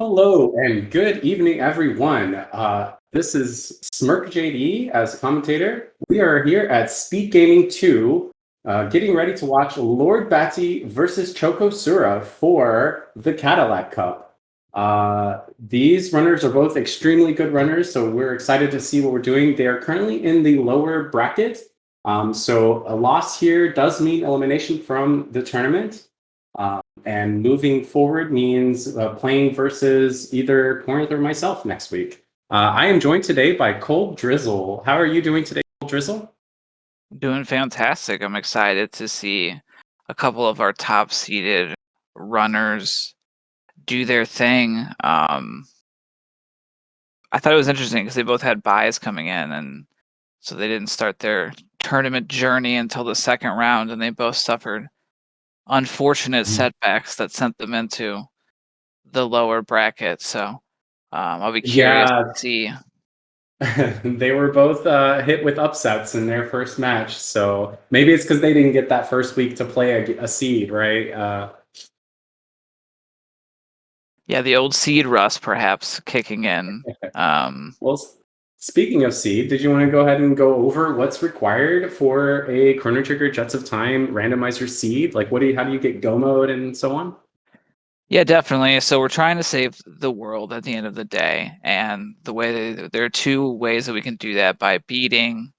Hello and good evening, everyone. This is Smirk JD as a commentator. We are here at Speed Gaming 2, getting ready to watch lordbatsy versus Chocosura for the Cadillac Cup. These runners are both extremely good runners, so we're excited to see what we're doing. They are currently in the lower bracket, so a loss here does mean elimination from the tournament. And moving forward means playing versus either Corinth or myself next week. I am joined today by Cold Drizzle. How are you doing today, Cold Drizzle? Doing fantastic. I'm excited to see a couple of our top seeded runners do their thing. I thought it was interesting because they both had buys coming in, and so they didn't start their tournament journey until the second round, and they both suffered unfortunate setbacks that sent them into the lower bracket. So I'll be curious to Yeah, see. they were both hit with upsets in their first match. So maybe it's because they didn't get that first week to play a seed, right? Yeah, the old seed rust perhaps kicking in. Well, speaking of seed, did you want to go ahead and go over what's required for a Chrono Trigger Jets of Time randomizer seed? Like, how do you get go mode and so on? Yeah, definitely. So we're trying to save the world at the end of the day, and there are two ways that we can do that: by beating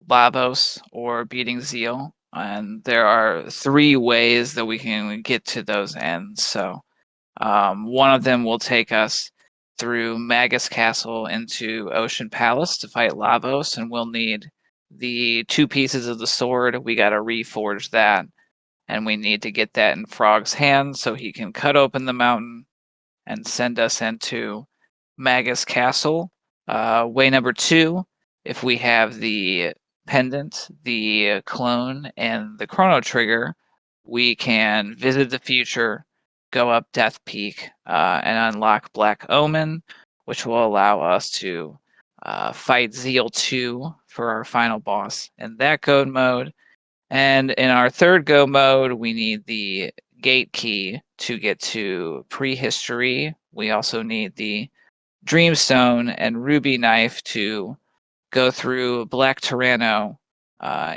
Lavos or beating Zeal. And there are three ways that we can get to those ends. So one of them will take us through Magus Castle into Ocean Palace to fight Lavos, and we'll need the two pieces of the sword. We got to reforge that, and we need to get that in Frog's hands so he can cut open the mountain and send us into Magus Castle. Way number two, if we have the pendant, the clone, and the Chrono Trigger, we can visit the future, go up Death Peak, and unlock Black Omen, which will allow us to fight Zeal 2 for our final boss in that go mode. And in our third go mode, we need the gate key to get to prehistory. We also need the Dreamstone and Ruby Knife to go through Black Tyranno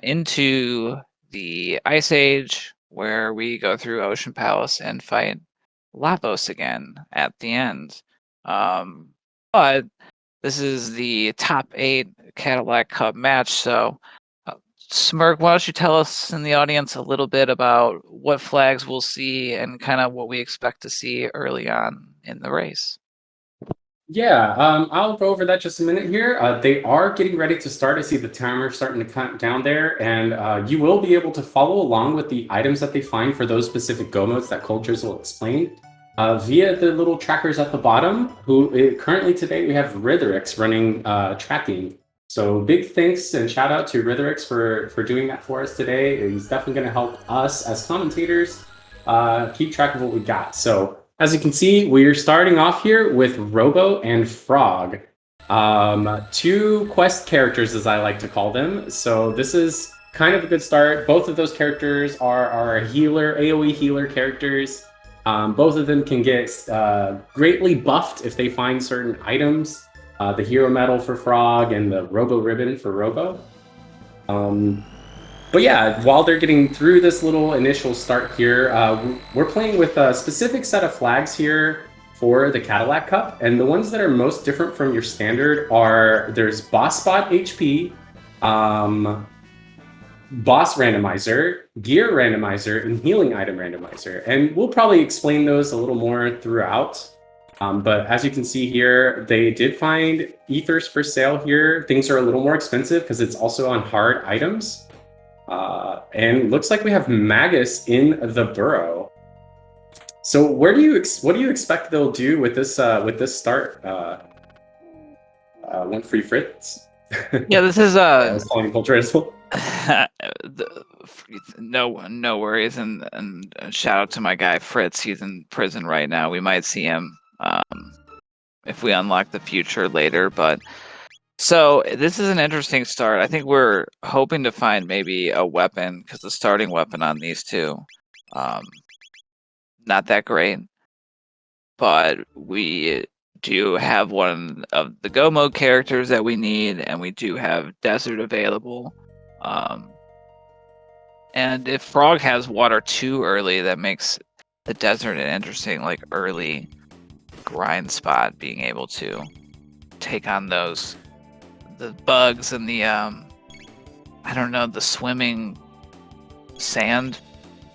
into the Ice Age, where we go through Ocean Palace and fight Lavos again at the end. But this is the top 8 Cadillac Cup match, so Smirk, why don't you tell us in the audience a little bit about what flags we'll see and kind of what we expect to see early on in the race? Yeah, I'll go over that just a minute here. They are getting ready to start. I see the timer starting to count down there, and you will be able to follow along with the items that they find for those specific go modes that Cultures will explain via the little trackers at the bottom. Currently today we have Ritherix running tracking. So big thanks and shout out to Ritherix for doing that for us today. He's definitely going to help us as commentators keep track of what we got. So as you can see, we're starting off here with Robo and Frog. Two quest characters, as I like to call them. So this is kind of a good start. Both of those characters are healer, AoE healer characters. Both of them can get greatly buffed if they find certain items. The Hero Medal for Frog and the Robo Ribbon for Robo. But yeah, while they're getting through this little initial start here, we're playing with a specific set of flags here for the Cadillac Cup. And the ones that are most different from your standard are there's Boss Spot HP, Boss Randomizer, Gear Randomizer, and Healing Item Randomizer. And we'll probably explain those a little more throughout. But as you can see here, they did find ethers for sale here. Things are a little more expensive because it's also on hard items. And looks like we have Magus in the burrow. So what do you expect they'll do with this start? One free Fritz. Yeah, this is I was calling him Drizzle. no worries, and shout out to my guy Fritz. He's in prison right now. We might see him if we unlock the future later, but so this is an interesting start. I think we're hoping to find maybe a weapon, because the starting weapon on these two, not that great. but we do have one of the Go mode characters that we need, and we do have Desert available. And if Frog has water too early, that makes the Desert an interesting, like, early grind spot, being able to take on the bugs and the I don't know, the swimming sand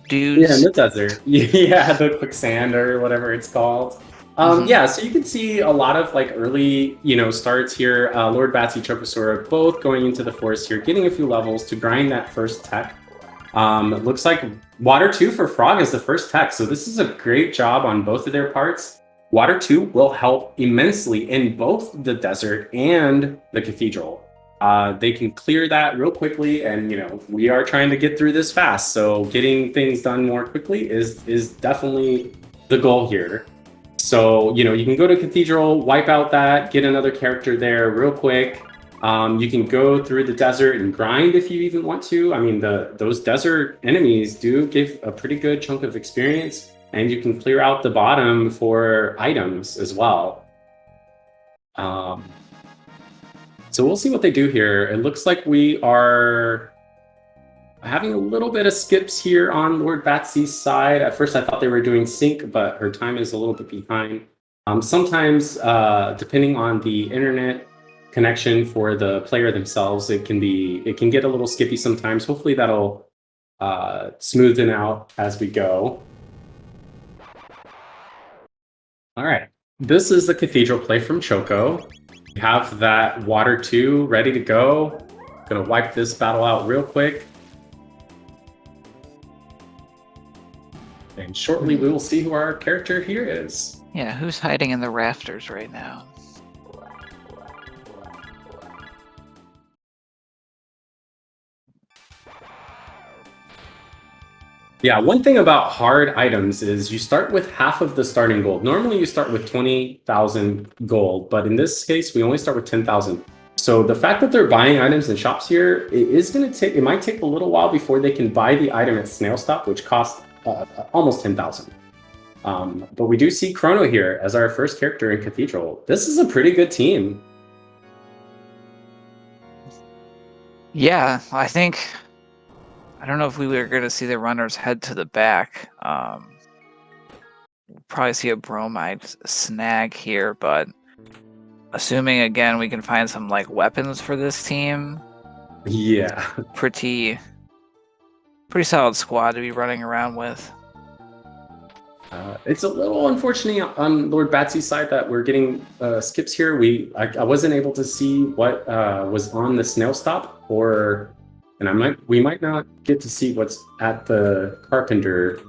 dudes. Yeah, in the desert. Yeah, the quicksand or whatever it's called. Yeah, so you can see a lot of like early, starts here. Lordbatsy, Chocosura, both going into the forest here, getting a few levels to grind that first tech. It looks like Water 2 for Frog is the first tech, so this is a great job on both of their parts. Water 2 will help immensely in both the desert and the cathedral. They can clear that real quickly, and we are trying to get through this fast, so getting things done more quickly is definitely the goal here. So you can go to Cathedral, wipe out that, get another character there real quick. You can go through the desert and grind if you even want to. I mean, those desert enemies do give a pretty good chunk of experience, and you can clear out the bottom for items as well. So we'll see what they do here. It looks like we are having a little bit of skips here on Lordbatsy's side. At first I thought they were doing sync, but her time is a little bit behind. Sometimes, depending on the internet connection for the player themselves, it can get a little skippy sometimes. Hopefully that'll smoothen out as we go. All right, this is the Cathedral play from Choco. We have that Water 2 ready to go. Gonna wipe this battle out real quick. And shortly we will see who our character here is. Yeah, who's hiding in the rafters right now? Yeah, one thing about hard items is you start with half of the starting gold. Normally you start with 20,000 gold, but in this case we only start with 10,000. So the fact that they're buying items in shops here, it might take a little while before they can buy the item at Snail Stop, which costs almost 10,000. But we do see Chrono here as our first character in Cathedral. This is a pretty good team. Yeah, I don't know if we were going to see the runners head to the back. We'll probably see a bromide snag here, but assuming again we can find some like weapons for this team. Yeah. Pretty solid squad to be running around with. It's a little unfortunate on Lordbatsy's side that we're getting skips here. I wasn't able to see what was on the Snail Stop, and we might not get to see what's at the Carpenter.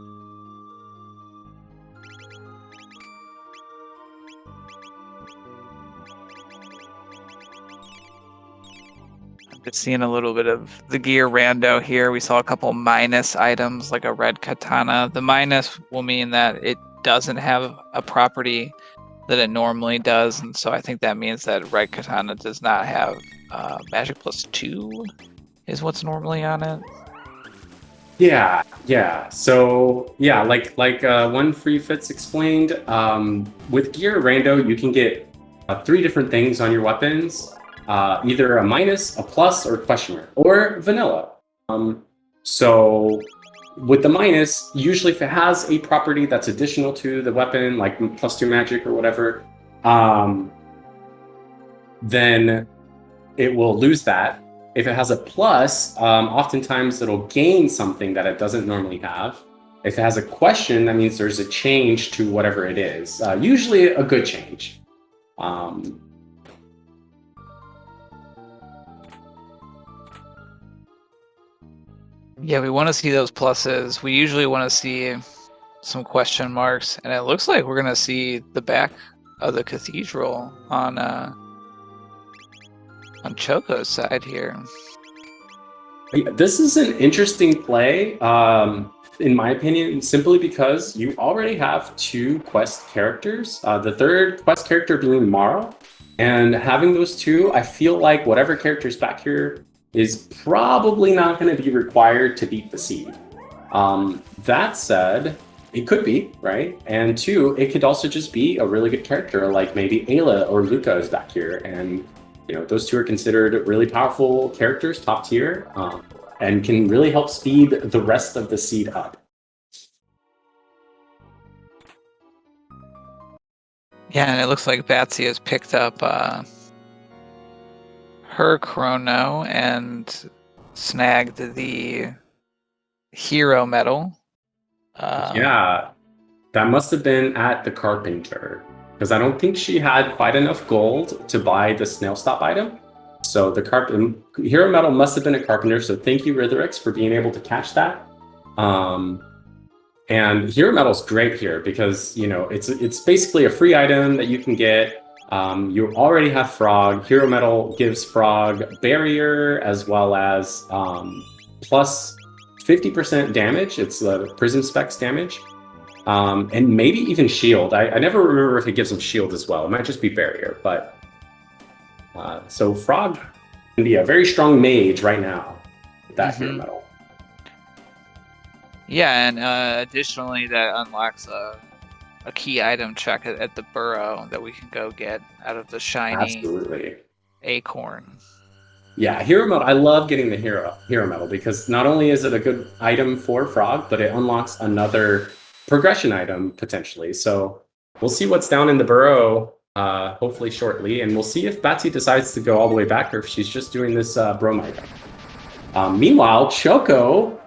Just seeing a little bit of the gear rando here. We saw a couple minus items like a red katana. The minus will mean that it doesn't have a property that it normally does, and so I think that means that red katana does not have magic +2 is what's normally on it. Yeah. So yeah, like one free fits explained. With gear rando, you can get 3 different things on your weapons. Either a minus, a plus, or question mark, or vanilla. So with the minus, usually if it has a property that's additional to the weapon, like +2 magic or whatever, then it will lose that. If it has a plus, oftentimes it'll gain something that it doesn't normally have. If it has a question, that means there's a change to whatever it is. Usually a good change. Yeah, we want to see those pluses. We usually want to see some question marks, and it looks like we're going to see the back of the Cathedral on Choco's side here. This is an interesting play, in my opinion, simply because you already have 2 quest characters, the third quest character being Mara, and having those 2, I feel like whatever character's back here is probably not going to be required to beat the seed. That said, It could be, right? And two, it could also just be a really good character, like maybe Ayla or Luca is back here, and those two are considered really powerful characters, top tier, and can really help speed the rest of the seed up. Yeah, and it looks like Batsy has picked up her Chrono and snagged the hero medal. Yeah, that must have been at the Carpenter, because I don't think she had quite enough gold to buy the snail stop item. So the hero medal must have been a Carpenter. So thank you, Ritherix, for being able to catch that. And hero medal's great here because it's basically a free item that you can get. You already have Frog. Hero medal gives Frog barrier as well as plus 50% damage. It's the prism specs damage. And maybe even shield. I never remember if it gives him shield as well. It might just be barrier, but so Frog can be a very strong mage right now with that hero medal. Yeah, and additionally, that unlocks a key item check at the burrow that we can go get out of the shiny acorn. Yeah, hero medal. I love getting the hero medal because not only is it a good item for Frog, but it unlocks another progression item potentially. So we'll see what's down in the burrow hopefully shortly, and we'll see if Batsy decides to go all the way back or if she's just doing this bromide. Meanwhile, Choco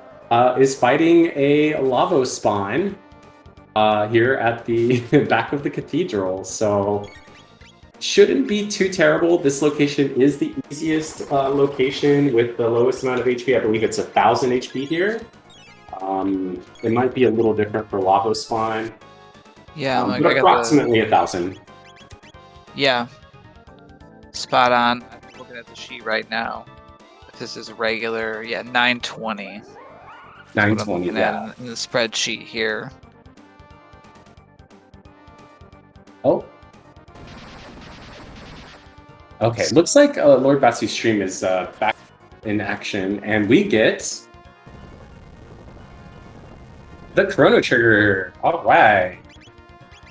is fighting a Lavos spawn here at the back of the Cathedral. So shouldn't be too terrible. This location is the easiest location with the lowest amount of HP. I believe it's 1,000 HP here. It might be a little different for Lavos spawn. Yeah, but approximately 1,000. Yeah, spot on. I'm looking at the sheet right now. This is regular, 920. 920, yeah. In the spreadsheet here. Oh. Okay, looks like Lord Batsy's stream is back in action, and we get the Chrono trigger. All right.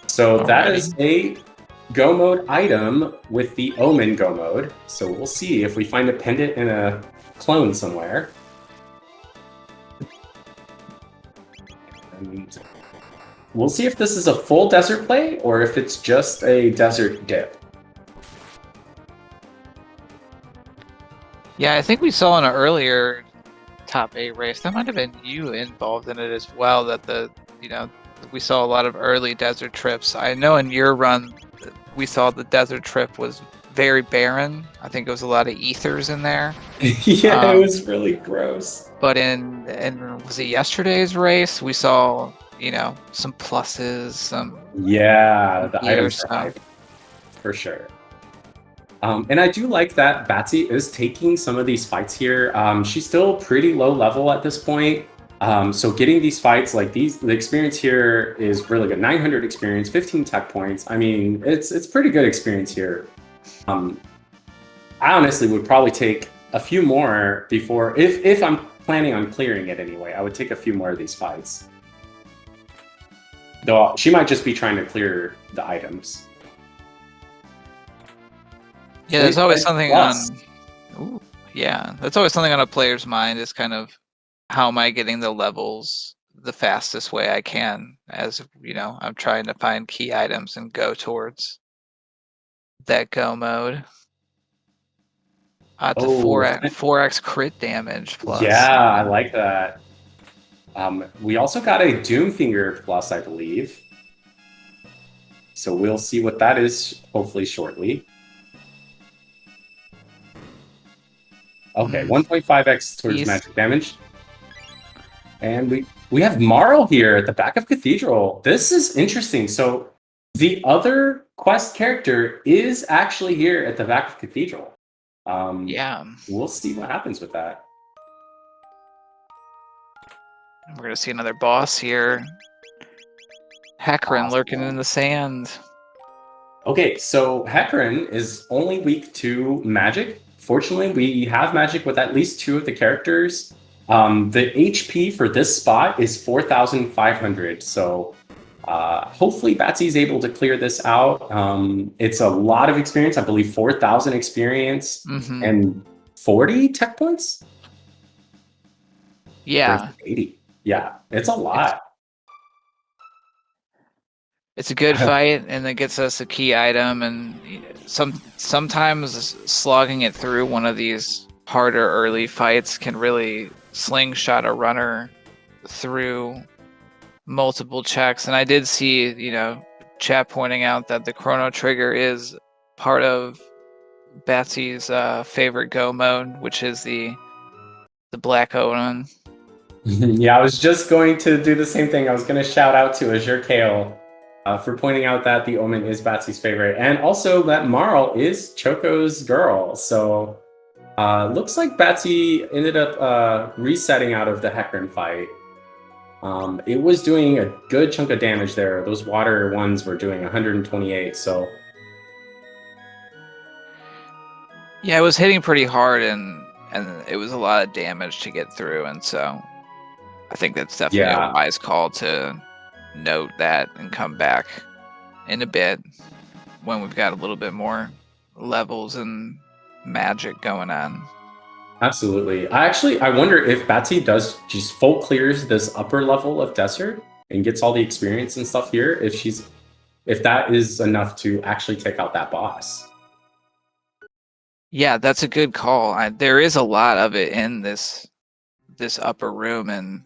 So that is a go mode item with the Omen go mode. So we'll see if we find a pendant in a clone somewhere. And we'll see if this is a full desert play or if it's just a desert dip. Yeah, I think we saw in an earlier top 8 race, that might have been you involved in it as well, that we saw a lot of early desert trips. I know in your run, we saw the desert trip was very barren. I think it was a lot of ethers in there. Yeah, it was really gross. But in was it yesterday's race, we saw, some pluses, some... Yeah, the items are high, for sure. And I do like that Batsy is taking some of these fights here. She's still pretty low level at this point. So getting these fights like these, the experience here is really good. 900 experience, 15 tech points. I mean, it's pretty good experience here. I honestly would probably take a few more before, if I'm planning on clearing it anyway, I would take a few more of these fights. Though she might just be trying to clear the items. Yeah, there's always something on... Ooh, yeah, that's always something on a player's mind is kind of, how am I getting the levels the fastest way I can, as I'm trying to find key items and go towards that go mode. To 4x crit damage plus. Yeah, I like that. We also got a Doomfinger plus, I believe. So we'll see what that is hopefully shortly. Okay, 1.5x towards magic damage. And we have Marl here at the back of Cathedral. This is interesting. So the other quest character is actually here at the back of Cathedral. Yeah. We'll see what happens with that. We're going to see another boss here. Hekran lurking in the sand. Okay, so Hekran is only weak to magic. Fortunately, we have magic with at least 2 of the characters. The HP for this spot is 4,500. So hopefully Batsy is able to clear this out. It's a lot of experience. I believe 4,000 experience and 40 tech points. Yeah, 80. Yeah, it's a lot. It's a good fight, and it gets us a key item. And sometimes slogging it through one of these harder early fights can really slingshot a runner through multiple checks. And I did see, chat pointing out that the Chrono trigger is part of Batsy's favorite Go mode, which is the Black Omen. Yeah, I was just going to do the same thing. I was going to shout out to Azure Kale for pointing out that the Omen is Batsy's favorite, and also that Marl is Choco's girl. So looks like Batsy ended up resetting out of the Hekran fight. It was doing a good chunk of damage there. Those water ones were doing 128, so... Yeah, it was hitting pretty hard, and it was a lot of damage to get through, and so I think that's definitely a wise call to note that and come back in a bit when we've got a little bit more levels and magic going on. Absolutely. I wonder if Batsy does just full clears this upper level of desert and gets all the experience and stuff here, if that is enough to actually take out that boss. Yeah, that's a good call. There is a lot of it in this upper room, and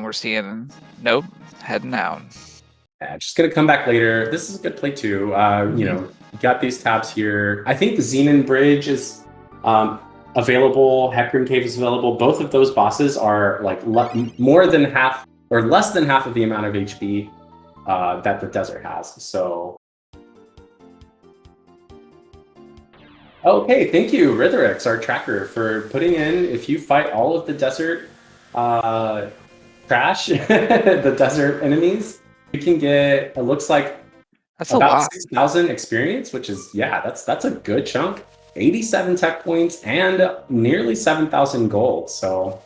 we're seeing nope, heading out. Yeah, just gonna come back later. This is a good play too. You know, you got these tabs here. I think the Xenon Bridge is available. Hekran Cave is available. Both of those bosses are like more than half or less than half of the amount of HP that the desert has. So, okay, thank you, Ritherix, our tracker, for putting in. If you fight all of the desert trash, the desert enemies, you can get. It looks like that's about 6,000 experience, which is that's a good chunk. 87 tech points and nearly 7,000 gold. So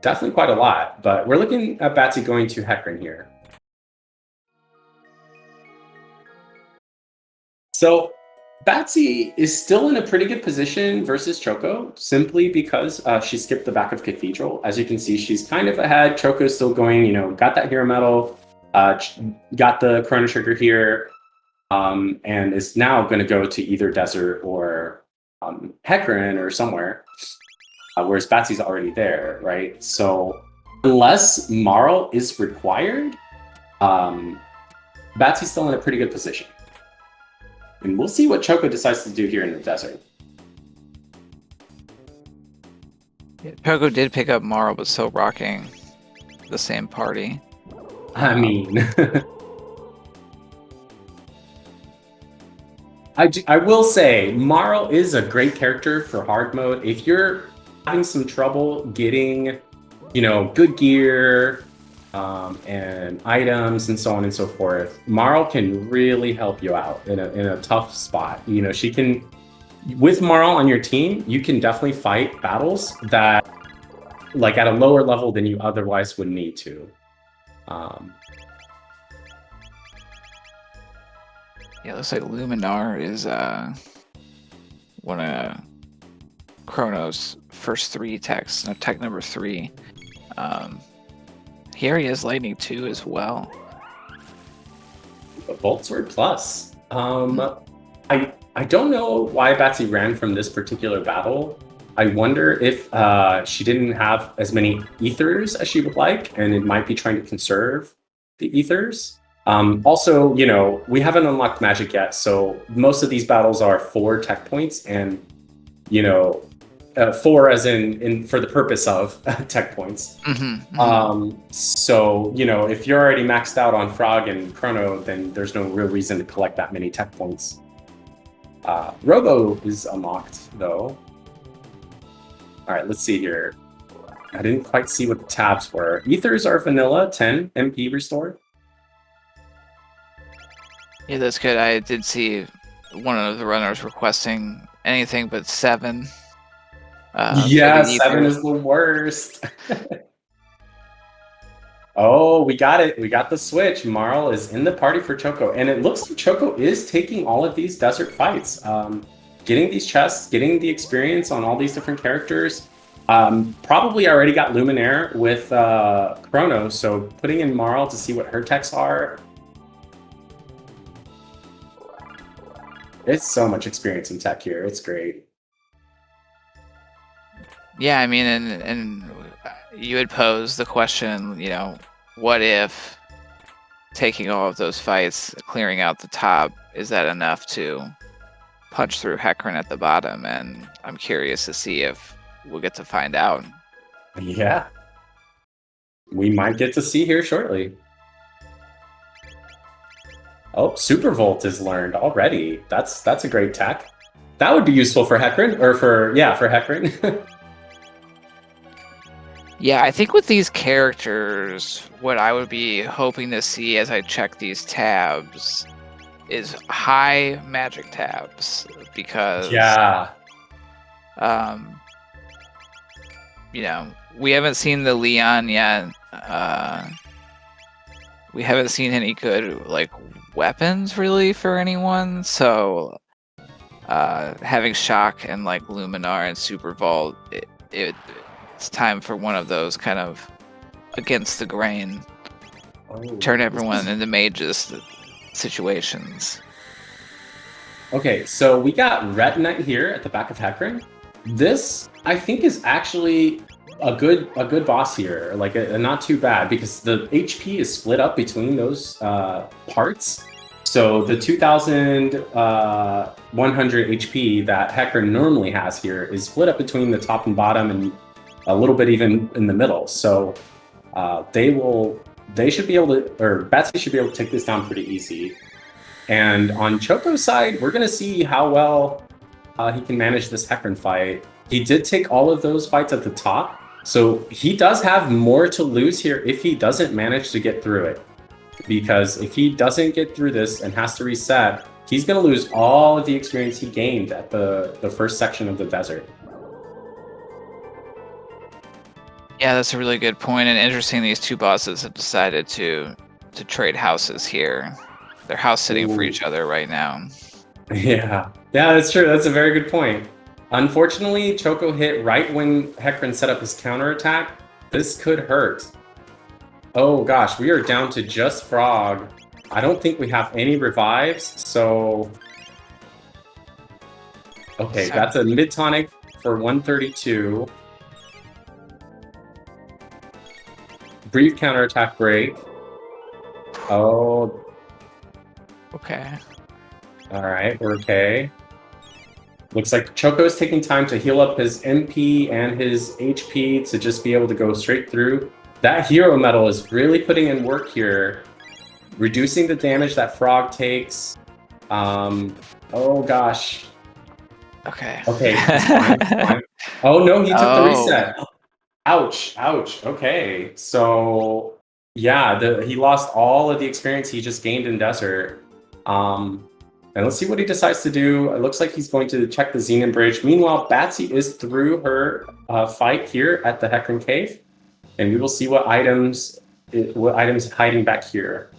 definitely quite a lot. But we're looking at Batsy going to Hekran here. So Batsy is still in a pretty good position versus Choco, simply because she skipped the back of Cathedral. As you can see, she's kind of ahead. Choco's still going, got that hero medal, got the Chrono trigger here, and is now going to go to either Desert or Hekran or somewhere, whereas Batsy's already there, right? So unless Marl is required, Batsy's still in a pretty good position. And we'll see what Choco decides to do here in the desert. Yeah, Choco did pick up Marl, but still rocking the same party. I mean... I will say, Marl is a great character for hard mode. If you're having some trouble getting, good gear and items and so on and so forth, Marl can really help you out in a tough spot. She can, with Marl on your team, you can definitely fight battles that, like, at a lower level than you otherwise would need to. Yeah, it looks like Luminar is one of Chrono's first 3 techs, tech number 3. Here he has Lightning 2 as well. Bolt Sword Plus. I don't know why Batsy ran from this particular battle. I wonder if she didn't have as many ethers as she would like, and it might be trying to conserve the ethers. Also, we haven't unlocked magic yet, so most of these battles are 4 tech points, and 4 as in for the purpose of tech points. So if you're already maxed out on Frog and Chrono, then there's no real reason to collect that many tech points. Robo is unlocked though. All right, let's see here. I didn't quite see what the tabs were. Ethers are vanilla, 10 MP restore. Yeah, that's good. I did see one of the runners requesting anything but 7. for the Yeah, 7 ethers. is the worst. Oh, we got it. We got the switch. Marl is in the party for Choco. And it looks like Choco is taking all of these desert fights, getting these chests, getting the experience on all these different characters. Probably already got Luminaire with Chrono, so putting in Marl to see what her techs are. It's so much experience in tech here. It's great. Yeah, I mean, and you had posed the question, you know, what if taking all of those fights, clearing out the top, is that enough to punch through Hekran at the bottom? And I'm curious to see if we'll get to find out. Yeah. We might get to see here shortly. Oh, Super Volt is learned already. That's a great tech. That would be useful for Hekran, or for Hekran. Yeah, I think with these characters, what I would be hoping to see as I check these tabs is high magic tabs, because Yeah. you know, we haven't seen the Leon yet. We haven't seen any good like weapons really for anyone, so having Shock and like Luminar and Super Vault, it's time for one of those kind of against the grain, Oh, turn this everyone is... into mages situations. Okay, so we got Retinite here at the back of Hekran. This, I think, is actually a good boss here, like a not too bad, because the HP is split up between those parts. So the 2,100 HP that Hekran normally has here is split up between the top and bottom, and a little bit even in the middle. So they should be able to, or Batsy should be able to take this down pretty easy. And on Choco's side, we're going to see how well he can manage this Hekran fight. He did take all of those fights at the top, so he does have more to lose here if he doesn't manage to get through it. Because if he doesn't get through this and has to reset, he's going to lose all of the experience he gained at the first section of the desert. Yeah, that's a really good point, and interesting. These two bosses have decided to trade houses here. They're house sitting for each other right now. Yeah, that's true. That's a very good point. Unfortunately, Choco hit right when Hekran set up his counterattack. This could hurt. Oh gosh, we are down to just Frog. I don't think we have any revives, so... Okay, that's a mid-tonic for 132. Brief counterattack break. Oh, Okay. alright, we're okay. Looks like Choco's taking time to heal up his MP and his HP to just be able to go straight through. That hero metal is really putting in work here, reducing the damage that Frog takes. Oh gosh. Okay. Okay, it's fine, it's fine. Oh no, he took the Oh. reset. Ouch, ouch. Okay, so yeah, he lost all of the experience he just gained in Desert. And let's see what he decides to do. It looks like he's going to check the Xenon Bridge. Meanwhile, Batsy is through her fight here at the Hekran Cave, and we will see what items hiding back here.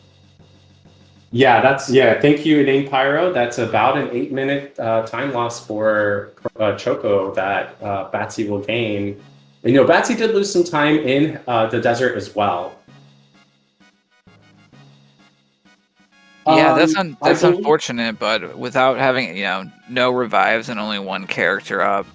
Yeah, Thank you, Name Pyro. That's about an 8-minute time loss for Choco that Batsy will gain. And, Batsy did lose some time in the desert as well. Yeah, I that's believe... unfortunate, but without having, no revives and only one character up,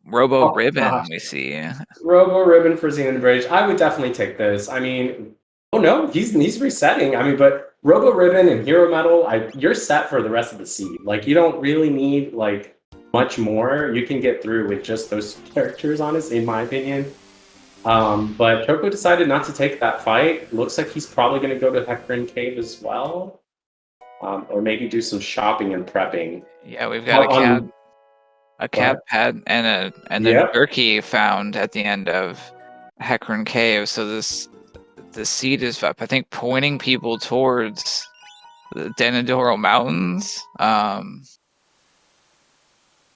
Robo Oh, Ribbon gosh. we see. Robo Ribbon for Xenon Bridge. I would definitely take this. I mean, oh no, he's resetting. I mean, but Robo Ribbon and Hero Metal, you're set for the rest of the seed. Like, you don't really need like much more. You can get through with just those characters, honestly, in my opinion. But Choco decided not to take that fight. Looks like he's probably going to go to Hekran Cave as well, or maybe do some shopping and prepping. Yeah, we've got a Go ahead. cat pet and a Yep. jerky found at the end of Hekran Cave. So the seed is up, I think, pointing people towards the Denadoro Mountains.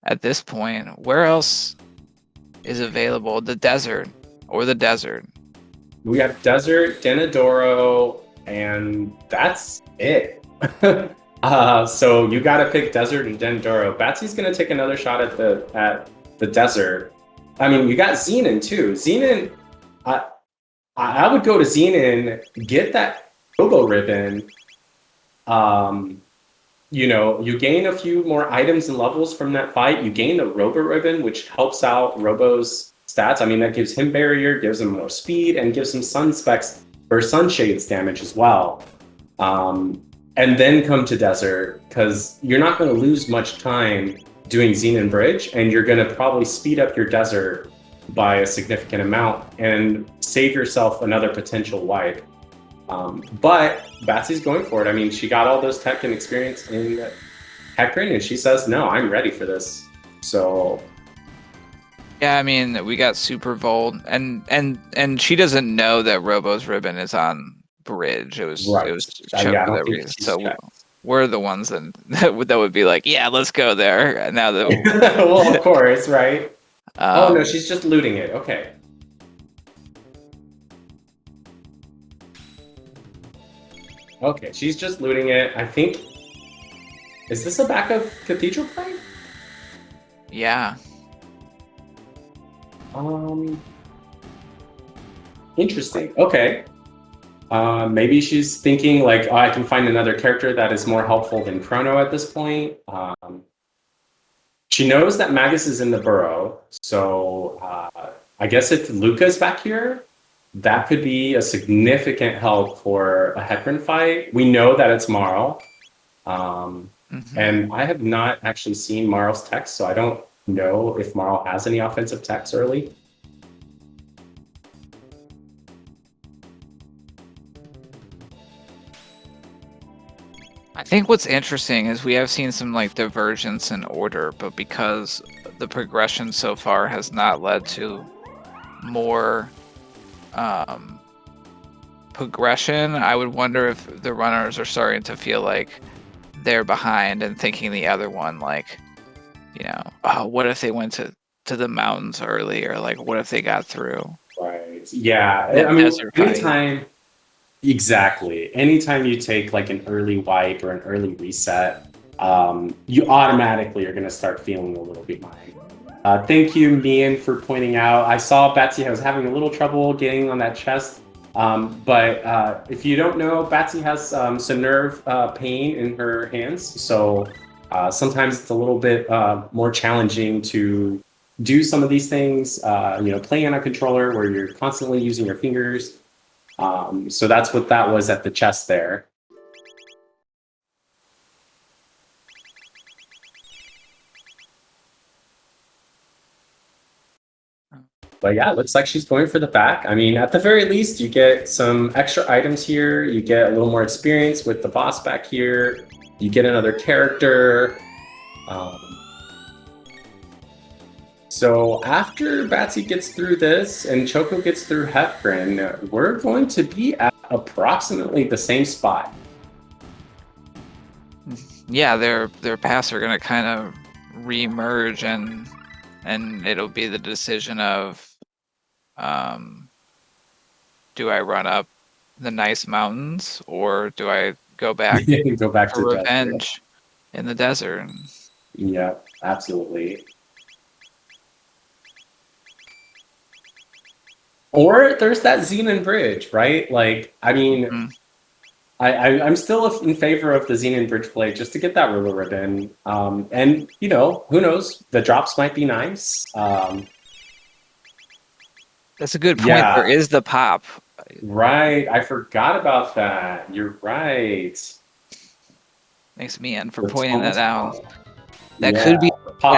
at this point. Where else is available? The desert. We have Desert, Denadoro, and that's it. So you got to pick Desert and Denadoro. Batsy's going to take another shot at the Desert. I mean, you got Xenon too. Xenon, I would go to Xenon, get that Robo Ribbon. You gain a few more items and levels from that fight. You gain the Robo Ribbon, which helps out Robo's stats. I mean, that gives him barrier, gives him more speed, and gives him sun specs or sunshades damage as well. And then come to Desert, because you're not going to lose much time doing Xenon Bridge, and you're going to probably speed up your Desert by a significant amount and save yourself another potential wipe. But Batsy's going for it. I mean, she got all those tech and experience in Hekran, and she says, no, I'm ready for this. So yeah, I mean, we got Super Volt, and she doesn't know that Robo's ribbon is on Bridge. It was right. it was Choco that reason. So we're the ones that would be like, yeah, let's go there. And now that well, of course, right? Oh no, she's just looting it. Okay. Okay, she's just looting it. I think. Is this a back of Cathedral play? Yeah. Interesting. Okay. Maybe she's thinking like, oh, I can find another character that is more helpful than Chrono at this point. She knows that Magus is in the burrow, so I guess if Luca's back here, that could be a significant help for a Hekran fight. We know that it's Marl. And I have not actually seen Marl's text, so I don't know if Marl has any offensive text early. I think what's interesting is we have seen some like divergence in order, but because the progression so far has not led to more progression, I would wonder if the runners are starting to feel like they're behind and thinking the other one, like, oh, what if they went to the mountains early, or like, what if they got through? Right. Yeah. I mean, anytime. Exactly. Anytime you take like an early wipe or an early reset, you automatically are going to start feeling a little behind. Thank you, Mian, for pointing out. I saw Batsy was having a little trouble getting on that chest. But if you don't know, Batsy has some nerve pain in her hands. So sometimes it's a little bit more challenging to do some of these things, playing on a controller where you're constantly using your fingers. So that's what that was at the chest there. But yeah, it looks like she's going for the back. I mean, at the very least, you get some extra items here. You get a little more experience with the boss back here. You get another character. So after Batsy gets through this and Choco gets through Hekran, we're going to be at approximately the same spot. Yeah, their paths are going to kind of re-merge, and it'll be the decision of, do I run up the nice mountains, or do I go back to revenge in the desert? Yeah, absolutely. Or there's that Xenon Bridge, right? Like, I mean, I'm still in favor of the Xenon Bridge play just to get that Robo Ribbon. And, who knows? The drops might be nice. That's a good point. Yeah. There is the pop. Right. I forgot about that. You're right. Thanks, Mian, for pointing that out. That could be pop.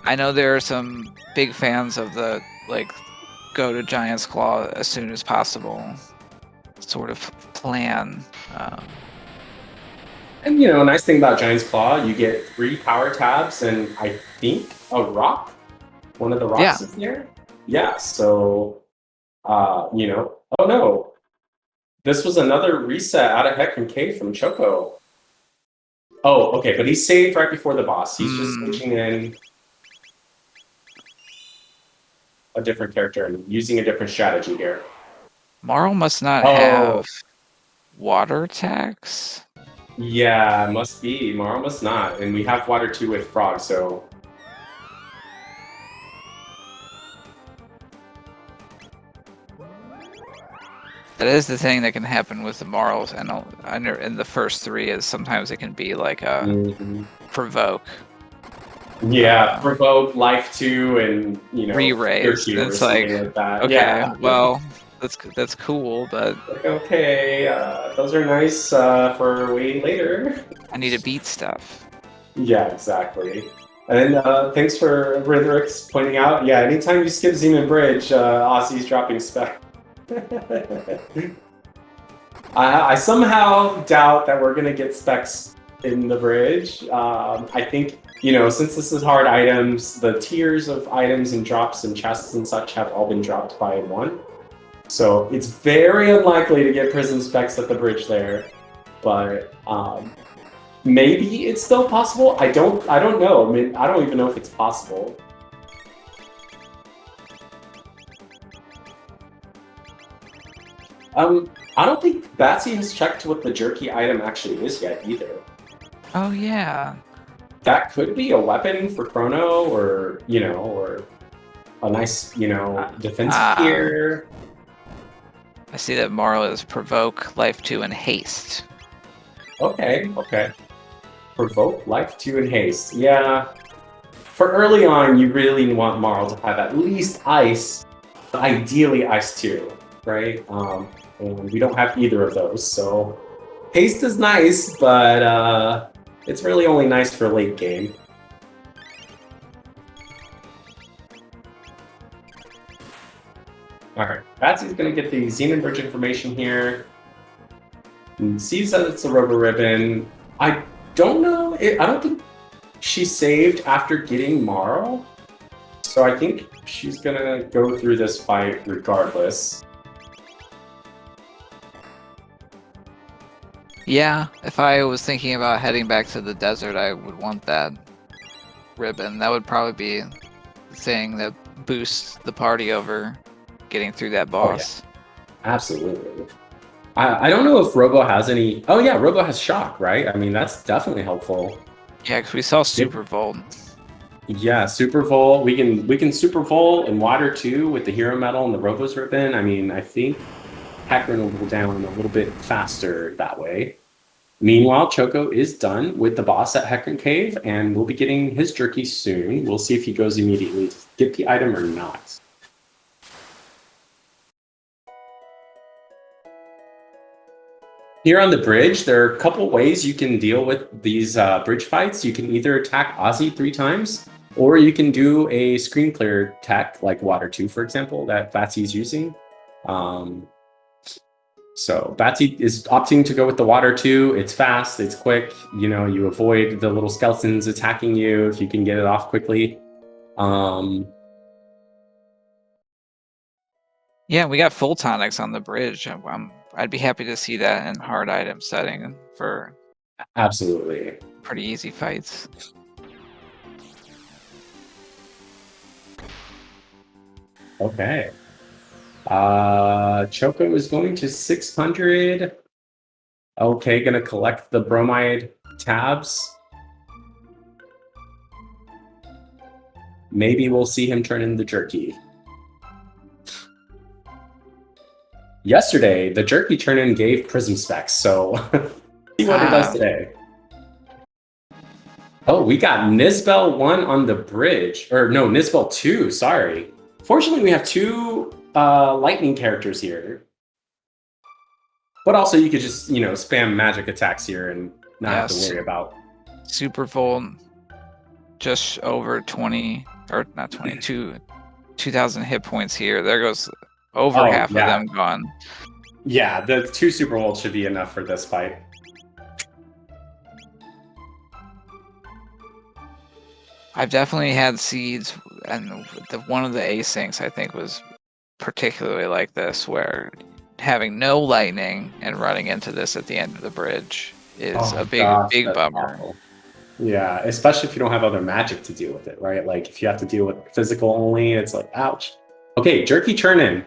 I know there are some big fans of the, like, go to Giant's Claw as soon as possible sort of plan. And a nice thing about Giant's Claw, you get 3 power tabs and I think a rock. One of the rocks is there. Yeah, so oh no. This was another reset out of Hekran K from Choco. Oh, okay, but he's saved right before the boss. He's just switching in. a different character and using a different strategy here. Marl must not Oh. have water attacks. Yeah, must be. Maro must not. And we have water 2 with Frog, so... That is the thing that can happen with the Marls, and in the first 3 is sometimes it can be like a provoke. Yeah, provoke, life 2, and, you know, re-raise. or It's something like that. okay, Yeah. well, that's cool, but Like, okay, those are nice for way later. I need to beat stuff. Yeah, exactly. And thanks for Rhythrix pointing out. Yeah, anytime you skip Zeman Bridge, Aussie's dropping spec. I somehow doubt that we're gonna get specs in the bridge. I think, you know, since this is hard items, the tiers of items and drops and chests and such have all been dropped by 1. So it's very unlikely to get prison specs at the bridge there. But maybe it's still possible. I don't know. I mean, I don't even know if it's possible. I don't think Batsy has checked what the jerky item actually is yet either. Oh yeah. That could be a weapon for Chrono, or, you know, or a nice, you know, defensive gear. I see that Marl is provoke, life 2, and haste. Okay, okay. Provoke, life 2, and haste. Yeah. For early on, you really want Marl to have at least ice, but ideally ice 2, right? And we don't have either of those, so haste is nice, but it's really only nice for late game. Alright, Batsy's gonna get the Zeman Bridge information here. And sees that it's a rubber ribbon. I don't know, I don't think she saved after getting Marl, so I think she's gonna go through this fight regardless. Yeah, if I was thinking about heading back to the desert, I would want that ribbon. That would probably be the thing that boosts the party over getting through that boss. Oh, yeah. Absolutely. I don't know if Robo has any... Oh yeah, Robo has Shock, right? I mean, that's definitely helpful. Yeah, because we saw Super Volt. Yeah, Super Volt. We can Super Volt and Water 2 with the Hero Medal and the Robo's Ribbon. I mean, I think Hekran will go down a little bit faster that way. Meanwhile, Choco is done with the boss at Hekran Cave, and we'll be getting his jerky soon. We'll see if he goes immediately to get the item or not. Here on the bridge, there are a couple ways you can deal with these bridge fights. You can either attack Ozzy 3 times, or you can do a screen clear tech like Water 2, for example, that Batsy's using. So Batsy is opting to go with the Water 2. It's fast, it's quick. You know, you avoid the little skeletons attacking you if you can get it off quickly. Yeah, we got full tonics on the bridge. I'd be happy to see that in hard item setting for Absolutely pretty easy fights. Okay. Choco is going to 600. Okay, gonna collect the bromide tabs. Maybe we'll see him turn in the jerky. Yesterday, the jerky turn-in gave Prism specs, so see what it does today. Oh, we got Nizbel 1 on the bridge. Or no, Nizbel 2, sorry. Fortunately, we have 2 lightning characters here. But also, you could just, you know, spam magic attacks here and not have to worry about... Super Volt, just over 20, or not 22, 2,000 hit points here. There goes over half of them gone. Yeah, the 2 Super Volts should be enough for this fight. I've definitely had seeds, and one of the asyncs I think was particularly like this, where having no lightning and running into this at the end of the bridge is a big bummer. Awful. Yeah, especially if you don't have other magic to deal with it, right? Like if you have to deal with physical only, it's like, ouch. Okay, Jerky Churnin.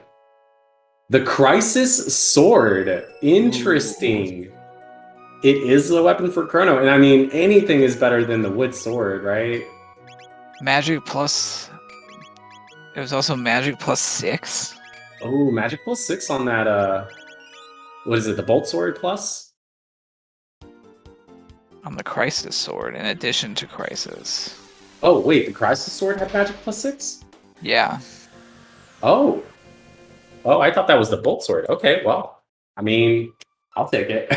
The Crisis Sword. Interesting. Ooh. It is the weapon for Chrono. And I mean, anything is better than the wood sword, right? Magic plus... It was also magic plus 6? Oh, magic plus 6 on that, what is it, the Bolt Sword plus? On the Crisis Sword, in addition to Crisis. Oh, wait, the Crisis Sword had magic plus 6? Yeah. Oh. Oh, I thought that was the Bolt Sword. Okay, well, I mean, I'll take it.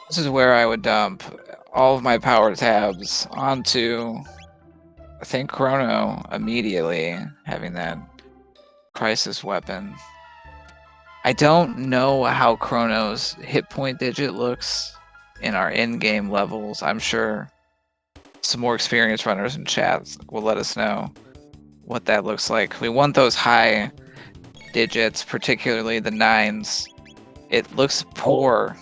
This is where I would dump all of my power tabs onto, I think, Chrono immediately, having that Crisis weapon. I don't know how Chrono's hit point digit looks in our in-game levels. I'm sure some more experienced runners in chat will let us know what that looks like. We want those high digits, particularly the 9s. It looks poor,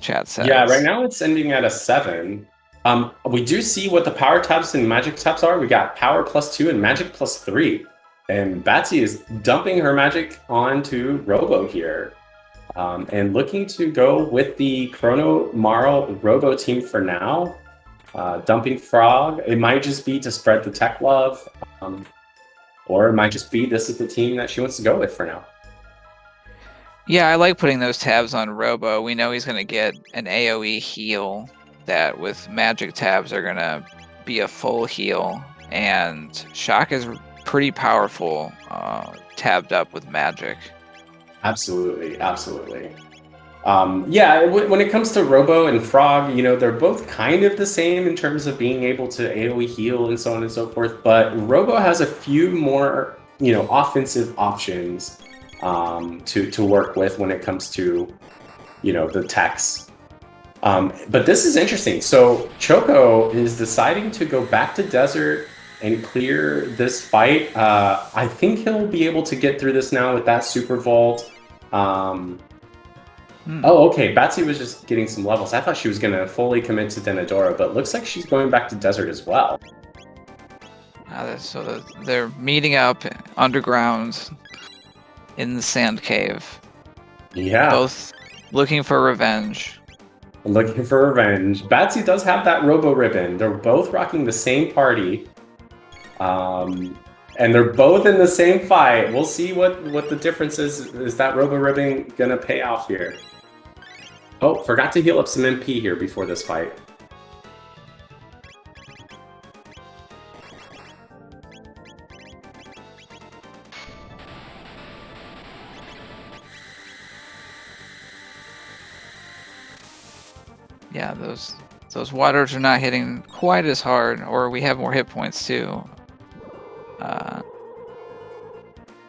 chat says. Yeah, right now it's ending at a 7. We do see what the power tabs and magic tabs are. We got power plus 2 and magic plus 3. And Batsy is dumping her magic onto Robo here. And looking to go with the Chrono Marl Robo team for now. Dumping Frog. It might just be to spread the tech love. Or it might just be this is the team that she wants to go with for now. Yeah, I like putting those tabs on Robo. We know he's going to get an AoE heal that with magic tabs are going to be a full heal. And Shock is pretty powerful, tabbed up with magic. Absolutely, absolutely. Yeah, when it comes to Robo and Frog, you know, they're both kind of the same in terms of being able to AoE heal and so on and so forth. But Robo has a few more, you know, offensive options to work with when it comes to, you know, the techs. But this is interesting. So Choco is deciding to go back to Desert and clear this fight. I think he'll be able to get through this now with that Super Vault. Oh, okay. Batsy was just getting some levels. I thought she was going to fully commit to Denadoro, but looks like she's going back to Desert as well. So they're meeting up underground in the sand cave. Yeah. Both looking for revenge. Looking for revenge. Batsy does have that Robo ribbon. They're both rocking the same party. And they're both in the same fight. We'll see what the difference is. Is that Robo ribbon going to pay off here? Oh, forgot to heal up some MP here before this fight. Yeah, those waters are not hitting quite as hard, or we have more hit points too. All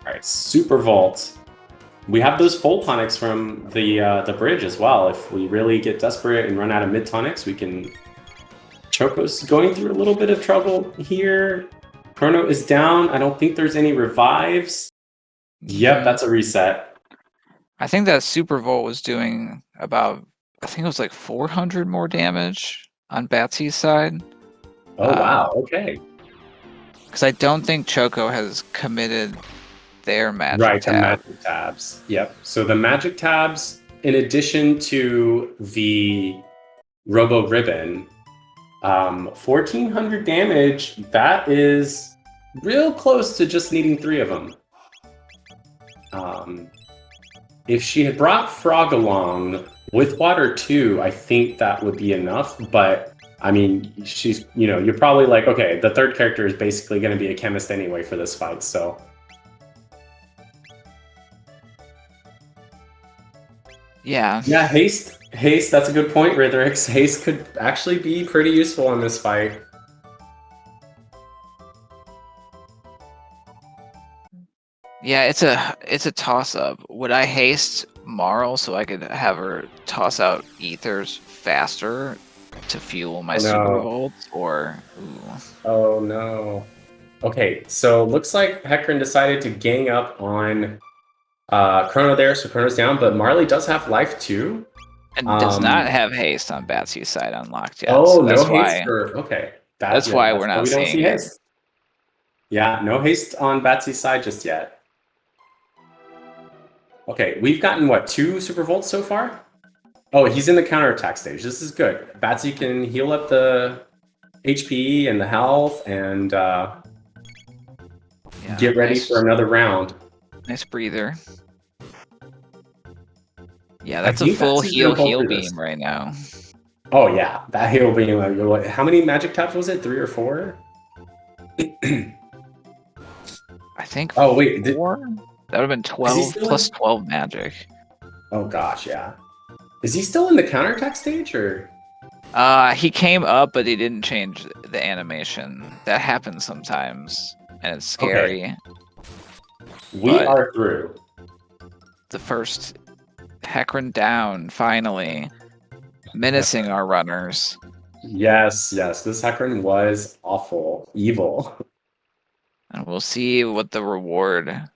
right, Super Vault. We have those full tonics from the bridge as well. If we really get desperate and run out of mid tonics, we can. Choco's going through a little bit of trouble here. Chrono is down. I don't think there's any revives. Yep, that's a reset. I think that Super Volt was doing about, I think it was like 400 more damage on Batsy's side. Oh, wow. Okay. Because I don't think Choco has committed their magic right, tab. the magic tabs. Yep. So the magic tabs, in addition to the Robo Ribbon, 1,400 damage. That is real close to just needing 3 of them. If she had brought Frog along with Water too, I think that would be enough. But I mean, she's, you know, you're probably like, okay, the third character is basically going to be a chemist anyway for this fight, so. Yeah. Yeah, haste. Haste, that's a good point, Rithrix. Haste could actually be pretty useful in this fight. Yeah, it's a toss-up. Would I haste Marl so I could have her toss out ethers faster to fuel my Super Volts, or ooh. Oh no. Okay, so looks like Hekran decided to gang up on Chrono there, so Chrono's down, but Marley does have life too. And does not have haste on Batsy's side unlocked yet. Oh, so that's no why, haste for, okay. that's why we're not we don't seeing see it. haste. Yeah, no haste on Batsy's side just yet. Okay, we've gotten, what, 2 Super Volts so far? Oh, he's in the counterattack stage. This is good. Batsy can heal up the HP and the health and get ready for another round. Nice breather. Yeah, I that's a think full Batsy's gonna pull heal through this. beam right now. Oh yeah, that heal beam. How many magic tabs was it? 3 or 4? I think Oh wait, 4? That would have been is he 12 still plus in? 12 magic. Oh gosh, yeah. Is he still in the counterattack stage or? He came up, but he didn't change the animation. That happens sometimes, and it's Okay, scary. we But are through. the first Hekran down, finally. Menacing our runners. Yes, yes. This Hekran was awful, evil. And we'll see what the reward.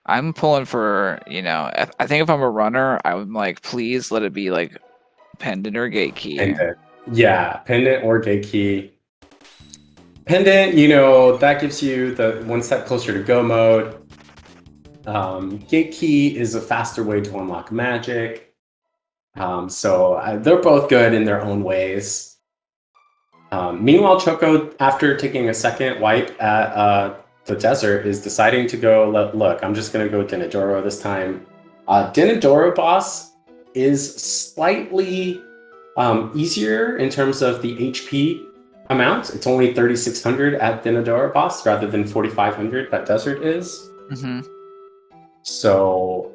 I'm pulling for, I think if I'm a runner, I'm like, please let it be like pendant or gate key. Pendant. Yeah, pendant or gate key. Pendant, that gives you the one step closer to go mode. Gate key is a faster way to unlock magic. So they're both good in their own ways. Meanwhile, Choco, after taking a second wipe at the desert, is deciding to go, look, I'm just going to go Denadoro this time. Denadoro boss is slightly easier in terms of the HP amount. It's only 3,600 at Denadoro boss rather than 4,500 that desert is. Mm-hmm. So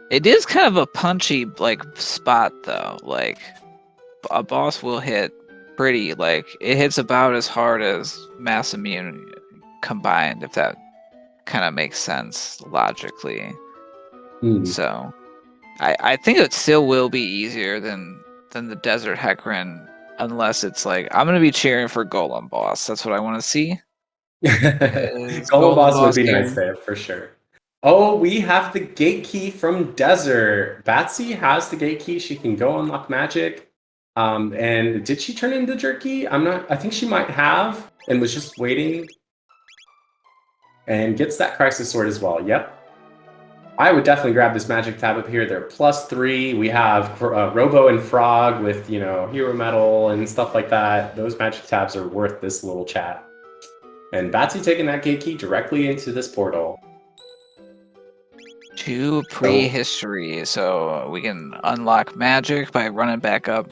it is kind of a punchy spot though. Like a boss will hit pretty, like it hits about as hard as mass immune combined, if that kind of makes sense logically. So I think it still will be easier than the desert Hekran, unless it's like I'm gonna be cheering for Golem boss. That's what I want to see. Is Golem Golem boss would boss be here? nice there for sure. Oh, we have the gate key from Desert. Batsy has the gate key. She can go unlock magic. And did she turn into Jerky? I think she might have and was just waiting. And gets that Crisis Sword as well. Yep. I would definitely grab this magic tab up here. They're +3. We have Robo and Frog with, Hero Metal and stuff like that. Those magic tabs are worth this little chat. And Batsy taking that gate key directly into this portal. 2 prehistory, so we can unlock magic by running back up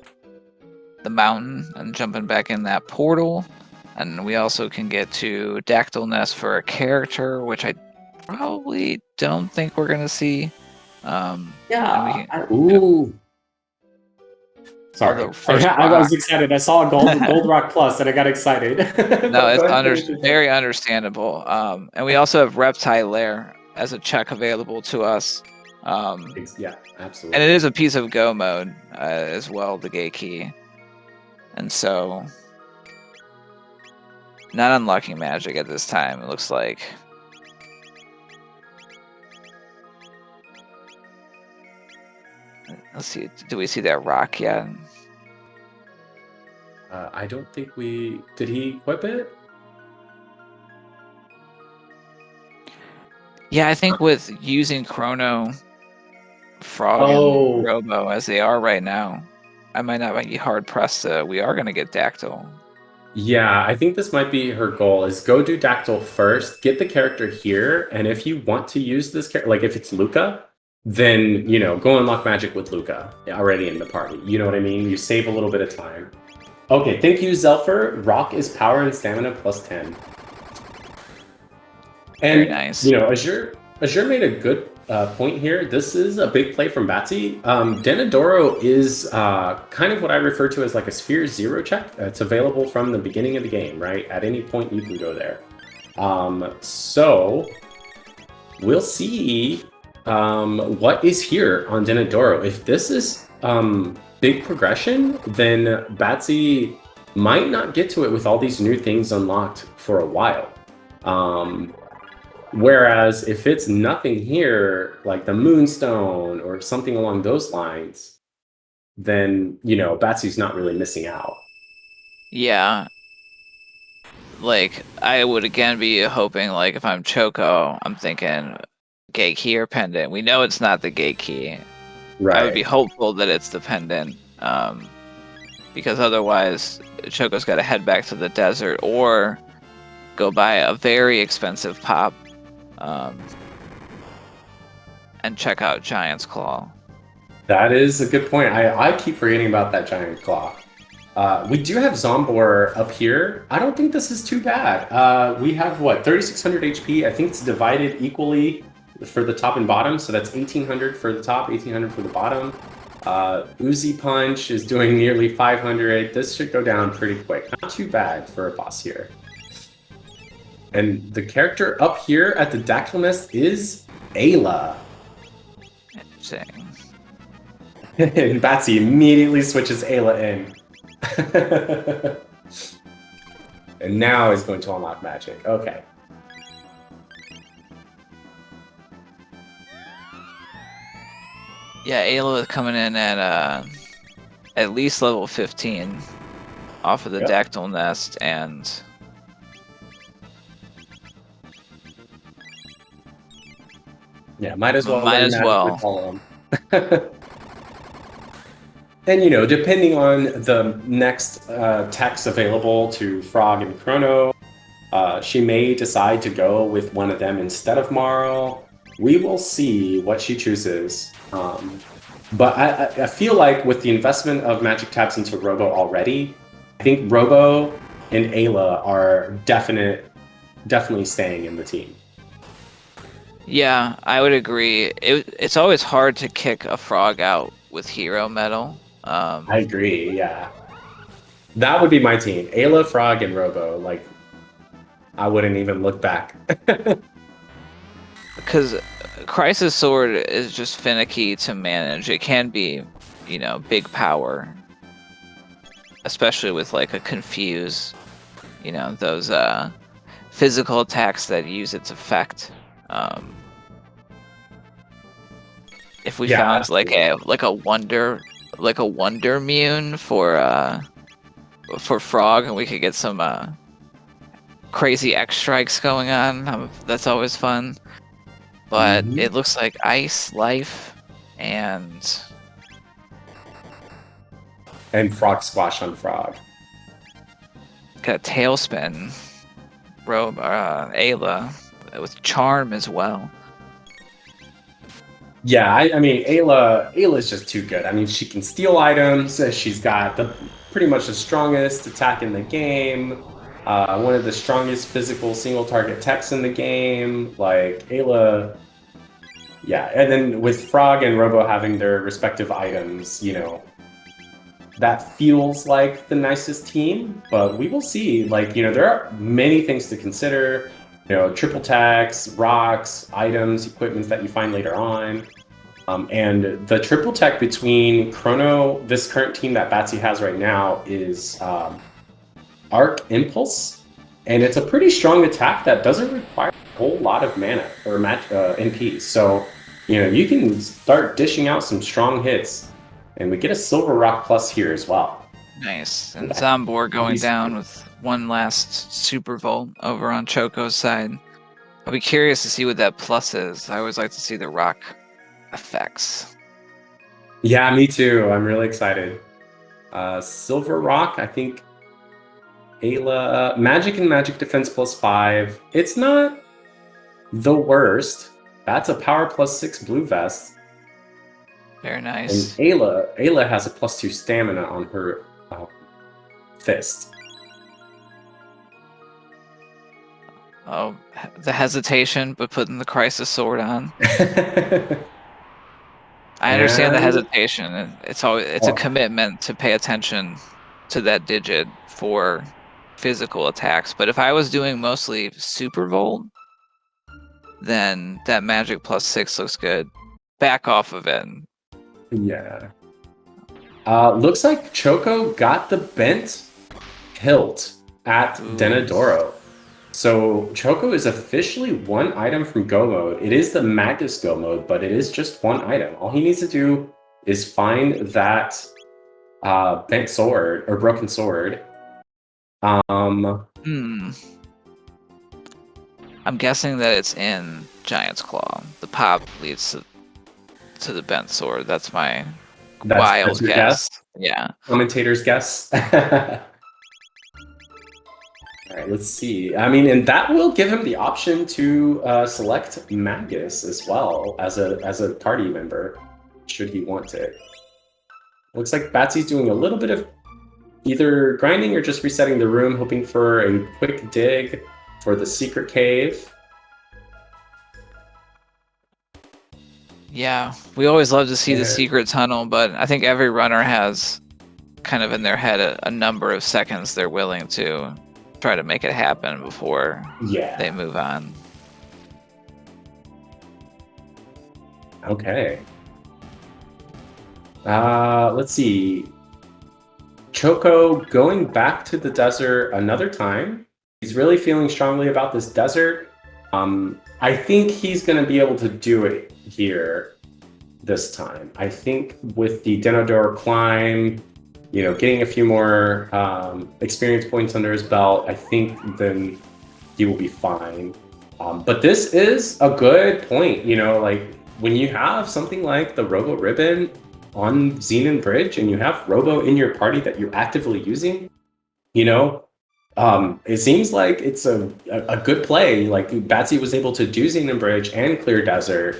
the mountain and jumping back in that portal. And we also can get to Dactyl Nest for a character, which I probably don't think we're gonna see. Ooh. Sorry. I was excited. I saw a gold rock plus and I got excited. No, it's very understandable. And we also have Reptile Lair as a check available to us. Yeah, absolutely. And it is a piece of go mode as well, the gate key. And so, not unlocking magic at this time, it looks like. Let's see, do we see that rock yet? I don't think did he equip it? Yeah, I think with using Chrono, Frog, and Robo as they are right now, I might not be hard pressed to. We are going to get Dactyl. Yeah, I think this might be her goal is go do Dactyl first, get the character here, and if you want to use this character, like if it's Luca, then, go unlock magic with Luca already in the party. You know what I mean? You save a little bit of time. Okay, thank you, Zelfer. Rock is power and stamina +10. And, very nice. Azure made a good point here. This is a big play from Batsy. Denadoro is kind of what I refer to as like a Sphere 0 check. It's available from the beginning of the game, right? At any point you can go there. So we'll see what is here on Denadoro. If this is big progression, then Batsy might not get to it with all these new things unlocked for a while. Whereas if it's nothing here, like the Moonstone or something along those lines, then, Batsy's not really missing out. Yeah. like I would again be hoping, like if I'm Choco, I'm thinking gate key or pendant. We know it's not the gate key. I would be hopeful that it's the pendant, because otherwise Choco's got to head back to the desert or go buy a very expensive pop, and check out Giant's Claw. That is a good point. I keep forgetting about that giant claw. We do have Zombor up here. I don't think this is too bad. We have, what, 3,600 HP? I think it's divided equally for the top and bottom. So that's 1,800 for the top, 1,800 for the bottom. Uzi Punch is doing nearly 500. This should go down pretty quick. Not too bad for a boss here. And the character up here at the Dactyl Nest is Ayla. Interesting. And Batsy immediately switches Ayla in. And now is going to unlock magic. Okay. Yeah, Ayla is coming in at least level 15 off of the Dactyl Nest, and yeah, might as well. Might as well. Follow him. And, you know, depending on the next techs available to Frog and Chrono, she may decide to go with one of them instead of Marl. We will see what she chooses. But I feel like with the investment of magic tabs into Robo already, I think Robo and Ayla are definitely staying in the team. Yeah, I would agree. It's always hard to kick a Frog out with hero metal. I agree, yeah. That would be my team. Ayla, Frog, and Robo. Like, I wouldn't even look back. Because Crisis Sword is just finicky to manage. It can be, you know, big power. Especially with, like, a Confuse. You know, those physical attacks that use its effect. If we found like a wonder Mune for Frog, and we could get some crazy X strikes going on, that's always fun. But it looks like Ice, Life, and Frog Squash on Frog. Got a Tailspin, Ayla with Charm as well. Yeah, I mean, Ayla is just too good. I mean, she can steal items. She's got pretty much the strongest attack in the game. One of the strongest physical single target techs in the game. Like, Ayla, yeah. And then with Frog and Robo having their respective items, you know, that feels like the nicest team. But we will see. Like, you know, there are many things to consider. You know, triple tags, rocks, items, equipments that you find later on. And the triple tech between Chrono, this current team that Batsy has right now, is Arc Impulse. And it's a pretty strong attack that doesn't require a whole lot of mana or NPs. So, you know, you can start dishing out some strong hits. And we get a Silver Rock Plus here as well. Nice. And Zombor going down with one last Super Volt over on Choco's side. I'll be curious to see what that plus is. I always like to see the rock effects. Yeah, me too. I'm really excited. Silver Rock, I think Ayla, Magic and Magic Defense +5. It's not the worst. That's a Power +6 blue vest. Very nice. And Ayla has a +2 stamina on her fist. Oh, the hesitation, but putting the Crisis Sword on. I understand the hesitation. It's a commitment to pay attention to that digit for physical attacks. But if I was doing mostly Super Volt, then that Magic +6 looks good. Back off of it. Yeah. Looks like Choco got the bent hilt at Denadoro. So Choco is officially one item from Go mode. It is the Magus Go mode, but it is just one item. All he needs to do is find that bent sword or broken sword Hmm. I'm guessing that it's in Giant's Claw. The pop leads to the bent sword. That's my That's wild your guess. guess? Yeah. Commentator's guess? All right, let's see. I mean, and that will give him the option to select Magus as well as a party member, should he want it. Looks like Batsy's doing a little bit of either grinding or just resetting the room, hoping for a quick dig for the secret cave. Yeah, we always love to see the And- secret tunnel, but I think every runner has kind of in their head a number of seconds they're willing to try to make it happen before Yeah. they move on. Okay. Let's see. Choco going back to the desert another time. He's really feeling strongly about this desert. I think he's going to be able to do it here this time. I think with the Denadoro climb, getting a few more experience points under his belt, I think then he will be fine. But this is a good point, like when you have something like the Robo Ribbon on Xenon Bridge and you have Robo in your party that you're actively using, it seems like it's a good play. Like Batsy was able to do Xenon Bridge and Clear Desert,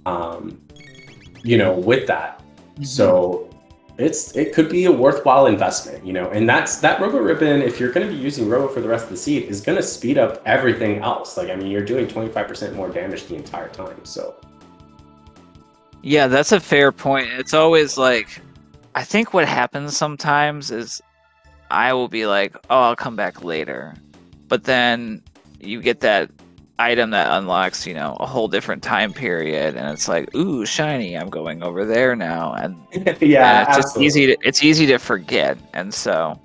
with that. Mm-hmm. So it could be a worthwhile investment, and that Robo Ribbon, if you're going to be using Robo for the rest of the seed, is going to speed up everything else. Like, I mean, you're doing 25% more damage the entire time, so. Yeah, that's a fair point. It's always like, I think what happens sometimes is I will be like, oh, I'll come back later. But then you get that item that unlocks, a whole different time period, and it's like, ooh, shiny, I'm going over there now. And yeah, and it's just absolutely. it's easy to forget. And so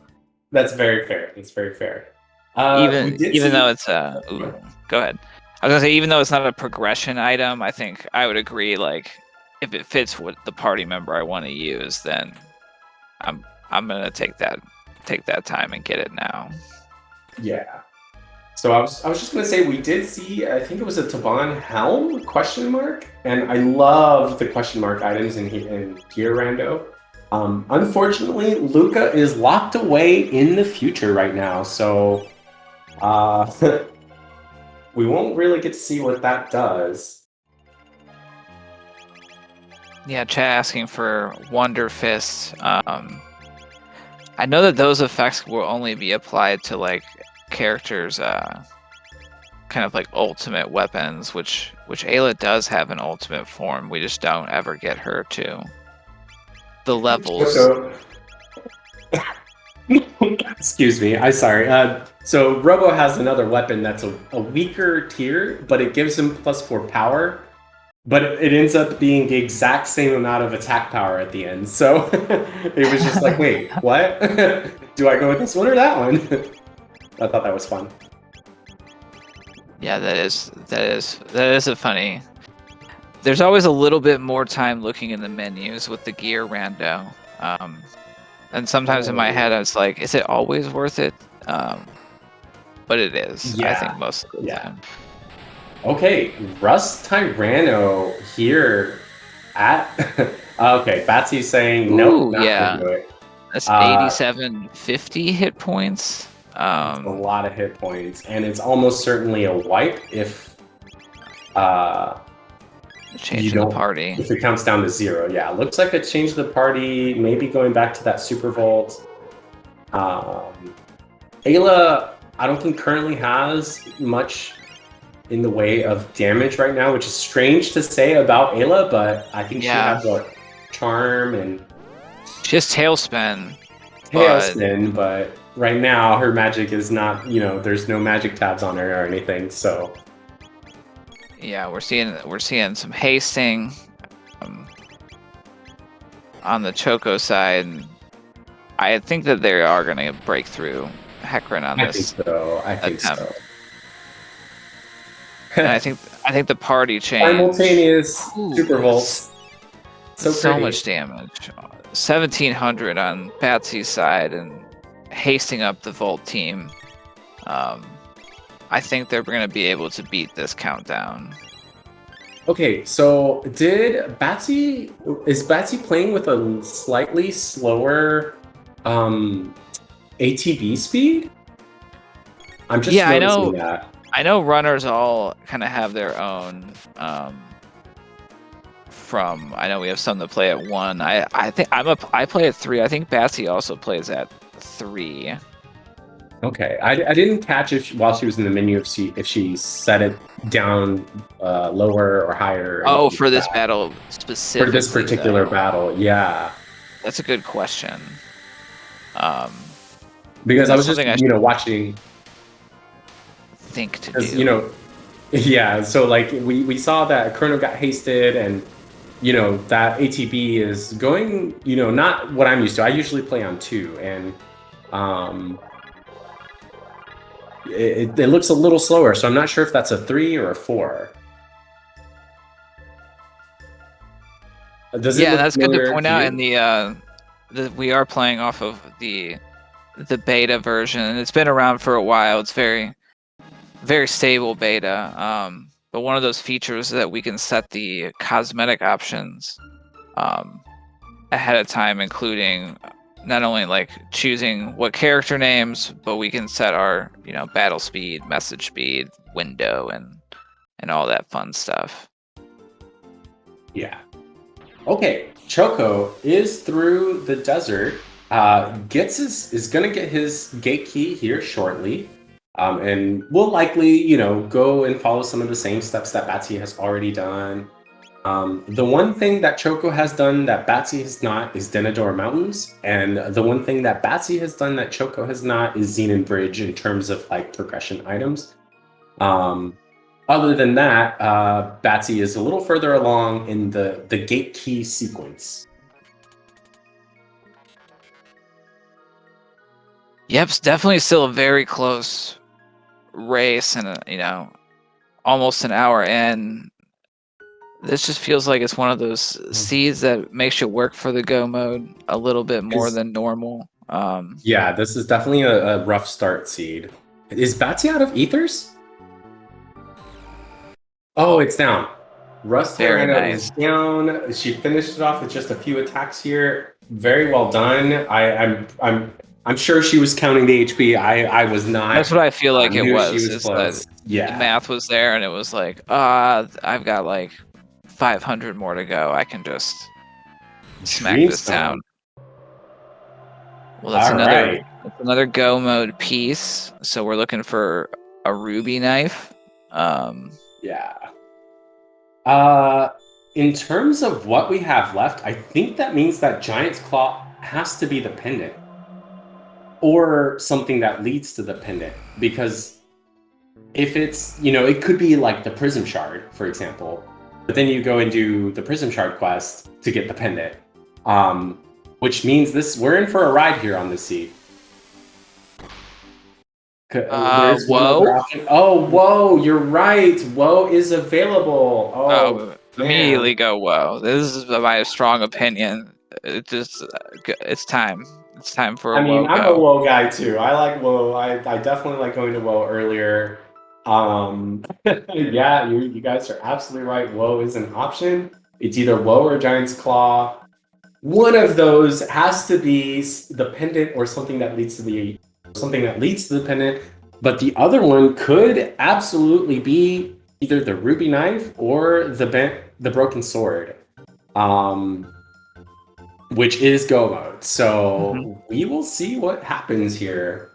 that's very fair. It's very fair. Even though it's ooh, go ahead. I was gonna say, even though it's not a progression item, I think I would agree, like, if it fits what the party member I want to use, then I'm gonna take that time and get it now. Yeah. So I was just gonna say we did see, I think it was a Taban helm ? And I love the question mark items in Gear Rando. Unfortunately, Luca is locked away in the future right now, so we won't really get to see what that does. Yeah, chat asking for Wonder Fist. I know that those effects will only be applied to like characters, kind of like ultimate weapons, which Ayla does have an ultimate form. We just don't ever get her to the levels. Excuse me, I'm sorry. So Robo has another weapon that's a weaker tier, but it gives him +4 power. But it ends up being the exact same amount of attack power at the end. So it was just like, wait, what? Do I go with this one or that one? I thought that was fun. Yeah, that is a funny. There's always a little bit more time looking in the menus with the gear rando. And sometimes in my head I was like, is it always worth it? But it is, I think, most of the time. Okay, Russ Tyranno here at... okay, Batsy's saying, nope, not gonna do it. That's 8750 hit points. A lot of hit points, and it's almost certainly a wipe if change the party. If it counts down to 0, yeah. Looks like a change the party, maybe going back to that Super Vault. Ayla, I don't think currently has much in the way of damage right now, which is strange to say about Ayla, but I think she has what, Charm and... She has Tailspin. But right now her magic is not, there's no magic tabs on her or anything, so... Yeah, we're seeing some hasting on the Choco side. I think that they are going to break through Hekran on this. I think so. And I think the party change. Simultaneous Super Volts. So much damage. 1700 on Batsy's side, and hasting up the Volt team. I think they're going to be able to beat this countdown. Okay, so is Batsy playing with a slightly slower ATB speed? I'm just noticing that. I know runners all kind of have their own. I know we have some that play at 1. I think I play at 3. I think Batsy also plays at 3. Okay, I didn't catch while she was in the menu if she set it down lower or higher. Oh, for this battle specifically. For this particular battle, yeah. That's a good question. Because I was just watching. Think to do. Yeah. So like we saw that Chrono got hasted, and that ATB is going. Not what I'm used to. I usually play on 2, and it looks a little slower. So I'm not sure if that's a 3 or a 4. That's good to point out. And we are playing off of the beta version, and it's been around for a while. It's very, very stable beta. But one of those features that we can set the cosmetic options ahead of time, including not only like choosing what character names, but we can set our battle speed, message speed, window, and all that fun stuff. Yeah. Okay, Choco is through the desert. Is gonna get his gate key here shortly, and will likely go and follow some of the same steps that Batsy has already done. The one thing that Choco has done that Batsy has not is Denadoro Mountains, and the one thing that Batsy has done that Choco has not is Xenon Bridge in terms of like progression items. Other than that, Batsy is a little further along in the gate key sequence. Yep, it's definitely still a very close race, and almost an hour in. This just feels like it's one of those seeds that makes you work for the go mode a little bit more than normal. Yeah, this is definitely a rough start seed. Is Batsy out of ethers? Oh, it's down. Rust Tirana is down. She finished it off with just a few attacks here. Very well done. I'm sure she was counting the HP. I was not. That's what I feel like it was. She was close. The math was there, and it was like, I've got like 500 more to go. I can just smack this down. Well, that's another go mode piece. So we're looking for a ruby knife. Yeah. In terms of what we have left, I think that means that Giant's Claw has to be the pendant, or something that leads to the pendant. Because if it's, it could be like the Prism Shard, for example. But then you go and do the Prism Shard quest to get the pendant. Which means we're in for a ride here on this seed. There's one other option. Oh, whoa, you're right. Whoa is available. Oh, immediately go whoa. This is my strong opinion. It's time. It's time for a whoa. I'm a whoa guy too. I like whoa. I definitely like going to whoa earlier. Yeah, you guys are absolutely right. Whoa is an option. It's either whoa or Giant's Claw. One of those has to be the pendant or something that leads to the pendant. But the other one could absolutely be either the ruby knife or the broken sword, which is go mode. So we will see what happens here.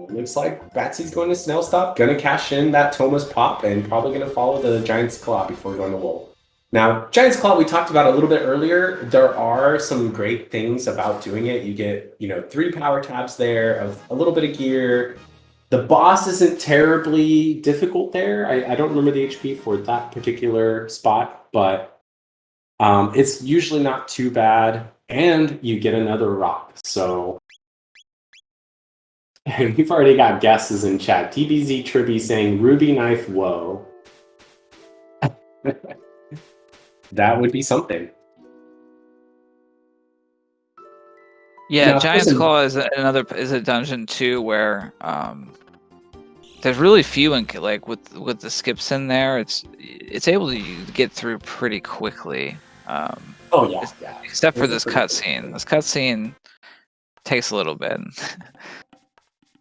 Looks like Batsy's going to Snail Stop, gonna cash in that Thomas Pop, and probably gonna follow the Giant's Claw before going to Wool. Now, Giant's Claw, we talked about a little bit earlier. There are some great things about doing it. You get, 3 power tabs there of a little bit of gear. The boss isn't terribly difficult there. I don't remember the HP for that particular spot, but it's usually not too bad. And you get another rock. So, and we've already got guesses in chat. TBZ Tribby saying Ruby Knife, whoa. That would be something. Yeah, Now, of course, Giant's Claw is a dungeon too where there's really few like with the skips in there. It's able to get through pretty quickly. oh yeah, yeah. Except for It's a this pretty cutscene. This cutscene takes a little bit.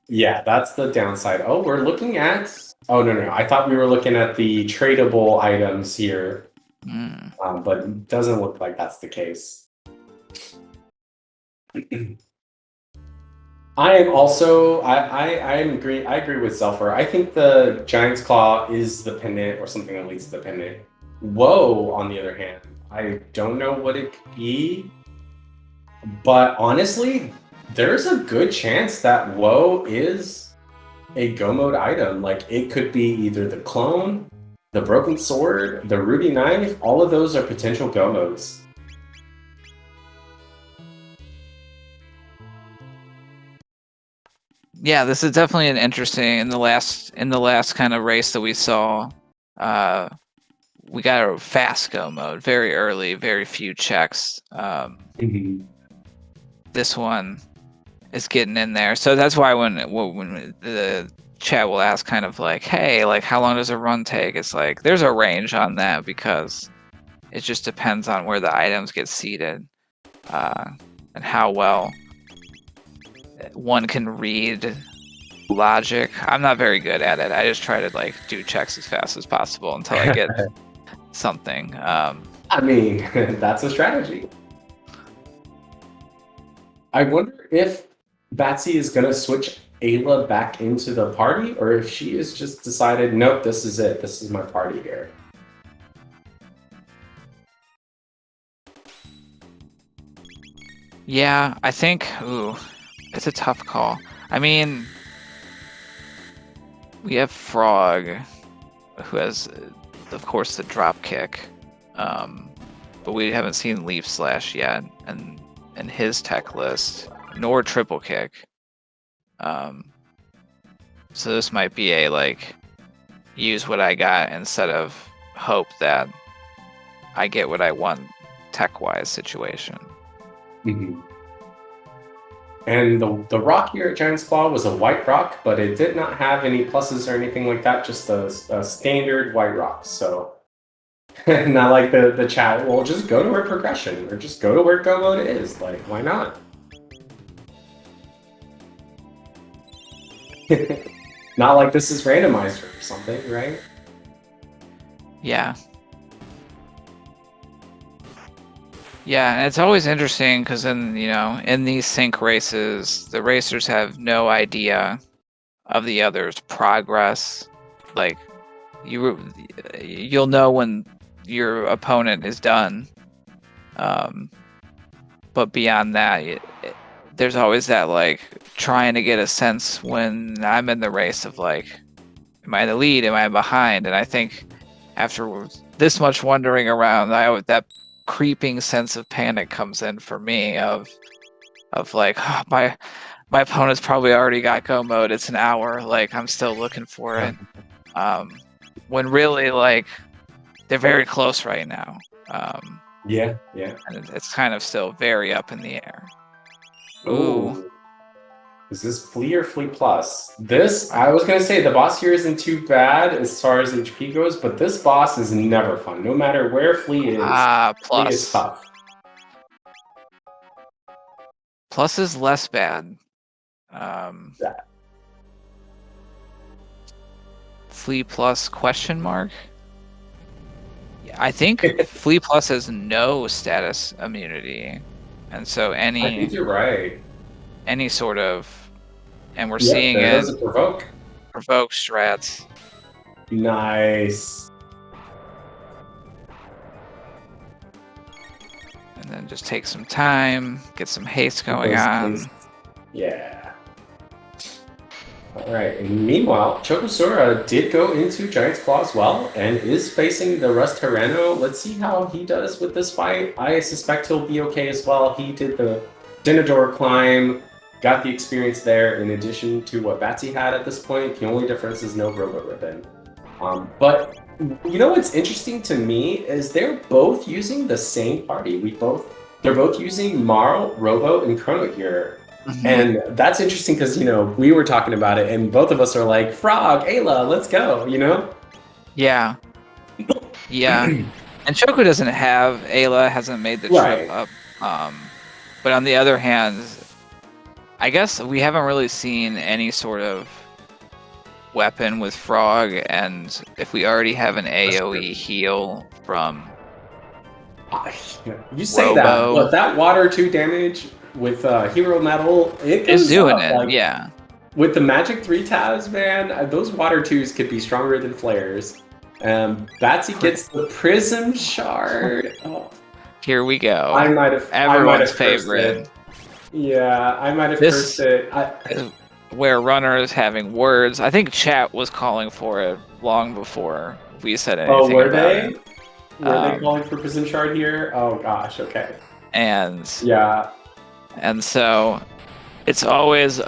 Yeah, that's the downside. Oh, we're looking at. Oh no, I thought we were looking at the tradable items here, but it doesn't look like that's the case. I am also. I am agree. I agree with Zelfer. I think the Giant's Claw is the pendant or something that leads to the pendant. Whoa, on the other hand, I don't know what it could be, but honestly, there's a good chance that Woe is a Go mode item. Like it could be either the clone, the broken sword, the ruby knife. All of those are potential Go modes. Yeah, this is definitely an interesting in the last kind of race that we saw. We got a fast Go mode very early, very few checks. This one is getting in there, so that's why when the chat will ask kind of like, hey, like how long does a run take? It's like there's a range on that because it just depends on where the items get seated and how well one can read logic. I'm not very good at it. I just try to like do checks as fast as possible until I get something. I mean, that's a strategy. I wonder if Batsy is gonna switch Ayla back into the party, or if she has just decided, nope, this is it. This is my party here. Yeah, I think. Ooh, it's a tough call. I mean, we have Frog, who has, of course, the drop kick, but we haven't seen Leaf Slash yet, and in his tech list, nor triple kick. So this might be a like use what I got instead of hope that I get what I want tech-wise situation. And the rock here at Giant's Claw was a white rock, but it did not have any pluses or anything like that, just a standard white rock. So, not like the chat, well, just go to where progression, or just go to where Go mode is. Like, why not? Not like this is randomized or something, right? Yeah. Yeah, and it's always interesting because in these sync races, the racers have no idea of the other's progress. Like you'll know when your opponent is done. But beyond that, there's always that like trying to get a sense when I'm in the race of like, am I the lead? Am I behind? And I think after this much wandering around, that creeping sense of panic comes in for me of like, oh, my opponent's probably already got Go mode. It's an hour. Like I'm still looking for it. When really like they're very close right now. Yeah. And it's kind of still very up in the air. Ooh. Is this Flea or Flea Plus? This, I was going to say, the boss here isn't too bad as far as HP goes, but this boss is never fun. No matter where Flea is, Flea is Plus. tough. Plus is less bad. Flea Plus question mark? I think Flea Plus has no status immunity. And so I think you're right. Any sort of, and we're Yep, seeing there it goes a provoke. Provoke strats. Nice. And then just take some time, get some haste going on. Yeah. All right. And meanwhile, Chocosura did go into Giant's Claw as well and is facing the Rust Hekran. Let's see how he does with this fight. I suspect he'll be okay as well. He did the Denadoro climb, got the experience there in addition to what Batsy had at this point. The only difference is no Robo Ribbon. But you know what's interesting to me is they're both using the same party. We both They're both using Marl, Robo, and Chrono here. Mhm. And that's interesting because, we were talking about it and both of us are like, Frog, Ayla, let's go, Yeah. Yeah. And Choco doesn't have Ayla, hasn't made the trip Right. up. But on the other hand, I guess we haven't really seen any sort of weapon with Frog, and if we already have an AoE heal from You say that, Robo, but that water 2 damage with Hero Metal, it is goes doing up. it. Like, Yeah. with the Magic 3 tabs, man, those water 2s could be stronger than flares. Batsy gets the Prism Shard. Oh, Here we go. I might have Everyone's cursed favorite. it. Yeah, I might have cursed This it. is where Runner is having words. I think chat was calling for it long before we said Oh, anything were about they? it. Were they calling for Prism Shard here? Oh gosh, okay. And Yeah. so it's always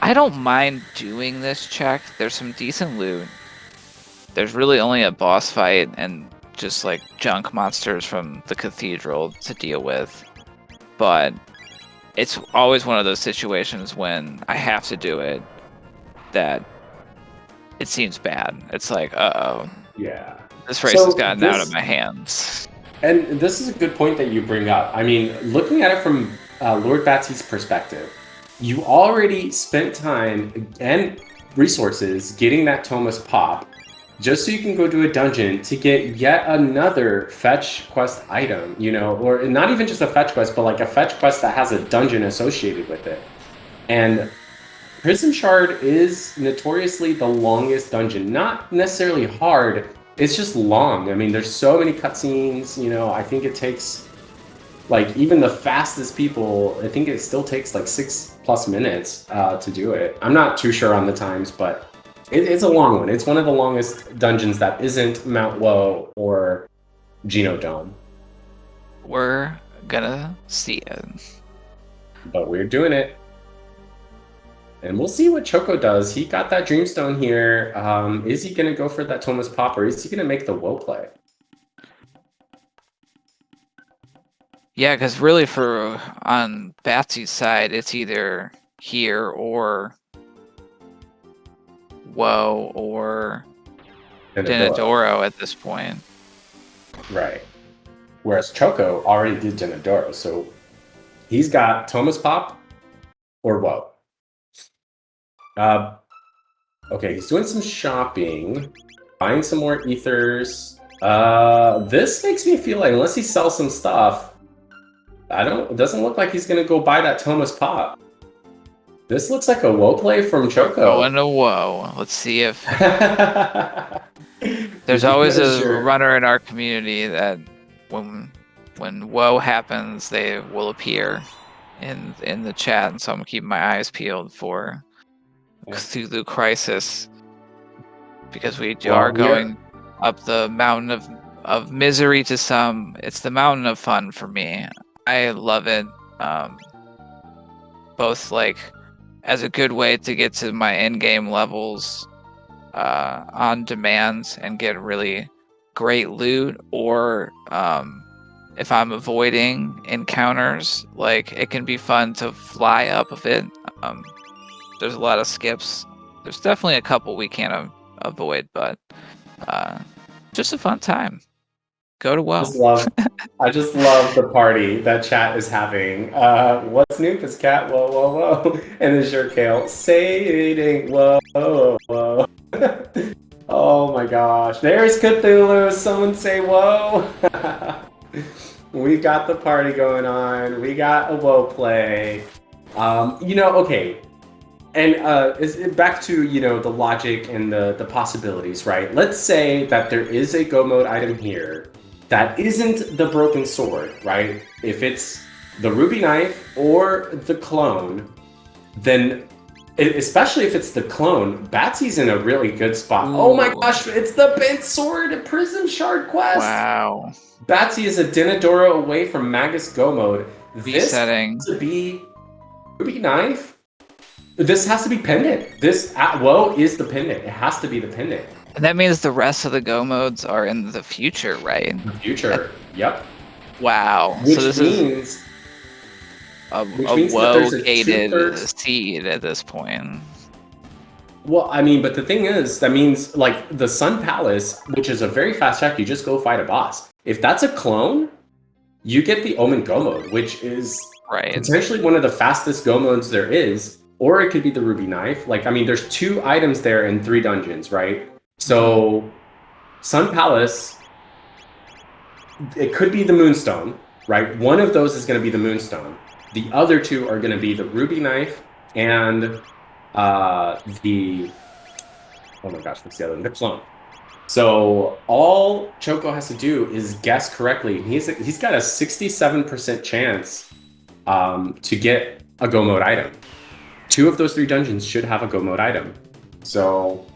I don't mind doing this check. There's some decent loot. There's really only a boss fight and just like junk monsters from the Cathedral to deal with. But it's always one of those situations when I have to do it that it seems bad. It's like, uh-oh, Yeah. this race has So gotten out of my hands. and this is a good point that you bring up. I mean, looking at it from Lord Batsy's perspective, you already spent time and resources getting that Thomas pop just so you can go to a dungeon to get yet another fetch quest item, or not even just a fetch quest, but like a fetch quest that has a dungeon associated with it. And Prism Shard is notoriously the longest dungeon. Not necessarily hard, it's just long. I mean, there's so many cutscenes, I think it takes, like, even the fastest people, I think it still takes like 6+ minutes to do it. I'm not too sure on the times, but it's a long one. It's one of the longest dungeons that isn't Mount Woe or Genodome. We're gonna see it. But we're doing it. And we'll see what Choco does. He got that Dreamstone here. Is he going to go for that Thomas Pop, or is he going to make the Woe play? Yeah, because really on Batsy's side, it's either here or Woe or Denadoro at this point. Right. Whereas Choco already did Denadoro, so he's got Thomas Pop or Woe. Okay, he's doing some shopping, buying some more ethers. This makes me feel like unless he sells some stuff, it doesn't look like he's gonna go buy that Thomas Pop. This looks like a Woe play from Choco. Going to Woe. Let's see if there's always a runner in our community that when Woe happens, they will appear in the chat, and so I'm keeping my eyes peeled for Cthulhu Crisis, because we are going up the mountain of misery to some. It's the mountain of fun for me. I love it, both like as a good way to get to my end game levels on demand and get really great loot, or if I'm avoiding encounters, like it can be fun to fly up of it. There's a lot of skips. There's definitely a couple we can't avoid, but just a fun time. Go to Woe. I just love the party that chat is having. What's new, Cat? Whoa, whoa, whoa. And then your Kale saying, whoa, whoa, whoa. Oh my gosh. There's Cthulhu. Someone say whoa. We got the party going on. We got a Woe play. Okay. And back to, the logic and the possibilities, right? Let's say that there is a Go mode item here that isn't the broken sword, right? If it's the ruby knife or the clone, then, especially if it's the clone, Batsy's in a really good spot. Ooh. Oh my gosh, it's the bent sword Prism Shard quest! Wow. Batsy is a Denadoro away from Magus Go mode. Resetting. This has to be ruby knife? This has to be pendant. This Woe is the pendant. It has to be the pendant. And that means the rest of the Go modes are in the future, right? The future. Yep. Wow. Which means which a means that there's a woe-gated 2/3. seed at this point. Well, I mean, but the thing is, that means like the Sun Palace, which is a very fast check, you just go fight a boss. If that's a clone, you get the Omen Go mode, which is Right. potentially one of the fastest Go modes there is, or it could be the Ruby Knife. Like, I mean, there's 2 items there in 3 dungeons, right? So, Sun Palace, it could be the Moonstone, right? One of those is going to be the Moonstone. The other 2 are going to be the Ruby Knife and the oh my gosh, what's the other one? The clone. So all Choco has to do is guess correctly. He's got a 67% chance to get a Go mode item. 2 of those 3 dungeons should have a Go mode item. So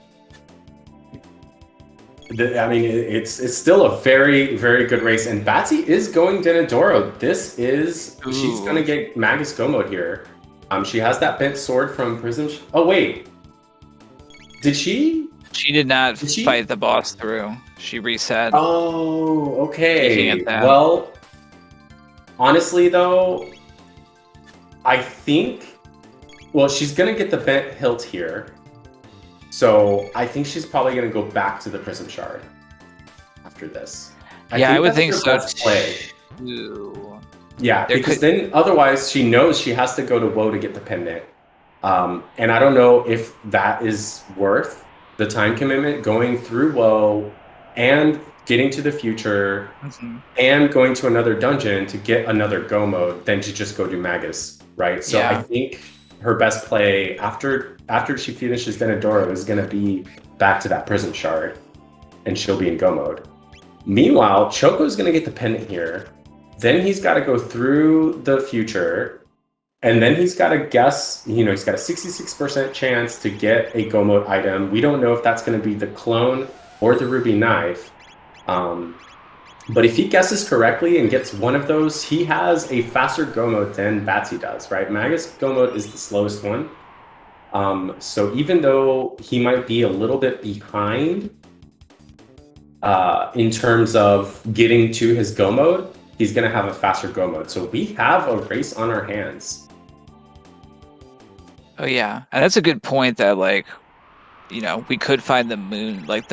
I mean, it's still a very, very good race. And Batsy is going Denadoro. She's going to get Magus Go mode here. She has that bent sword from Prism. Oh, wait. Did she? She did not fight the boss through. She reset. Oh, okay. That. Well, honestly, though, I think, well, she's going to get the bent hilt here. So I think she's probably going to go back to the Prism Shard after this. I would think so too. Yeah, because then otherwise she knows she has to go to Woe to get the pendant. And I don't know if that is worth the time commitment going through Woe and getting to the future and going to another dungeon to get another Go mode than to just go do Magus, right? So I think her best play after she finishes Denadoro is going to be back to that Prism Shard, and she'll be in Go mode. Meanwhile, Choco's going to get the pendant here. Then he's got to go through the future, and then he's got to guess, he's got a 66% chance to get a Go mode item. We don't know if that's going to be the clone or the Ruby Knife. But if he guesses correctly and gets one of those, he has a faster Go mode than Batsy does, right? Magus Go mode is the slowest one. So even though he might be a little bit behind in terms of getting to his Go mode, he's going to have a faster Go mode. So we have a race on our hands. Oh yeah, and that's a good point that we could find the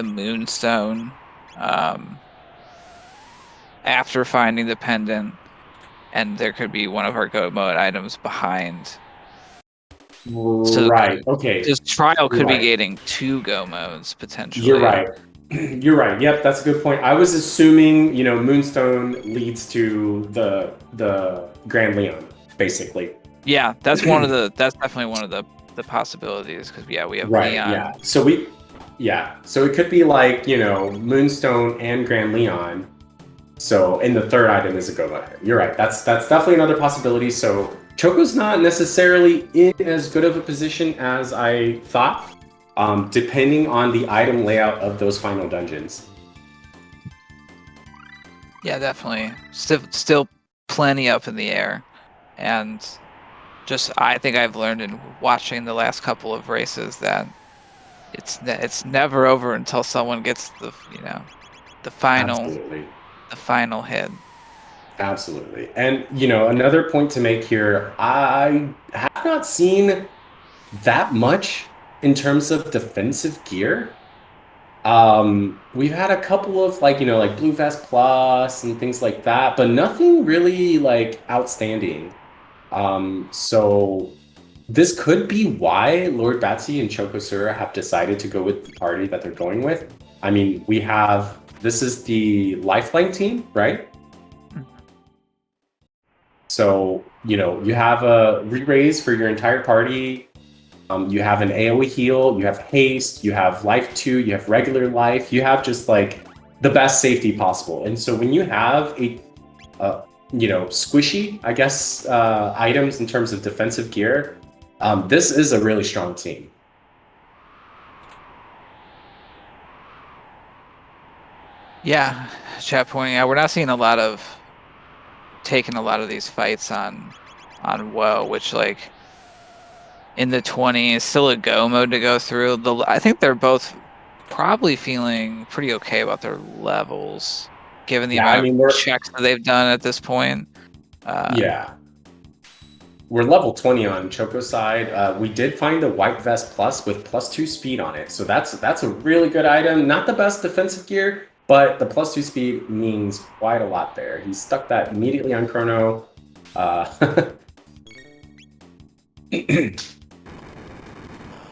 Moonstone after finding the pendant, and there could be one of our Go mode items behind. Right. Okay. This trial could be getting 2 Go modes potentially. You're right. You're right. Yep, that's a good point. I was assuming, Moonstone leads to the Grand Leon, basically. Yeah, that's definitely one of the possibilities, because we have Leon. Yeah. So it could be like, Moonstone and Grand Leon. So, and the third item is a Go mode. You're right. That's definitely another possibility. So Choco's not necessarily in as good of a position as I thought, depending on the item layout of those final dungeons. Yeah, definitely. Still plenty up in the air. And I think I've learned in watching the last couple of races that it's never over until someone gets the final Absolutely. the final hit. Absolutely. And, another point to make here, I have not seen that much in terms of defensive gear. We've had a couple of like Blue Vest Plus and things like that, but nothing really outstanding. So this could be why Lord Batsy and Chocosura have decided to go with the party that they're going with. I mean, this is the Lifeline team, right? So, you have a re-raise for your entire party. You have an AoE heal, you have haste, you have life 2, you have regular life, you have just the best safety possible. And so when you have a squishy, I guess, items in terms of defensive gear, this is a really strong team. Yeah, chat pointing out, we're not seeing taking a lot of these fights on Woe, which in the 20s, still a Go mode to go through. I think they're both probably feeling pretty okay about their levels, given the amount of checks that they've done at this point. Yeah. we're level 20 on Choco's side. We did find the White Vest Plus with +2 speed on it. So that's a really good item. Not the best defensive gear, but the +2 speed means quite a lot there. He stuck that immediately on Chrono.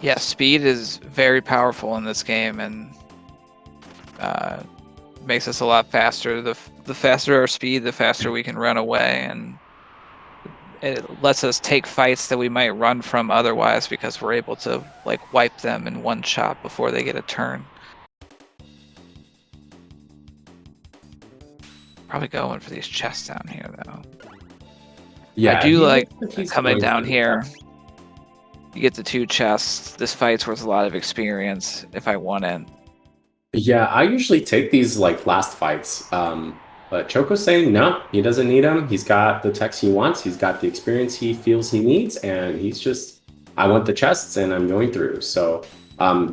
Yeah, speed is very powerful in this game and makes us a lot faster. The faster our speed, the faster we can run away, and it lets us take fights that we might run from otherwise because we're able to like wipe them in one shot before they get a turn. Probably going for these chests down here though. Yeah, I do like he's coming going down for here. that. You get the 2 chests. This fight's worth a lot of experience if I want it. Yeah, I usually take these like last fights. But Choco's saying no, he doesn't need them. He's got the techs he wants. He's got the experience he feels he needs, and he's just, I want the chests, and I'm going through. So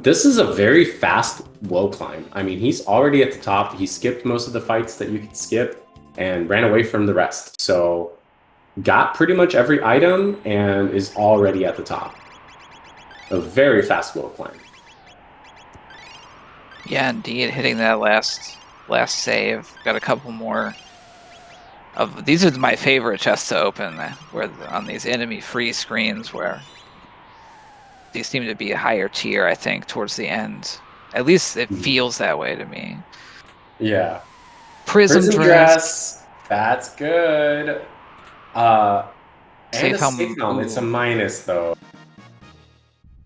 this is a very fast low climb. I mean, he's already at the top. He skipped most of the fights that you could skip and ran away from the rest. So got pretty much every item and is already at the top. A very fast low climb. Yeah, indeed, hitting that last save. Got a couple more of these are my favorite chests to open, where on these enemy free screens where these seem to be a higher tier, I think, towards the end. At least it feels that way to me. Yeah. Prism dress. That's good. And Safe a helm. safe helm. It's a minus though.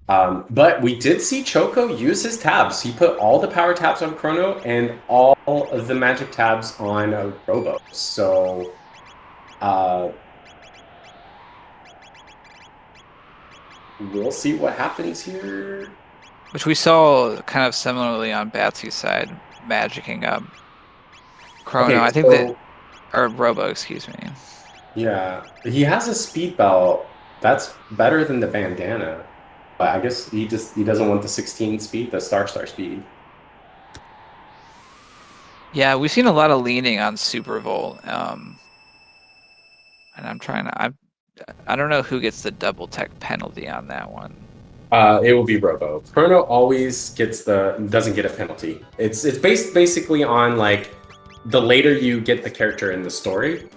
But we did see Choco use his tabs. He put all the power tabs on Chrono and all of the magic tabs on Robo. So we'll see what happens here. Which we saw kind of similarly on Batsy's side, magicking up Chrono. Okay, I think that, or Robo, excuse me. Yeah, he has a speed belt. That's better than the bandana. But I guess he doesn't want the 16 speed, the star speed. Yeah, we've seen a lot of leaning on Super Volt. And I'm trying to, I don't know who gets the double tech penalty on that one. It will be Robo. Chrono always doesn't get a penalty. It's based basically on like the later you get the character in the story.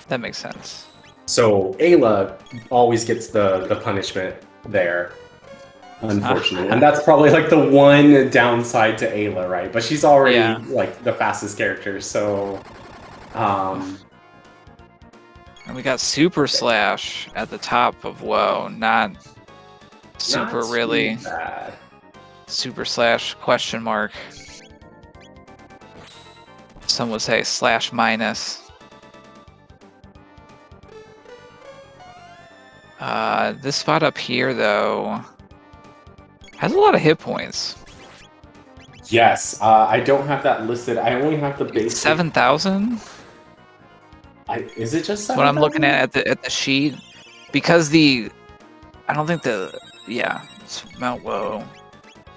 That makes sense. So Ayla always gets the punishment there, unfortunately. And that's probably like the one downside to Ayla, right? But she's already like the fastest character, so and we got Super Slash at the top of Woe, not super not really bad. Super Slash question mark. Some would say slash minus. This spot up here, though, has a lot of hit points. Yes, I don't have that listed. I only have the basic. 7,000? Is it just 7,000? What I'm looking at the sheet, because I don't think it's Mount Woe.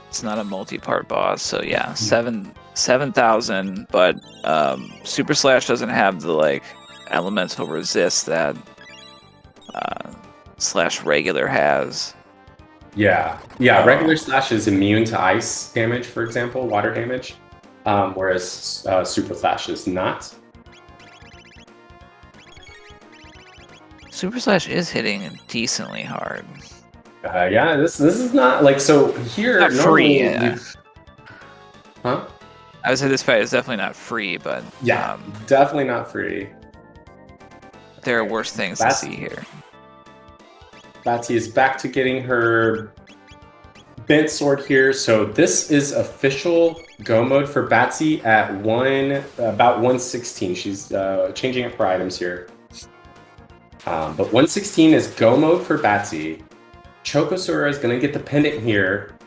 It's not a multi-part boss, so yeah, 7,000. But Super Slash doesn't have the like elemental resist that Slash regular has. Yeah. Regular Slash is immune to ice damage, for example, water damage, whereas Super Slash is not. Super Slash is hitting decently hard. Yeah, this is not like so here. Not free. Yeah. Huh? I would say this fight is definitely not free, but yeah, definitely not free. There are worse things to see here. Batsy is back to getting her bent sword here. So this is official go mode for Batsy at about 116. She's changing up her items here. But 116 is go mode for Batsy. Chocosura is going to get the pendant here.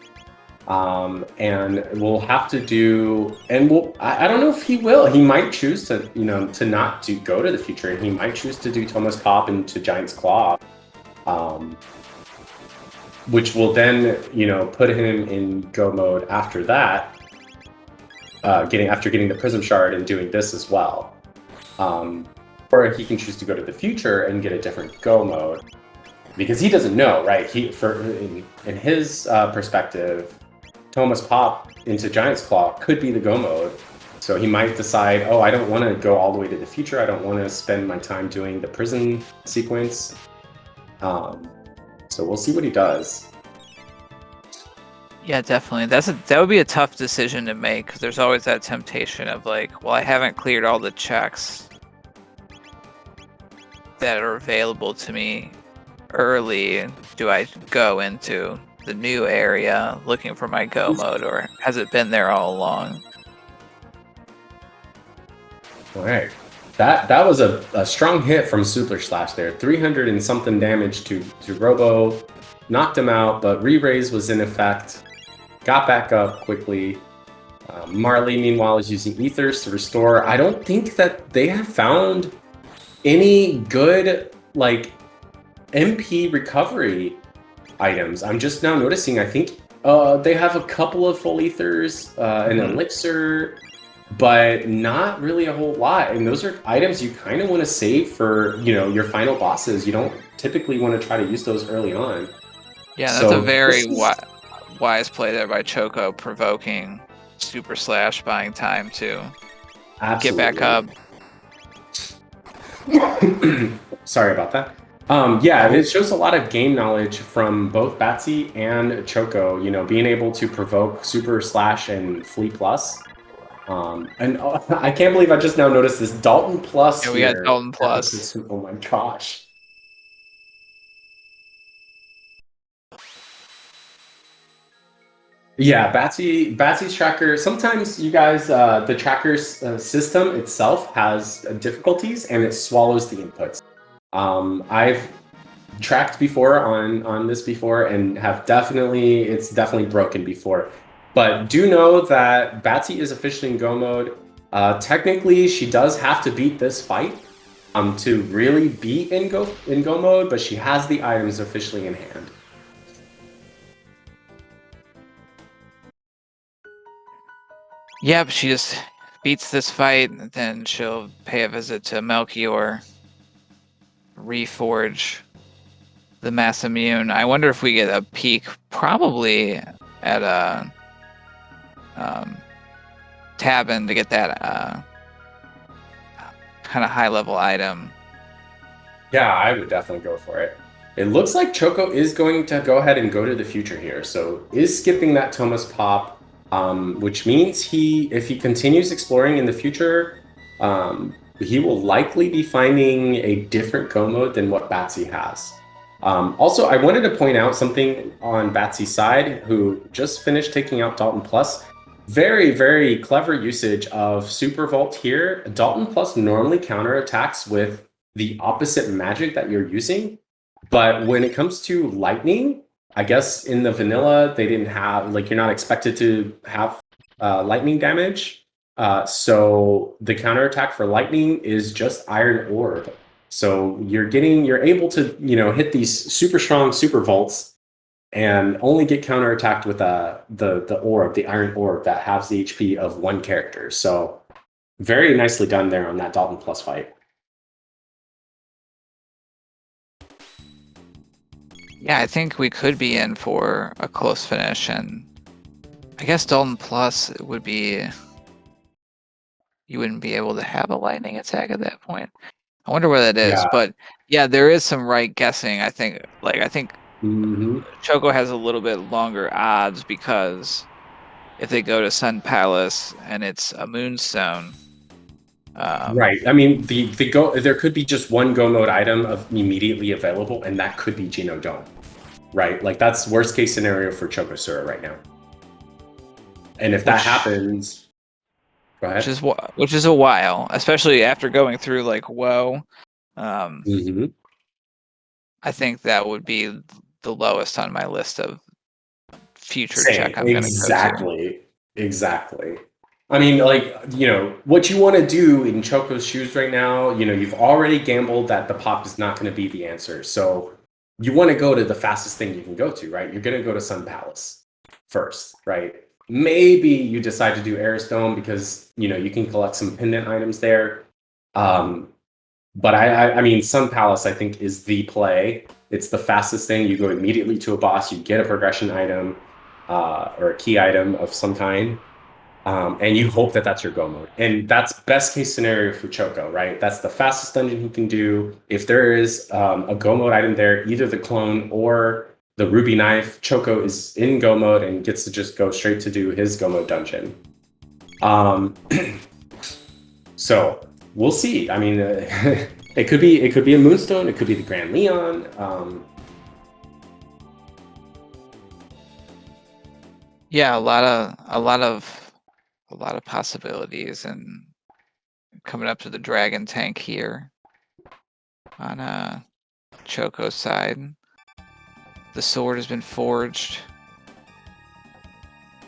And we'll have to do, and I don't know if he will. He might choose to, to not go to the future, and he might choose to do Tomo's Pop into Giant's Claw. Which will then, put him in go mode after that, after getting the Prism Shard and doing this as well. Or he can choose to go to the future and get a different go mode. Because he doesn't know, right? In his perspective, Thomas Pop into Giant's Claw could be the go mode. So he might decide, oh, I don't want to go all the way to the future. I don't want to spend my time doing the prison sequence. So we'll see what he does. Yeah, definitely. That would be a tough decision to make, because there's always that temptation of like, well, I haven't cleared all the checks that are available to me early. Do I go into the new area looking for my go mode, or has it been there all along? All right. That was a strong hit from Super Slash there. 300 and something damage to Robo. Knocked him out, but Re-Raise was in effect. Got back up quickly. Marley, meanwhile, is using Ethers to restore. I don't think that they have found any good, like, MP recovery items. I'm just now noticing, I think they have a couple of full Ethers, an Elixir, but not really a whole lot. And those are items you kind of want to save for, your final bosses. You don't typically want to try to use those early on. Yeah, that's So a very wise play there by Choco, provoking Super Slash, buying time to get back up. Sorry about that. Yeah, it shows a lot of game knowledge from both Batsy and Choco, being able to provoke Super Slash and Flea Plus. And I can't believe I just now noticed this Dalton Plus Yeah, we here. got Dalton Plus. Oh my gosh. Yeah, Batsy's tracker. Sometimes you guys, the tracker's system itself has difficulties and it swallows the inputs. I've tracked before on this before and it's definitely broken before. But do know that Batsy is officially in go mode. Technically, she does have to beat this fight to really be in go mode, but she has the items officially in hand. Yep, she just beats this fight, and then she'll pay a visit to Melchior, reforge the Mass Immune. I wonder if we get a peek, probably at a Tabin, to get that kind of high level item. Yeah, I would definitely go for it. It looks like Choco is going to go ahead and go to the future here. So is skipping that Thomas Pop, which means if he continues exploring in the future, he will likely be finding a different go mode than what Batsy has. Also, I wanted to point out something on Batsy's side, who just finished taking out Dalton Plus. Very, very clever usage of Super Vault here. Dalton Plus normally counterattacks with the opposite magic that you're using. But when it comes to lightning, I guess in the vanilla, they didn't have, you're not expected to have lightning damage. So the counterattack for lightning is just Iron Orb. So you're able to, hit these super strong super vaults and only get counterattacked with the orb, the Iron Orb that has the HP of one character. So very nicely done there on that Dalton Plus fight. Yeah, I think we could be in for a close finish, and I guess Dalton Plus would be, you wouldn't be able to have a lightning attack at that point. I wonder where that is, but yeah, there is some right guessing. I think Choco has a little bit longer odds, because if they go to Sun Palace and it's a Moonstone, right. I mean, there could be just one go mode item immediately available, and that could be Geno Dome, right? That's worst case scenario for Chocosura right now. And if that happens, go ahead. Which is a while, especially after going through WoW. I think that would be the lowest on my list of future check I'm going to go to. Exactly. I mean, what you want to do in Choco's shoes right now, you've already gambled that the pop is not going to be the answer. So you want to go to the fastest thing you can go to, right? You're going to go to Sun Palace first, right? Maybe you decide to do Aris Dome because, you can collect some pendant items there. But I mean, Sun Palace, I think, is the play. It's the fastest thing. You go immediately to a boss, you get a progression item or a key item of some kind, and you hope that that's your go mode. And that's best case scenario for Choco, right? That's the fastest dungeon he can do. If there is a go mode item there, either the clone or the ruby knife, Choco is in go mode and gets to just go straight to do his go mode dungeon. So we'll see. I mean, it could be a Moonstone. It could be the Grand Leon. Yeah, a lot of possibilities, and coming up to the dragon tank here on Choco's side. The sword has been forged.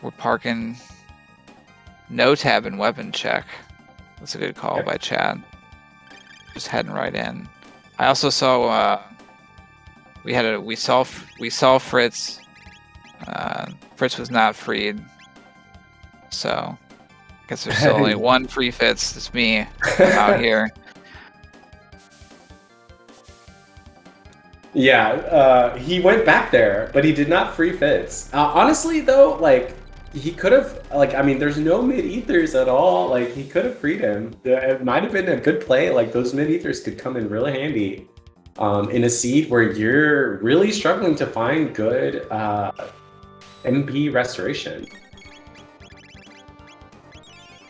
We're parking no tab and weapon check. That's a good call by Chad. Just heading right in. I also saw we saw Fritz. Fritz was not freed, so I guess there's still only one free Fitz. It's me. I'm out here. Yeah, he went back there, but he did not free Fitz. Honestly, though, like he could have, like, I mean, there's no mid ethers at all. Like he could have freed him. It might have been a good play. Like those mid ethers could come in really handy in a seed where you're really struggling to find good MP restoration.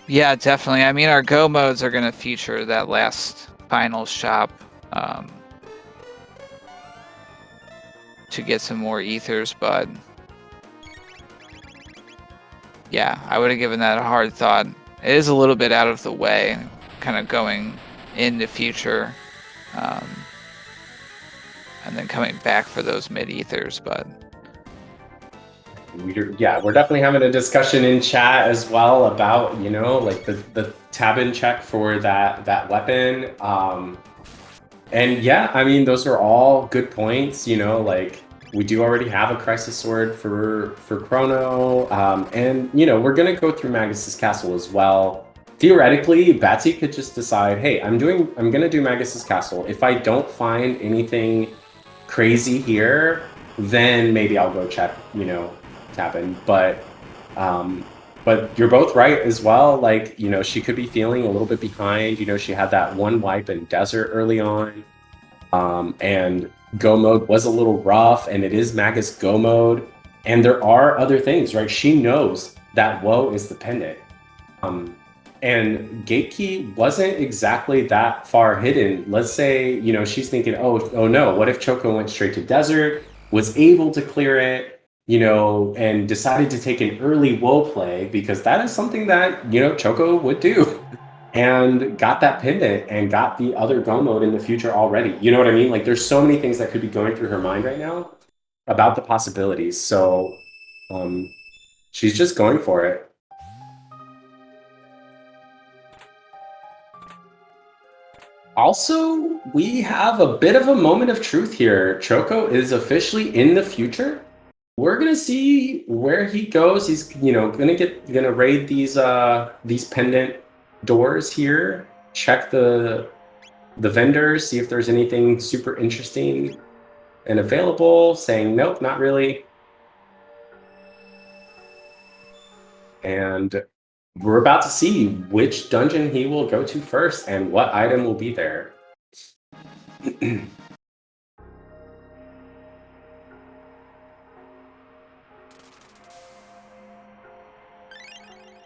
Yeah, definitely. I mean, our go modes are going to feature that last final shop to get some more ethers, but yeah, I would have given that a hard thought. It is a little bit out of the way, kind of going in the future, and then coming back for those mid ethers, but we're definitely having a discussion in chat as well about, you know, like the tab and check for that weapon. And yeah, I mean, those are all good points. You know, like we do already have a crisis sword for Chrono, and you know, we're gonna go through Magus's castle as well. Theoretically, Batsy could just decide, hey, I'm gonna do Magus's castle. If I don't find anything crazy here, then maybe I'll go check, you know, Tabin. But you're both right as well. Like, you know, she could be feeling a little bit behind. You know, she had that one wipe in desert early on. And go mode was a little rough, and it is Magus go mode. And there are other things, right? She knows that woe is the pendant. And Gatekey wasn't exactly that far hidden. Let's say, you know, she's thinking, oh no, what if Choco went straight to desert, was able to clear it, you know, and decided to take an early woe play, because that is something that, you know, Choco would do, and got that pendant and got the other go mode in the future already. You know what I mean? Like there's so many things that could be going through her mind right now about the possibilities. So she's just going for it. Also, we have a bit of a moment of truth here. Choco is officially in the future. We're gonna see where he goes. He's, you know, gonna raid these pendant doors here. Check the vendors, see if there's anything super interesting and available. Saying nope, not really. And we're about to see which dungeon he will go to first and what item will be there.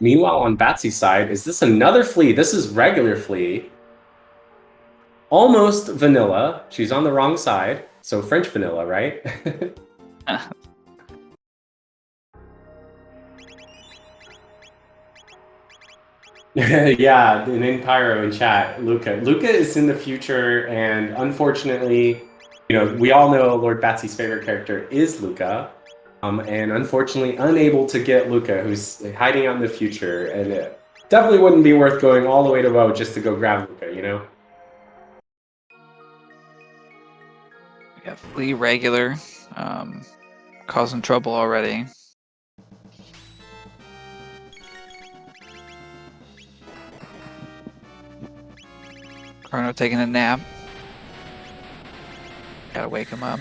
Meanwhile, on Batsy's side, is this another flea? This is regular flea. Almost vanilla. She's on the wrong side. So French vanilla, right? Yeah, and in Pyro in chat, Luca. Luca is in the future, and unfortunately, you know, we all know Lord Batsy's favorite character is Luca. And unfortunately unable to get Luca, who's hiding out in the future, and it definitely wouldn't be worth going all the way to WoW just to go grab Luca, you know? we got Flea regular, causing trouble already. Chrono taking a nap. Gotta wake him up.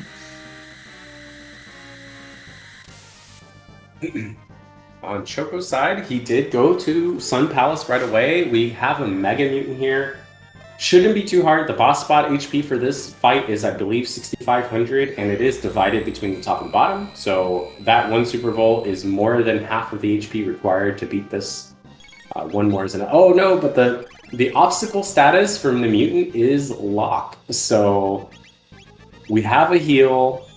On Choco's side, he did go to Sun Palace right away. We have a Mega Mutant here. Shouldn't be too hard. The boss spot HP for this fight is, I believe, 6,500, and it is divided between the top and bottom. So that one Super Volt is more than half of the HP required to beat this. One more is an... Oh, no, but the obstacle status from the Mutant is Lock. So we have a heal.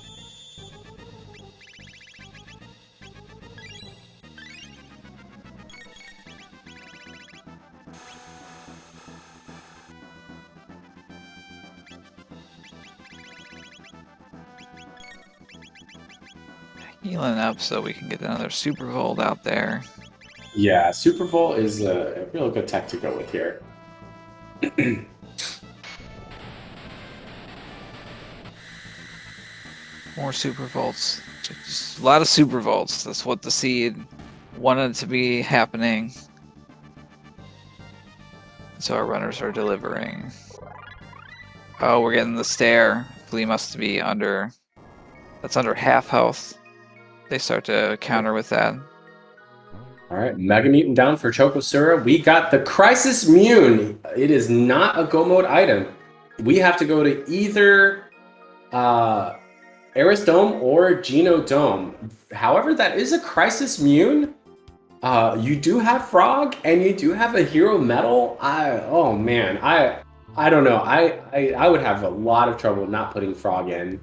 Healing up so we can get another Super Volt out there. Yeah, Super Volt is a real good tech to go with here. More Super Volts. Just a lot of Super Volts. That's what the seed wanted to be happening. So our runners are delivering. Oh, we're getting the stare. Flea must be under... That's under half health. They start to counter with that. All right, Mega Mutant down for Chocosura. We got the Crisis Mune. It is not a Go Mode item. We have to go to either Aris Dome or Geno Dome. However, that is a Crisis Mune. You do have Frog and you do have a Hero Metal. Oh man, I don't know. I would have a lot of trouble not putting Frog in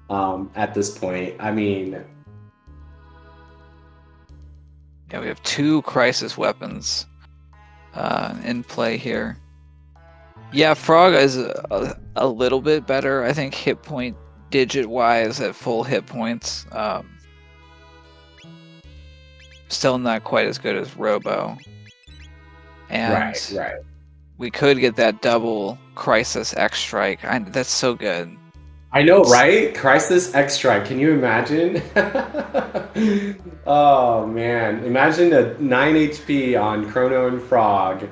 at this point. I mean, yeah, we have two Crisis weapons in play here. Yeah, Frog is a little bit better, I think, hit point digit-wise at full hit points. Still not quite as good as Robo. And right. We could get that double Crisis X Strike. That's so good. I know, right? Crisis X Strike. Can you imagine? Oh man, imagine a 9 HP on Chrono and Frog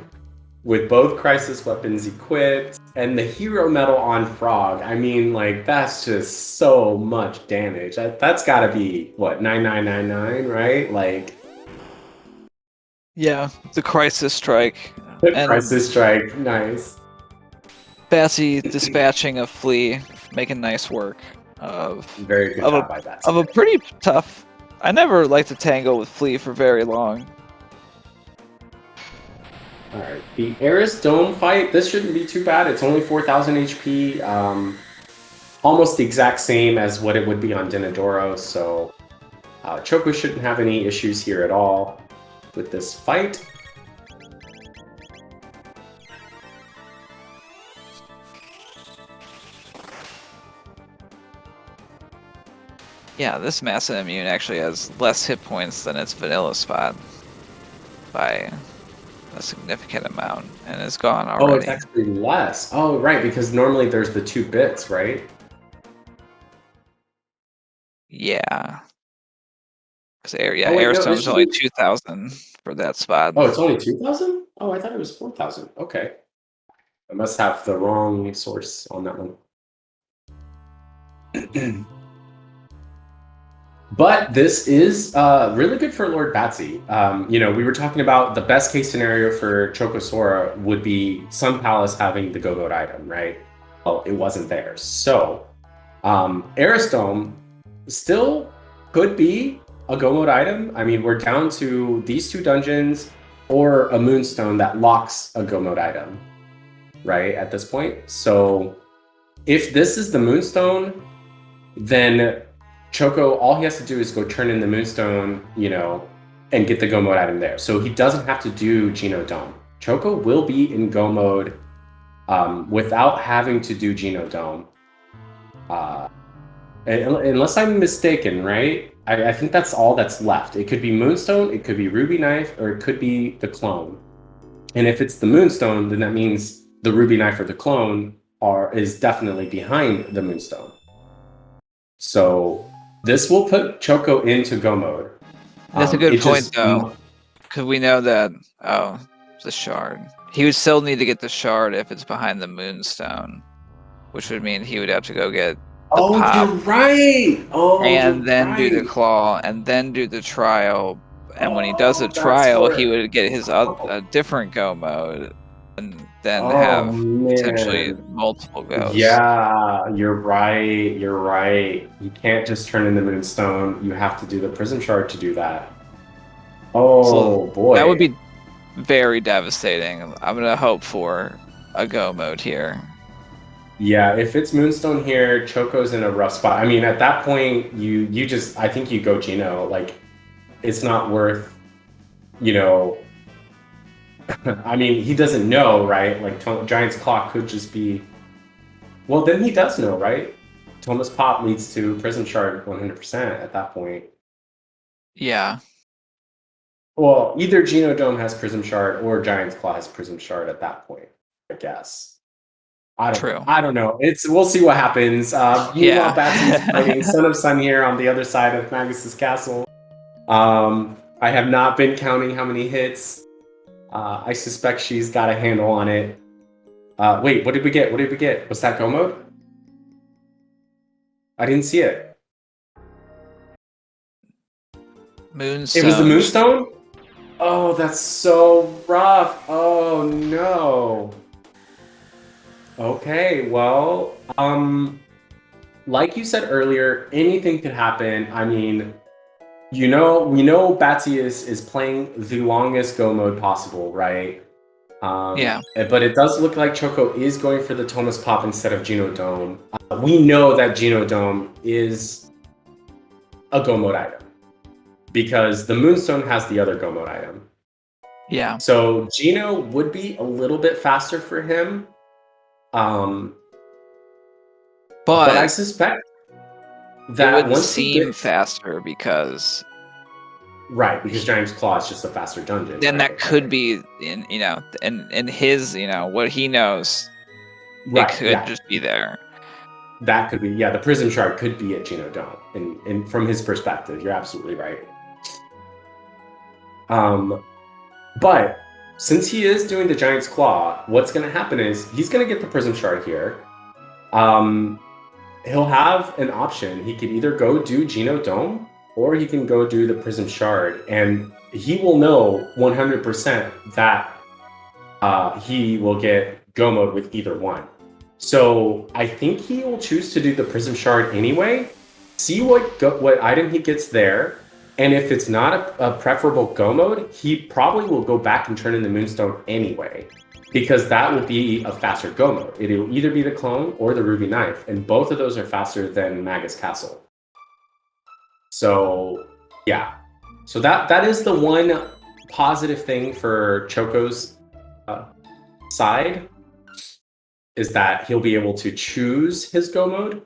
with both Crisis weapons equipped and the Hero Metal on Frog. I mean, like, that's just so much damage. That's gotta be, what, 9999, right? Like, yeah, the Crisis Strike. Crisis Strike, nice. Batsy dispatching a Flea, making nice work of Very good job by Batsy. Of a pretty tough. I never liked to tangle with Flea for very long. All right, the Aris Dome fight. This shouldn't be too bad. It's only 4,000 HP, almost the exact same as what it would be on Denadoro. So Choco shouldn't have any issues here at all with this fight. Yeah, this Massive Immune actually has less hit points than its vanilla spot by a significant amount, and it's gone already. Oh, it's actually less. Oh, right, because normally there's the 2 bits, right? Yeah. Airstone's only 2,000 for that spot. Oh, it's only 2,000? Oh, I thought it was 4,000. Okay. I must have the wrong source on that one. But this is really good for Lord Batsy. You know, we were talking about the best case scenario for Chocosura would be Sun Palace having the Go Mode item, right? Well, it wasn't there. So, Aris Dome still could be a Go Mode item. I mean, we're down to these 2 dungeons or a Moonstone that locks a Go Mode item, right, at this point. So, if this is the Moonstone, then Choco, all he has to do is go turn in the Moonstone, you know, and get the Go Mode item there. So he doesn't have to do Geno Dome. Choco will be in Go Mode without having to do Geno Dome. Unless I'm mistaken, right? I think that's all that's left. It could be Moonstone, it could be Ruby Knife, or it could be the clone. And if it's the Moonstone, then that means the Ruby Knife or the clone is definitely behind the Moonstone. So this will put Choco into Go Mode. That's a good point, though, because we know that, oh, the shard. He would still need to get the shard if it's behind the moonstone, which would mean he would have to go get the Oh, pop you're right. Oh, you're and then do the right. claw and then do the trial. And when he does the Oh, that's trial, he where. would get his Oh, a different go mode and then oh have potentially man. multiple goes. Yeah, you're right. You're right. You can't just turn in the moonstone. You have to do the prism shard to do that. So Oh that would boy. be very devastating. I'm gonna hope for a go mode here. Yeah, if it's moonstone here, Choco's in a rough spot. I mean, at that point, you just I think you go Gino. Like, it's not worth, you know. I mean, he doesn't know, right? Like, Giant's Claw could just be. Well, then he does know, right? Thomas Pop leads to Prism Shard 100% at that point. Yeah, Well, either Genodome has Prism Shard or Giant's Claw has Prism Shard at that point, I guess. true. I don't know. We'll see what happens. Meanwhile, Yeah. Batsy's fighting Son of Sun here on the other side of Magus's castle. I have not been counting how many hits. I suspect she's got a handle on it. Wait, what did we get? What did we get? Was that go mode? I didn't see it. It was the Moonstone. Moonstone? Oh, that's so rough. Oh no. Okay, well, like you said earlier, anything could happen. I mean, we know Batsy is playing the longest go mode possible, right? Yeah. But it does look like Choco is going for the Thomas Pop instead of Genodome. We know that Genodome is a go mode item because the Moonstone has the other go mode item. Yeah. So Geno would be a little bit faster for him. But I But suspect it that wouldn't once he seem gets faster because right, because Giant's Claw is just a faster dungeon. then that Right, could right, be in his, what he knows, it right. could Yeah, just be there. that could be. Yeah, the Prism Shard could be at Genodome, and from his perspective, you're absolutely right. But since he is doing the Giant's Claw, what's going to happen is he's going to get the Prism Shard here. He'll have an option. He could either go do Genodome or he can go do the Prism Shard, and he will know 100% that he will get Go mode with either one. So I think he will choose to do the Prism Shard anyway. See what item he gets there, and if it's not a preferable Go mode, he probably will go back and turn in the Moonstone anyway, because that will be a faster Go mode. It will either be the Clone or the Ruby Knife, and both of those are faster than Magus Castle. So yeah, so that is the one positive thing for Choco's side, is that he'll be able to choose his Go mode.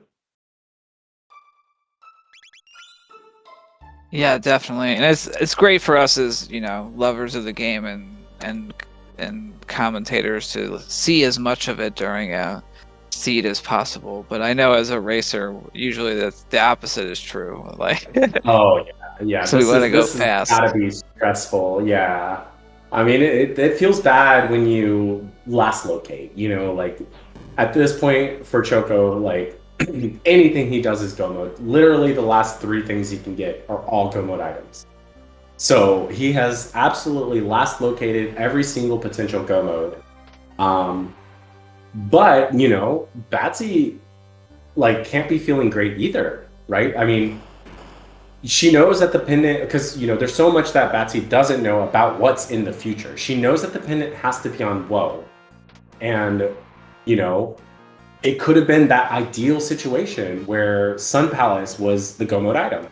Yeah, definitely. And it's great for us as, lovers of the game and commentators to see as much of it during a seed as possible. But I know as a racer, usually the opposite is true. Like, Oh yeah. so we want to go This has fast. gotta be stressful. Yeah, I mean it feels bad when you last locate. Like at this point for Choco, like anything he does is go mode. Literally, the last three things he can get are all go mode items. So he has absolutely last located every single potential go mode. But Batsy can't be feeling great either, right? I mean, she knows that the pendant, because there's so much that Batsy doesn't know about what's in the future. She knows that the pendant has to be on Woe, and it could have been that ideal situation where Sun Palace was the go mode item.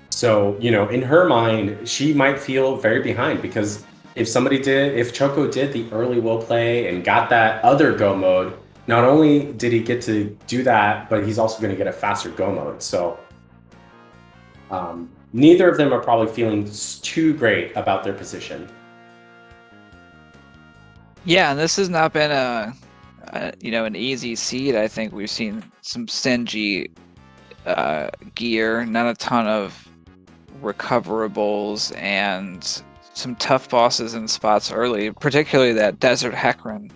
So in her mind, she might feel very behind, because if Choco did the early Woe play and got that other go mode, not only did he get to do that, but he's also going to get a faster go mode. So neither of them are probably feeling too great about their position. Yeah, and this has not been an easy seed. I think we've seen some stingy gear, not a ton of recoverables, and some tough bosses in spots early, particularly that Desert Hekran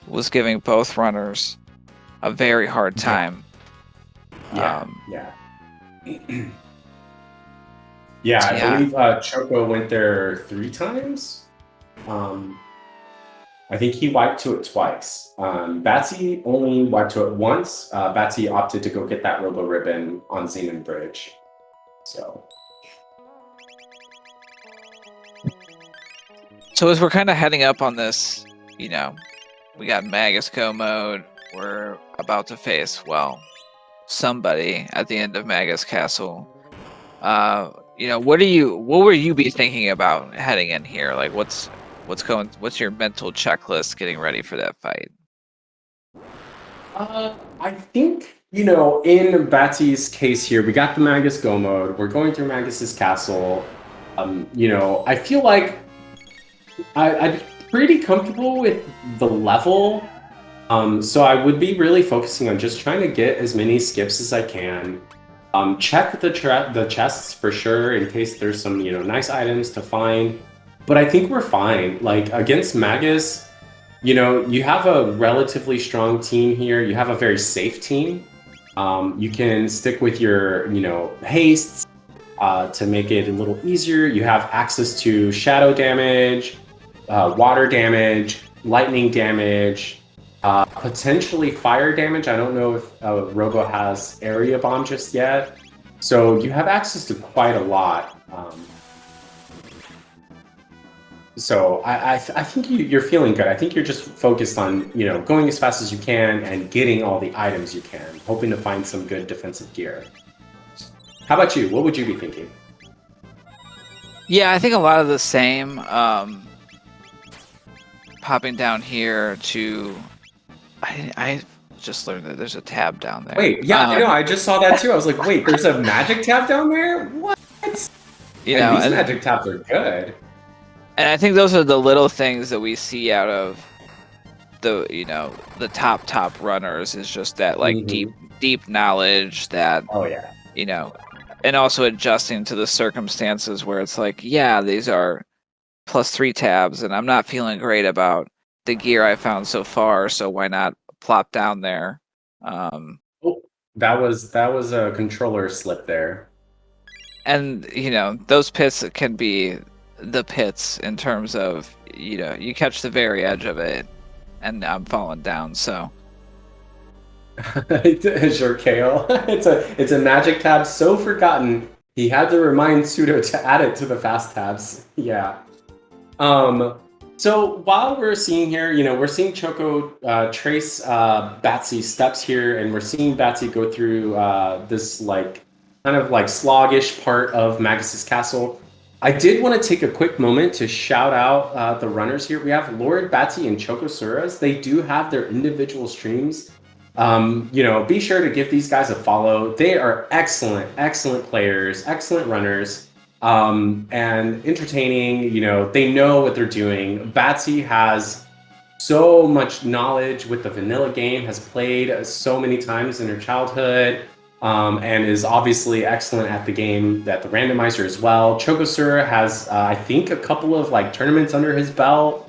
was giving both runners a very hard time. Yeah. Yeah, I Yeah. believe Choco went there 3 times. I think he wiped to it twice. Batsy only wiped to it once. Batsy opted to go get that Robo Ribbon on Xenon Bridge. So as we're kind of heading up on this, you know, we got Magus Go mode. We're about to face, well, somebody at the end of Magus Castle. You know, what were you be thinking about heading in here? Like, what's your mental checklist getting ready for that fight? I think, in Batsy's case here, we got the Magus Go mode. We're going through Magus's castle. I feel like I'd be pretty comfortable with the level. So I would be really focusing on just trying to get as many skips as I can. Check the chests for sure in case there's some nice items to find. But I think we're fine. Like against Magus, you have a relatively strong team here. You have a very safe team. You can stick with your hastes to make it a little easier. You have access to shadow damage, water damage, lightning damage, potentially fire damage. I don't know if Robo has area bomb just yet. So you have access to quite a lot. So I think you're feeling good. I think you're just focused on going as fast as you can and getting all the items you can, hoping to find some good defensive gear. How about you? What would you be thinking? Yeah, I think a lot of the same. Popping down here to, I just learned that there's a tab down there. Wait, yeah, I know. I just saw that too. I was like, wait, there's a magic tab down there? What? And these magic tabs are good. And I think those are the little things that we see out of the the top runners, is just that like deep knowledge that and also adjusting to the circumstances where it's like, yeah, these are +3 tabs and I'm not feeling great about the gear I found so far, so why not plop down there? That was a controller slip there. And those pits can be the pits in terms of you catch the very edge of it and I'm falling down. So Sure, Kale. It's a magic tab so forgotten he had to remind Pseudo to add it to the fast tabs. Yeah. So while we're seeing here, we're seeing Choco trace Batsy's steps here, and we're seeing Batsy go through this like kind of like sloggish part of Magus's castle. I did want to take a quick moment to shout out the runners here. We have Lord Batsy and Chocosuras. They do have their individual streams. Be sure to give these guys a follow. They are excellent players, excellent runners, and entertaining. They know what they're doing. Batsy has so much knowledge with the vanilla game, has played so many times in her childhood, and is obviously excellent at the game, at the randomizer as well. Chocosura has, I think, a couple of like tournaments under his belt.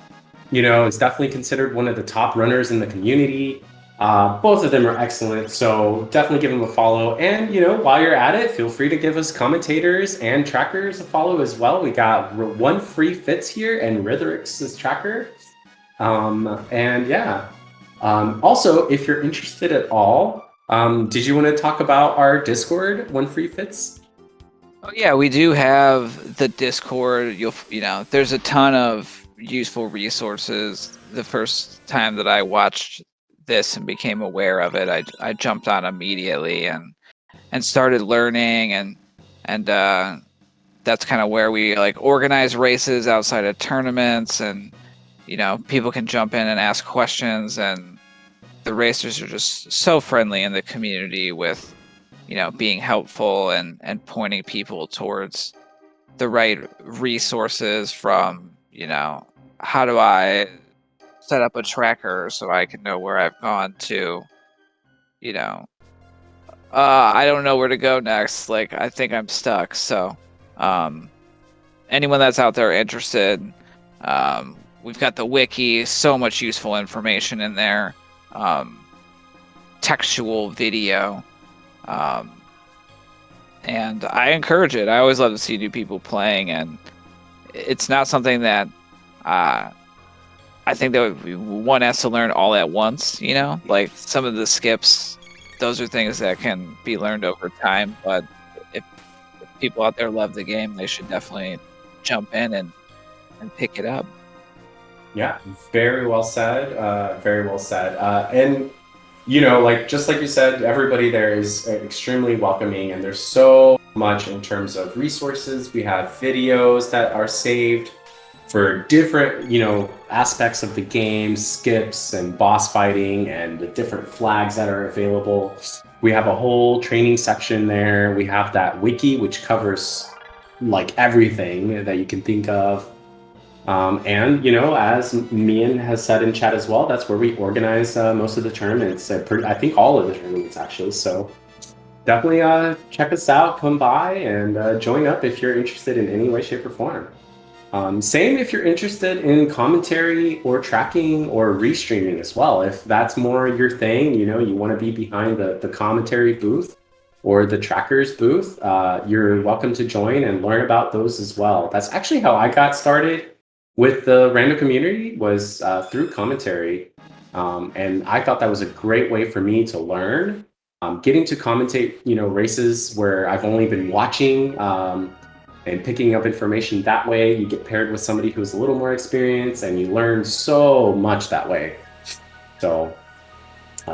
Is definitely considered one of the top runners in the community. Both of them are excellent, so definitely give them a follow. And, while you're at it, feel free to give us commentators and trackers a follow as well. We got one free Fitz here and Ritherix's tracker. And yeah. Also, if you're interested at all, did you want to talk about our Discord, One Free Fits? Oh yeah, we do have the Discord. There's a ton of useful resources. The first time that I watched this and became aware of it, I jumped on immediately and started learning, and that's kind of where we like organize races outside of tournaments, and people can jump in and ask questions, and the racers are just so friendly in the community with being helpful and pointing people towards the right resources, from how do I set up a tracker so I can know where I've gone to, I don't know where to go next. Like, I think I'm stuck. So, anyone that's out there interested, we've got the wiki, so much useful information in there, textual video, and I encourage it. I always love to see new people playing, and it's not something that I think that one has to learn all at once, you know? Like, some of the skips, those are things that can be learned over time, but if people out there love the game, they should definitely jump in and pick it up. Yeah, very well said. Very well said. And like just like you said, everybody there is extremely welcoming, and there's so much in terms of resources. We have videos that are saved for different, aspects of the game, skips and boss fighting, and the different flags that are available. We have a whole training section there. We have that wiki, which covers like everything that you can think of. And as Mian has said in chat as well, that's where we organize most of the tournaments. I think all of the tournaments actually. So definitely check us out, come by, and join up if you're interested in any way, shape, or form. Same if you're interested in commentary or tracking or restreaming as well. If that's more your thing, you want to be behind the commentary booth or the trackers booth, you're welcome to join and learn about those as well. That's actually how I got started with the random community, was through commentary. And I thought that was a great way for me to learn. Getting to commentate, races where I've only been watching, and picking up information that way. You get paired with somebody who's a little more experienced, and you learn so much that way. So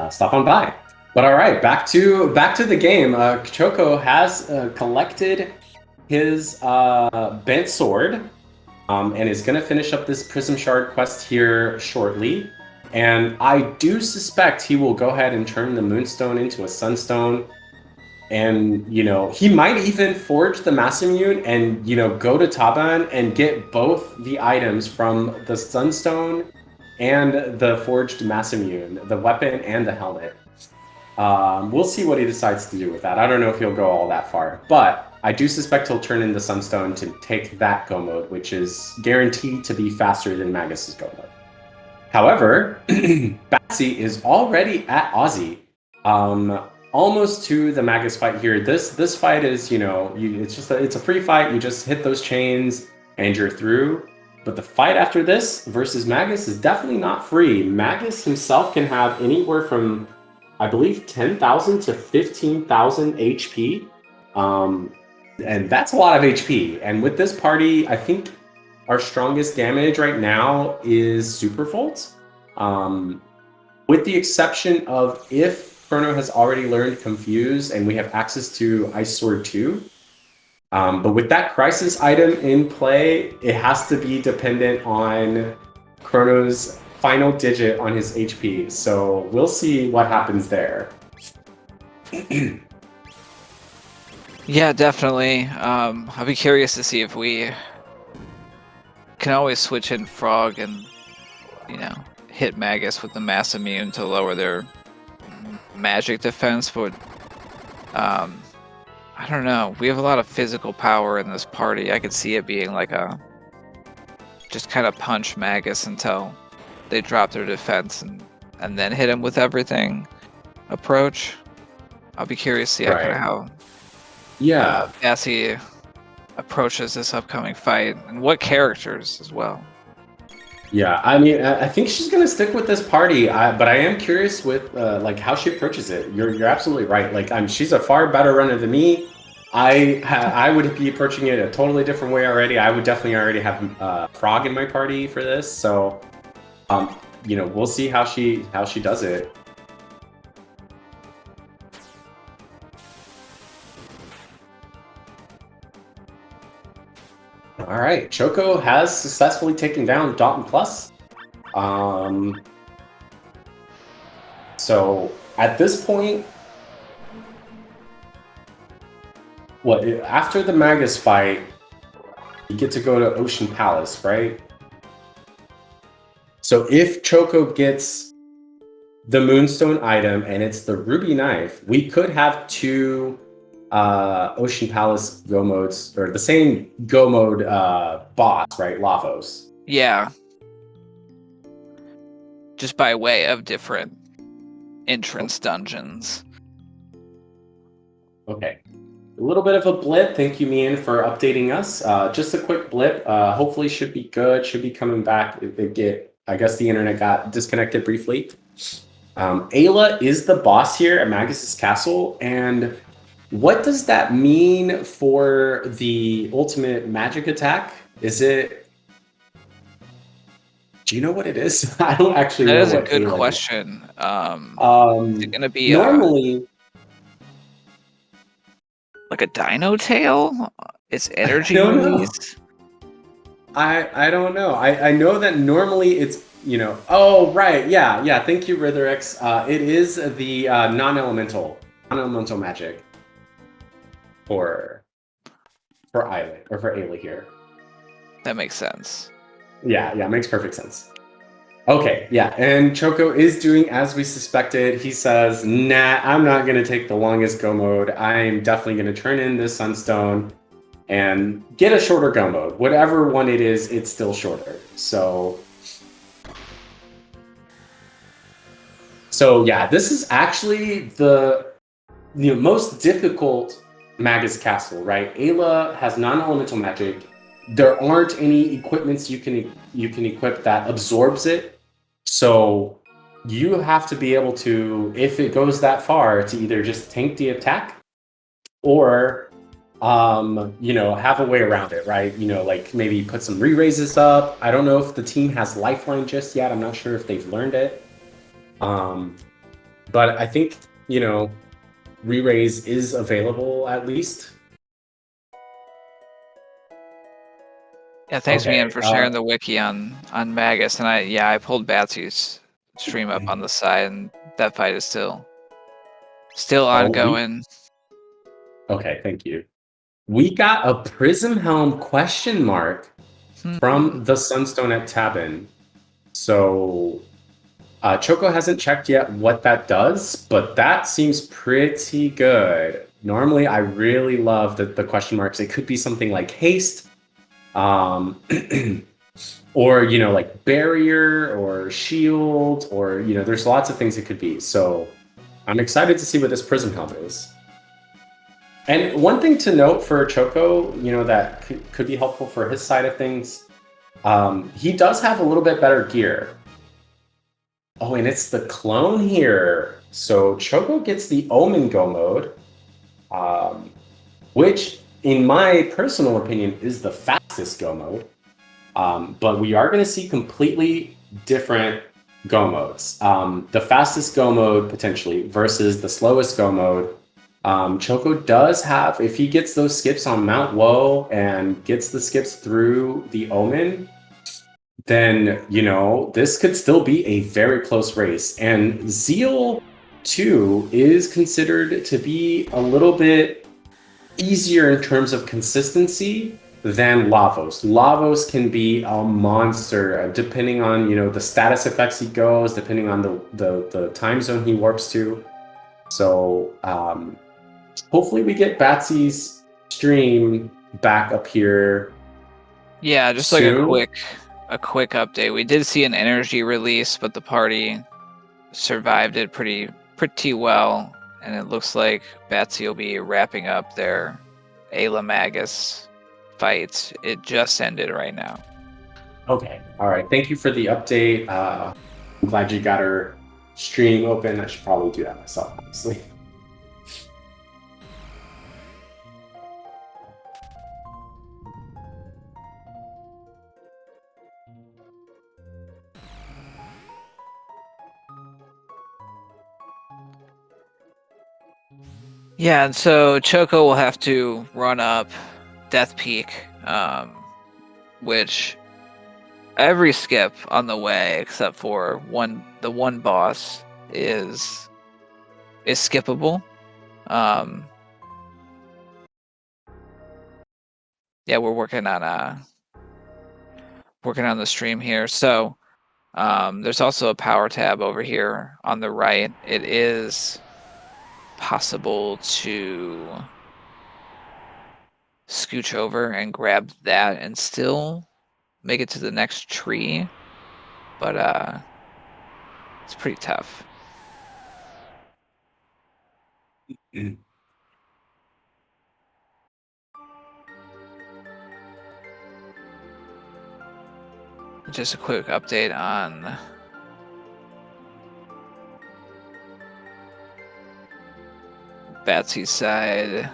stop on by. But all right, back to the game. Choco has collected his bent sword, and is going to finish up this Prism Shard quest here shortly. And I do suspect he will go ahead and turn the Moonstone into a Sunstone. And, he might even forge the Masamune and, go to Taban and get both the items from the Sunstone and the forged Masamune, the weapon and the helmet. We'll see what he decides to do with that. I don't know if he'll go all that far, but I do suspect he'll turn in the Sunstone to take that go mode, which is guaranteed to be faster than Magus's go mode. However, Batsy is already at Aussie. Almost to the Magus fight here. This fight is, it's a free fight. You just hit those chains and you're through. But the fight after this versus Magus is definitely not free. Magus himself can have anywhere from, I believe, 10,000 to 15,000 HP. And that's a lot of HP. And with this party, I think our strongest damage right now is Super Volt. With the exception of if Chrono has already learned Confuse and we have access to Ice Sword 2. But with that Crisis item in play, it has to be dependent on Chrono's final digit on his HP. So we'll see what happens there. Yeah, definitely. I'll be curious to see if we can always switch in Frog and, hit Magus with the Masamune to lower their magic defense, but I don't know. We have a lot of physical power in this party. I could see it being like a just kind of punch Magus until they drop their defense and then hit him with everything approach. I'll be curious to see kind of how Batsy approaches this upcoming fight and what characters as well. Yeah, I mean, I think she's gonna stick with this party, but I am curious with like how she approaches it. You're absolutely right. Like, she's a far better runner than me. I would be approaching it a totally different way already. I would definitely already have Frog in my party for this. So, we'll see how she does it. All right, Choco has successfully taken down Dalton Plus. So at this point, after the Magus fight, you get to go to Ocean Palace, right? So if Choco gets the Moonstone item and it's the Ruby Knife, we could have two Ocean Palace Go modes, or the same Go mode boss, right? Lavos. Yeah. Just by way of different entrance dungeons. Okay. A little bit of a blip. Thank you, Mian, for updating us. Just a quick blip. Hopefully, should be good. Should be coming back. I guess the internet got disconnected briefly. Ayla is the boss here at Magus's castle, and what does that mean for the ultimate magic attack? Is it? Do you know what it is? I don't actually That know is a what good Ayla is. question. Is it gonna be Normally, like a dino tail? It's energy no, no. release? I don't know. I know that normally it's, oh, right. Yeah, yeah. Thank you, Ritherex. It is the non-elemental magic for Isla or for Ayla here. That makes sense. Yeah, yeah, makes perfect sense. Okay, yeah, and Choco is doing as we suspected. He says, "Nah, I'm not gonna take the longest go mode. I'm definitely gonna turn in this Sunstone and get a shorter go mode. Whatever one it is, it's still shorter." So yeah, this is actually the most difficult Magus Castle, right? Ayla has non-elemental magic. There aren't any equipments you can equip that absorbs it. So you have to be able to, if it goes that far, to either just tank the attack or have a way around it, right? Like maybe put some re-raises up. I don't know if the team has Lifeline just yet. I'm not sure if they've learned it. But I think, re-raise is available at least. Yeah, thanks Mian Okay. for sharing the wiki on Magus, and I pulled Batsy's stream up on the side, and that fight is still ongoing. Okay, thank you. We got a Prism Helm question mark from the Sunstone at Tabin. So Choco hasn't checked yet what that does, but that seems pretty good. Normally, I really love the question marks. It could be something like haste, or like barrier or shield, or there's lots of things it could be. So I'm excited to see what this Prism Helm is. And one thing to note for Choco, that could be helpful for his side of things, he does have a little bit better gear. Oh, and it's the clone here. So Choco gets the Omen Go mode, which, in my personal opinion, is the fastest Go mode. But we are going to see completely different Go modes. The fastest Go mode, potentially, versus the slowest Go mode. Choco does have, if he gets those skips on Mount Woe and gets the skips through the Omen, then, this could still be a very close race. And Zeal 2 is considered to be a little bit easier in terms of consistency than Lavos. Lavos can be a monster depending on, the status effects he goes, depending on the time zone he warps to. So hopefully we get Batsy's stream back up here. Yeah, just soon. like a quick update. We did see an energy release, but the party survived it pretty well, and it looks like Batsy will be wrapping up their Ayla Magus fight. It just ended right now. Okay. All right. Thank you for the update. I'm glad you got her stream open. I should probably do that myself, honestly. Yeah, and so Choco will have to run up Death Peak, which every skip on the way except for the one boss is skippable. Yeah, we're working on the stream here. So there's also a power tab over here on the right. It is possible to scooch over and grab that and still make it to the next tree, but it's pretty tough. Just a quick update on Batsy's side.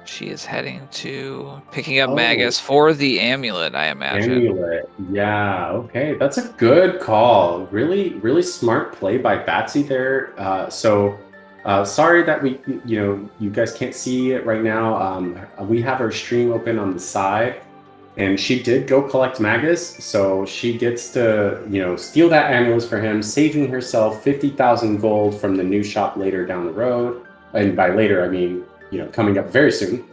She is heading to picking up Magus for the amulet, I imagine. Amulet. Yeah, okay. That's a good call. Really, really smart play by Batsy there. Sorry that you guys can't see it right now. We have our stream open on the side, and she did go collect Magus, so she gets to, steal that amulet for him, saving herself 50,000 gold from the new shop later down the road. And by later, I mean, coming up very soon.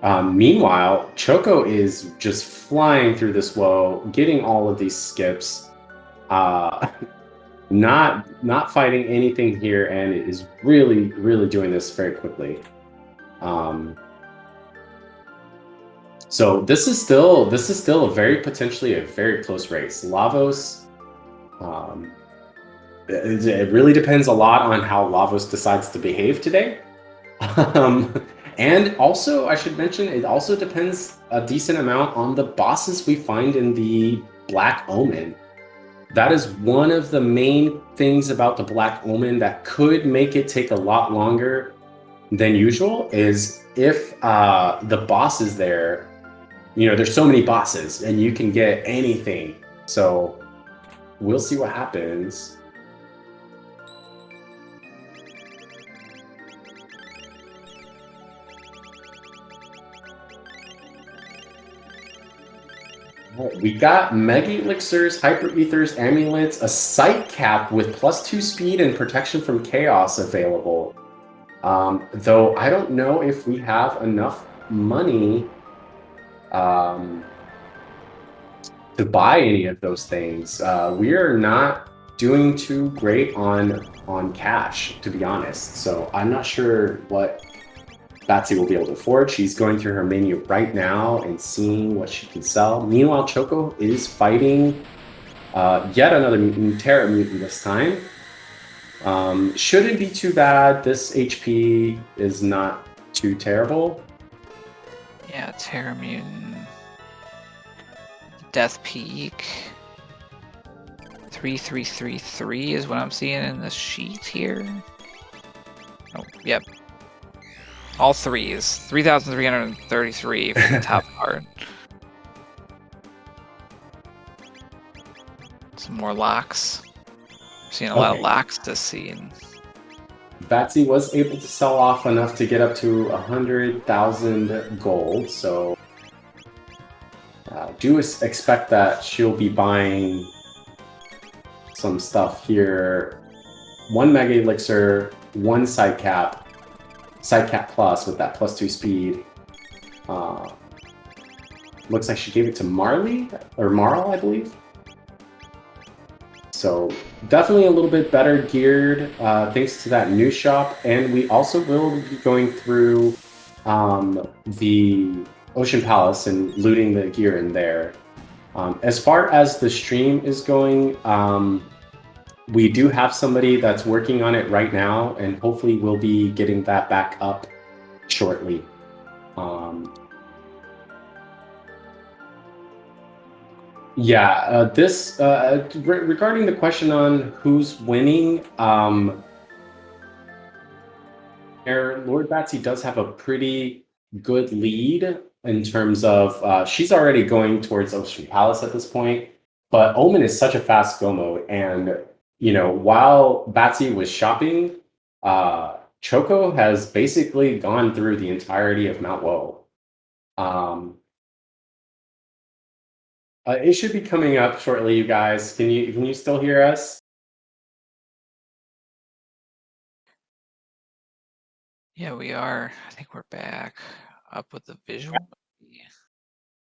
Meanwhile, Choco is just flying through this woe, getting all of these skips, not fighting anything here, and is really, really doing this very quickly. So this is still potentially a very close race. Lavos, it really depends a lot on how Lavos decides to behave today. And also, I should mention, it also depends a decent amount on the bosses we find in the Black Omen. That is one of the main things about the Black Omen that could make it take a lot longer than usual, is if the boss is there. There's so many bosses, and you can get anything. So we'll see what happens. We got Mega Elixirs, Hyper Ethers, Amulets, a Sight Cap with +2 speed and protection from Chaos available. Though I don't know if we have enough money to buy any of those things. We are not doing too great on cash, to be honest. So I'm not sure what Batsy will be able to afford. She's going through her menu right now and seeing what she can sell. Meanwhile, Choco is fighting yet another mutant, Terra mutant this time. Shouldn't be too bad. This HP is not too terrible. Yeah, Terra mutant. Death Peak. 3333 is what I'm seeing in the sheet here. Oh, yep. All threes. 3,333 for the top part. Some more locks. Seeing a lot of locks this scene. Batsy was able to sell off enough to get up to 100,000 gold, so do expect that she'll be buying some stuff here. 1 Mega Elixir, 1 Sight Cap Plus with that +2 speed. Looks like she gave it to Marley, or Marl, I believe. So definitely a little bit better geared thanks to that new shop. And we also will be going through the Ocean Palace and looting the gear in there. As far as the stream is going, we do have somebody that's working on it right now, and hopefully we'll be getting that back up shortly. Yeah, this regarding the question on who's winning, Lord Batsy does have a pretty good lead in terms of she's already going towards Ocean Palace at this point, but Omen is such a fast go mode, and while Batsy was shopping, Choco has basically gone through the entirety of Mount Woe. It should be coming up shortly, you guys. Can you still hear us? Yeah, we are. I think we're back up with the visual.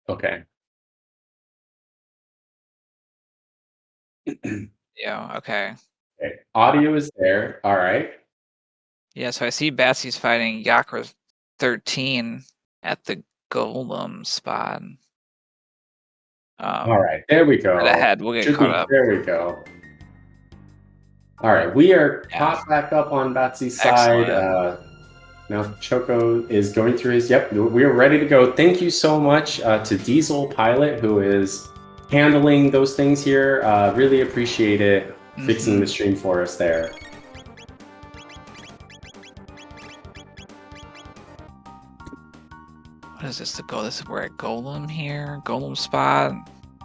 Okay. Yeah, okay. Okay. Audio is there. All right. Yeah, so I see Batsy's fighting Yakra 13 at the golem spot. All right, there we go. Ahead, we'll get Should caught be. up. There we go. All right, we are Yeah. caught back up on Batsy's side. Excellent. Now Choco is going through his. Yep, we're ready to go. Thank you so much to Diesel Pilot, who is handling those things here. Really appreciate it, fixing the stream for us there. What is this to go? We're at Golem here. Golem spot.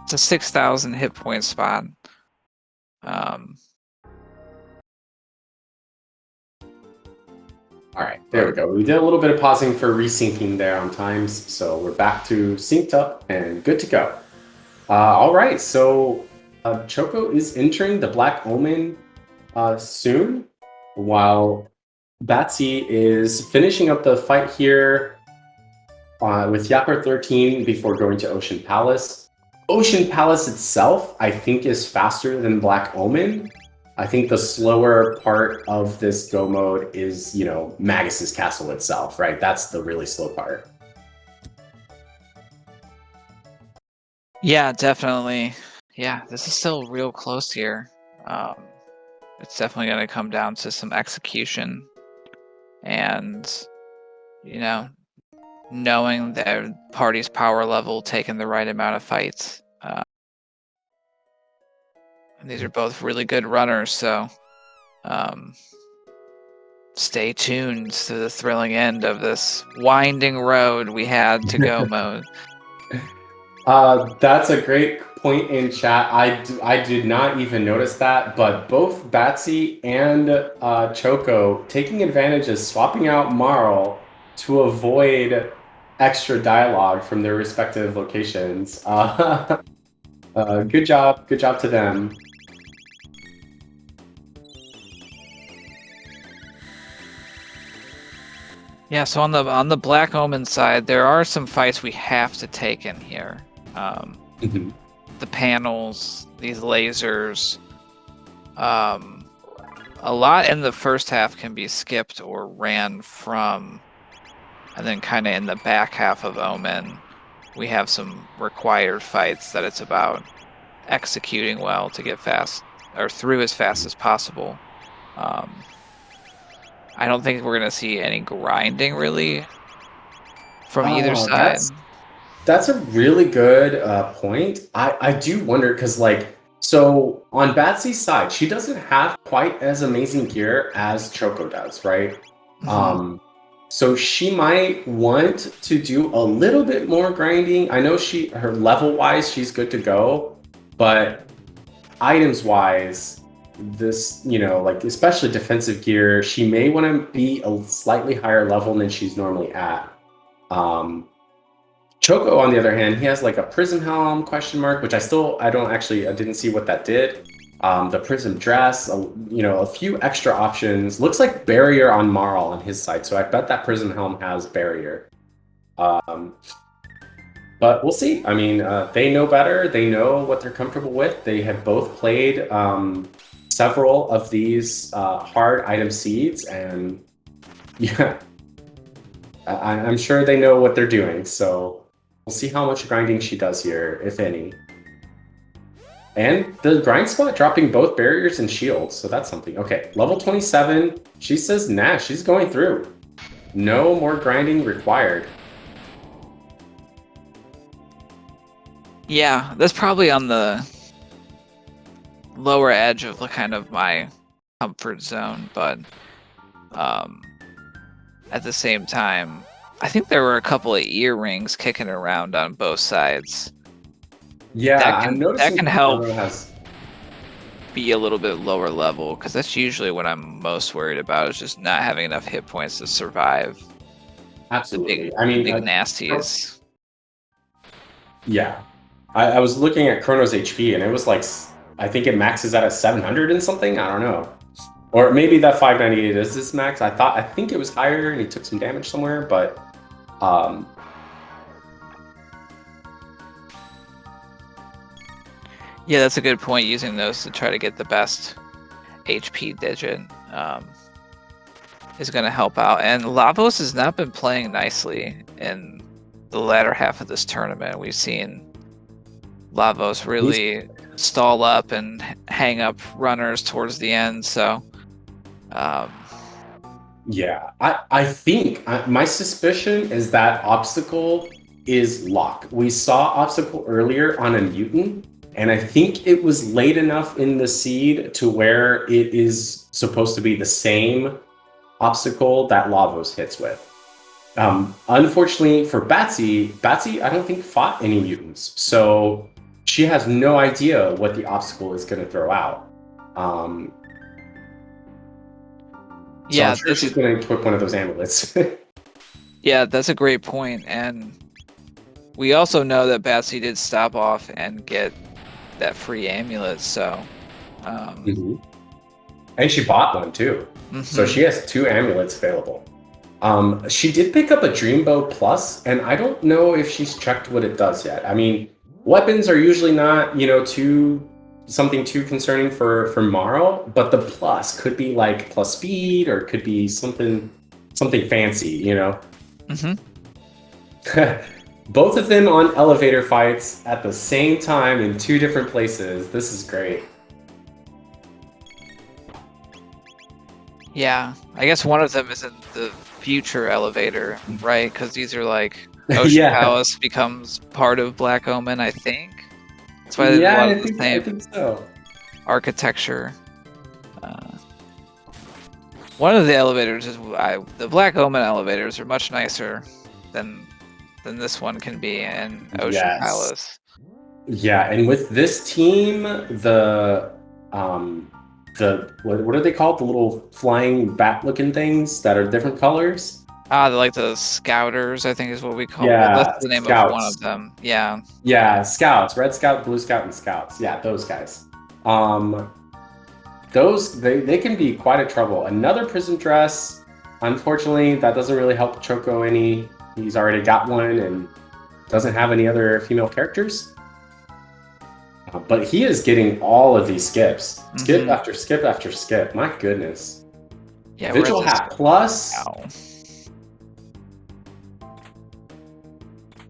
It's a 6,000 hit point spot. All right, there we go. We did a little bit of pausing for resyncing there on times, so we're back to synced up and good to go. All right, so Choco is entering the Black Omen soon, while Batsy is finishing up the fight here with Yapper 13 before going to Ocean Palace. Ocean Palace itself, I think, is faster than Black Omen. I think the slower part of this go mode is, Magus's castle itself, right? That's the really slow part. Yeah, definitely. Yeah, this is still real close here. It's definitely going to come down to some execution and, knowing their party's power level, taking the right amount of fights. And these are both really good runners, so stay tuned to the thrilling end of this winding road we had to go mode. That's a great point in chat. I did not even notice that, but both Batsy and Choco taking advantage of swapping out Marl to avoid extra dialogue from their respective locations. Good job to them. Yeah, so on the Black Omen side, there are some fights we have to take in here. The panels, these lasers, a lot in the first half can be skipped or ran from, and then kind of in the back half of Omen, we have some required fights that it's about executing well to get fast or through as fast as possible. I don't think we're gonna see any grinding really from either side. That's a really good point. I do wonder because, so on Batsy's side, she doesn't have quite as amazing gear as Choco does, right? So she might want to do a little bit more grinding. I know her level wise, she's good to go, but items wise, this, especially defensive gear, she may want to be a slightly higher level than she's normally at. Choco, on the other hand, he has a prism helm ? Which I didn't see what that did. The prism dress, a few extra options. Looks like barrier on Marl on his side, so I bet that prism helm has barrier. But we'll see. I mean, they know better. They know what they're comfortable with. They have both played several of these hard item seeds, and yeah, I'm sure they know what they're doing. So we'll see how much grinding she does here, if any. And the grind spot dropping both barriers and shields, so that's something. Okay, level 27. She says, nah, she's going through. No more grinding required. Yeah, that's probably on the lower edge of kind of my comfort zone, but at the same time, I think there were a couple of earrings kicking around on both sides. Yeah, I'm noticing that can help Chrono be a little bit lower level, because that's usually what I'm most worried about, is just not having enough hit points to survive. Absolutely. The big nasties. Yeah. I was looking at Chrono's HP, and it was I think it maxes out at 700 and something. I don't know. Or maybe that 598 is this max. I think it was higher, and he took some damage somewhere, but yeah, that's a good point, using those to try to get the best HP digit is going to help out. And Lavos has not been playing nicely in the latter half of this tournament. We've seen Lavos really stall up and hang up runners towards the end. So, yeah, I think my suspicion is that obstacle is lock. We saw obstacle earlier on a mutant, and I think it was late enough in the seed to where it is supposed to be the same obstacle that Lavos hits with. Unfortunately for Batsy, I don't think fought any mutants, so she has no idea what the obstacle is going to throw out. So yeah, I'm sure she's going to equip one of those amulets. yeah, that's a great point. And we also know that Batsy did stop off and get that free amulet. So, And she bought one too. So she has 2 amulets available. She did pick up a Dreambow Plus, and I don't know if she's checked what it does yet. I mean, weapons are usually not, something too concerning for Marl, but the plus could be like plus speed, or it could be something fancy, Both of them on elevator fights at the same time in 2 different places. This is great. Yeah, I guess one of them is in the future elevator, right? Because these are like Ocean Yeah. Palace becomes part of Black Omen, I think. That's why there's a lot of the I same think so. architecture. One of the elevators is the Black Omen elevators are much nicer than this one can be in Ocean Palace. Yeah, and with this team, the what are they called? The little flying bat-looking things that are different colors. They're like the Scouters, I think is what we call. Yeah, well, that's the name of one of them. Yeah. Yeah, Scouts, Red Scout, Blue Scout, and Scouts. Yeah, those guys. Those they can be quite a trouble. Another prison dress. Unfortunately, that doesn't really help Choco any. He's already got one and doesn't have any other female characters. But he is getting all of these skips. Skip after skip after skip. My goodness. Yeah, Vigil Hat Plus. Ow.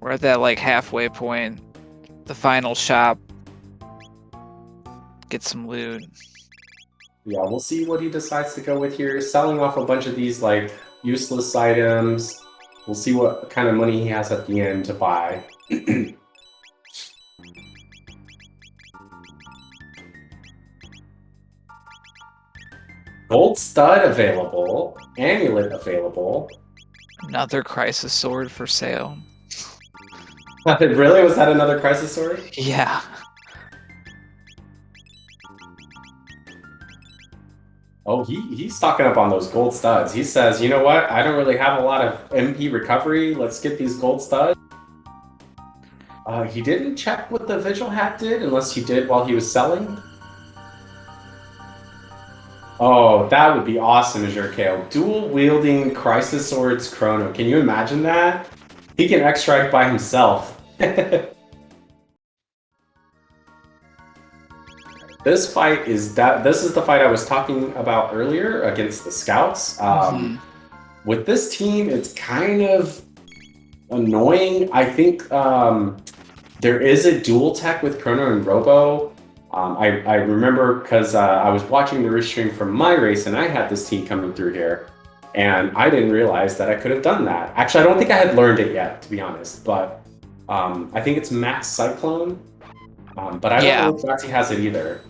We're at that like halfway point. The final shop. Get some loot. Yeah, we'll see what he decides to go with here. Selling off a bunch of these like useless items. We'll see what kind of money he has at the end to buy. Gold stud available. Amulet available. Another crisis sword for sale. Really? Was that another crisis sword? Yeah. Oh, he's stocking up on those gold studs. He says, you know what? I don't really have a lot of MP recovery. Let's get these gold studs. He didn't check what the Vigil Hat did, unless he did while he was selling. Oh, that would be awesome, Azure Kale. Dual-wielding Crisis Swords Chrono. Can you imagine that? He can X-Strike by himself. This is the fight I was talking about earlier against the Scouts. With this team, it's kind of annoying. I think there is a dual tech with Chrono and Robo. I remember because I was watching the stream from my race and I had this team coming through here, and I didn't realize that I could have done that. Actually, I don't think I had learned it yet, to be honest, but I think it's Max Cyclone, but I don't know if Batsy has it either.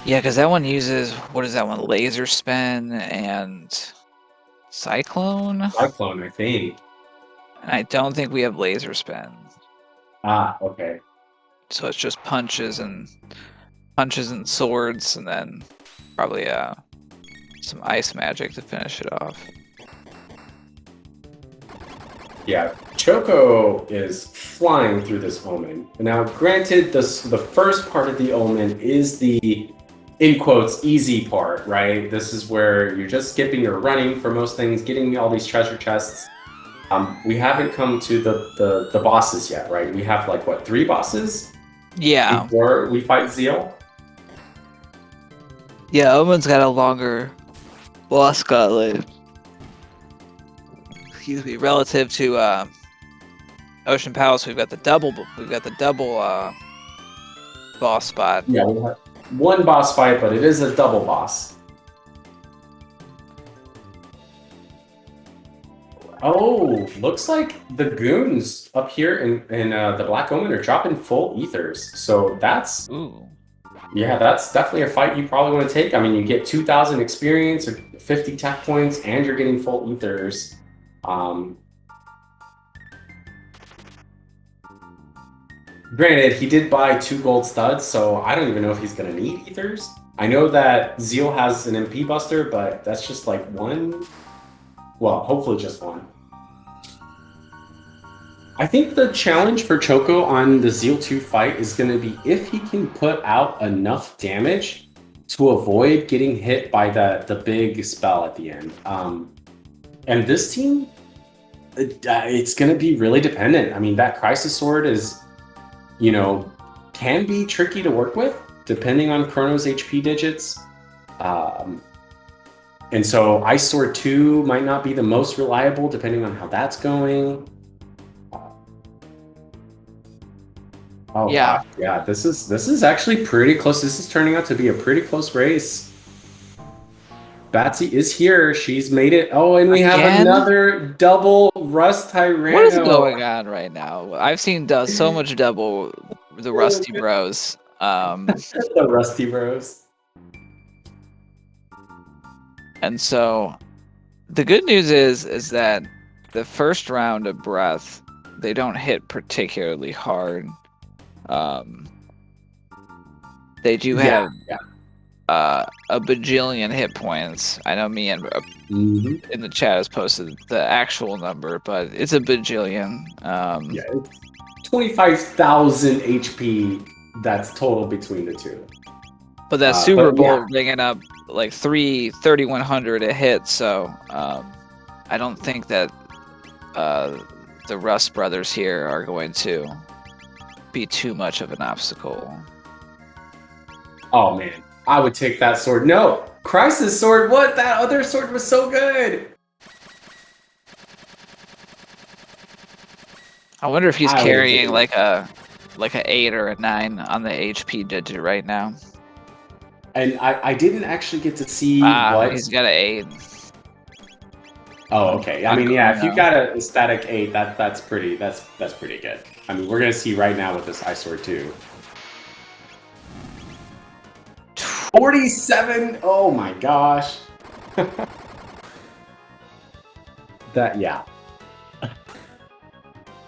Yeah, because that one uses, what is that one? Laser Spin and Cyclone? Cyclone, I think. And I don't think we have Laser Spin. Ah, okay. So it's just punches and swords, and then probably some ice magic to finish it off. Yeah, Choco is flying through this omen. Now, granted, the first part of the omen is the, in quotes, easy part, right? This is where you're just skipping or running for most things, getting all these treasure chests. We haven't come to the bosses yet, right? We have like, what, 3 bosses? Yeah. Before we fight Zeal? Yeah, Omen's got a longer boss gauntlet. excuse me, relative to Ocean Palace, we've got the double boss spot. Yeah, we have one boss fight, but it is a double boss. Oh, looks like the goons up here in the Black Omen are dropping full ethers. So that's that's definitely a fight you probably want to take. I mean, you get 2,000 experience or 50 tech points, and you're getting full ethers. Granted, he did buy 2 gold studs, so I don't even know if he's going to need ethers. I know that Zeal has an MP buster, but that's just like one. Well, hopefully just one. I think the challenge for Choco on the Zeal 2 fight is going to be if he can put out enough damage to avoid getting hit by the big spell at the end. And this team, it's going to be really dependent. I mean, that Crisis Sword is, can be tricky to work with depending on Chrono's HP digits. And so Ice Sword 2 might not be the most reliable depending on how that's going. Oh yeah, wow. Yeah. This is actually pretty close. This is turning out to be a pretty close race. Batsy is here. She's made it. Oh, and we have another double Rust Tyranno. What is going on right now? I've seen so much double the Rusty Bros. The Rusty Bros. And so the good news is that the first round of breath, they don't hit particularly hard. They do have a bajillion hit points. I know me and in the chat has posted the actual number, but it's a bajillion. It's 25,000 HP. That's total between the two. But that Super Bowl bringing up like 3,100 a hit, so I don't think that the Rust brothers here are going to be too much of an obstacle. Oh man, I would take that sword. No, Crisis Sword. What? That other sword was so good. I wonder if he's carrying like a 8 or a 9 on the HP digit right now. And I didn't actually get to see what he's got an 8. Oh, okay. I mean, yeah, if you got a static 8, that's pretty good. I mean, we're gonna see right now with this Ice Sword 2. 47. Oh my gosh. Yeah.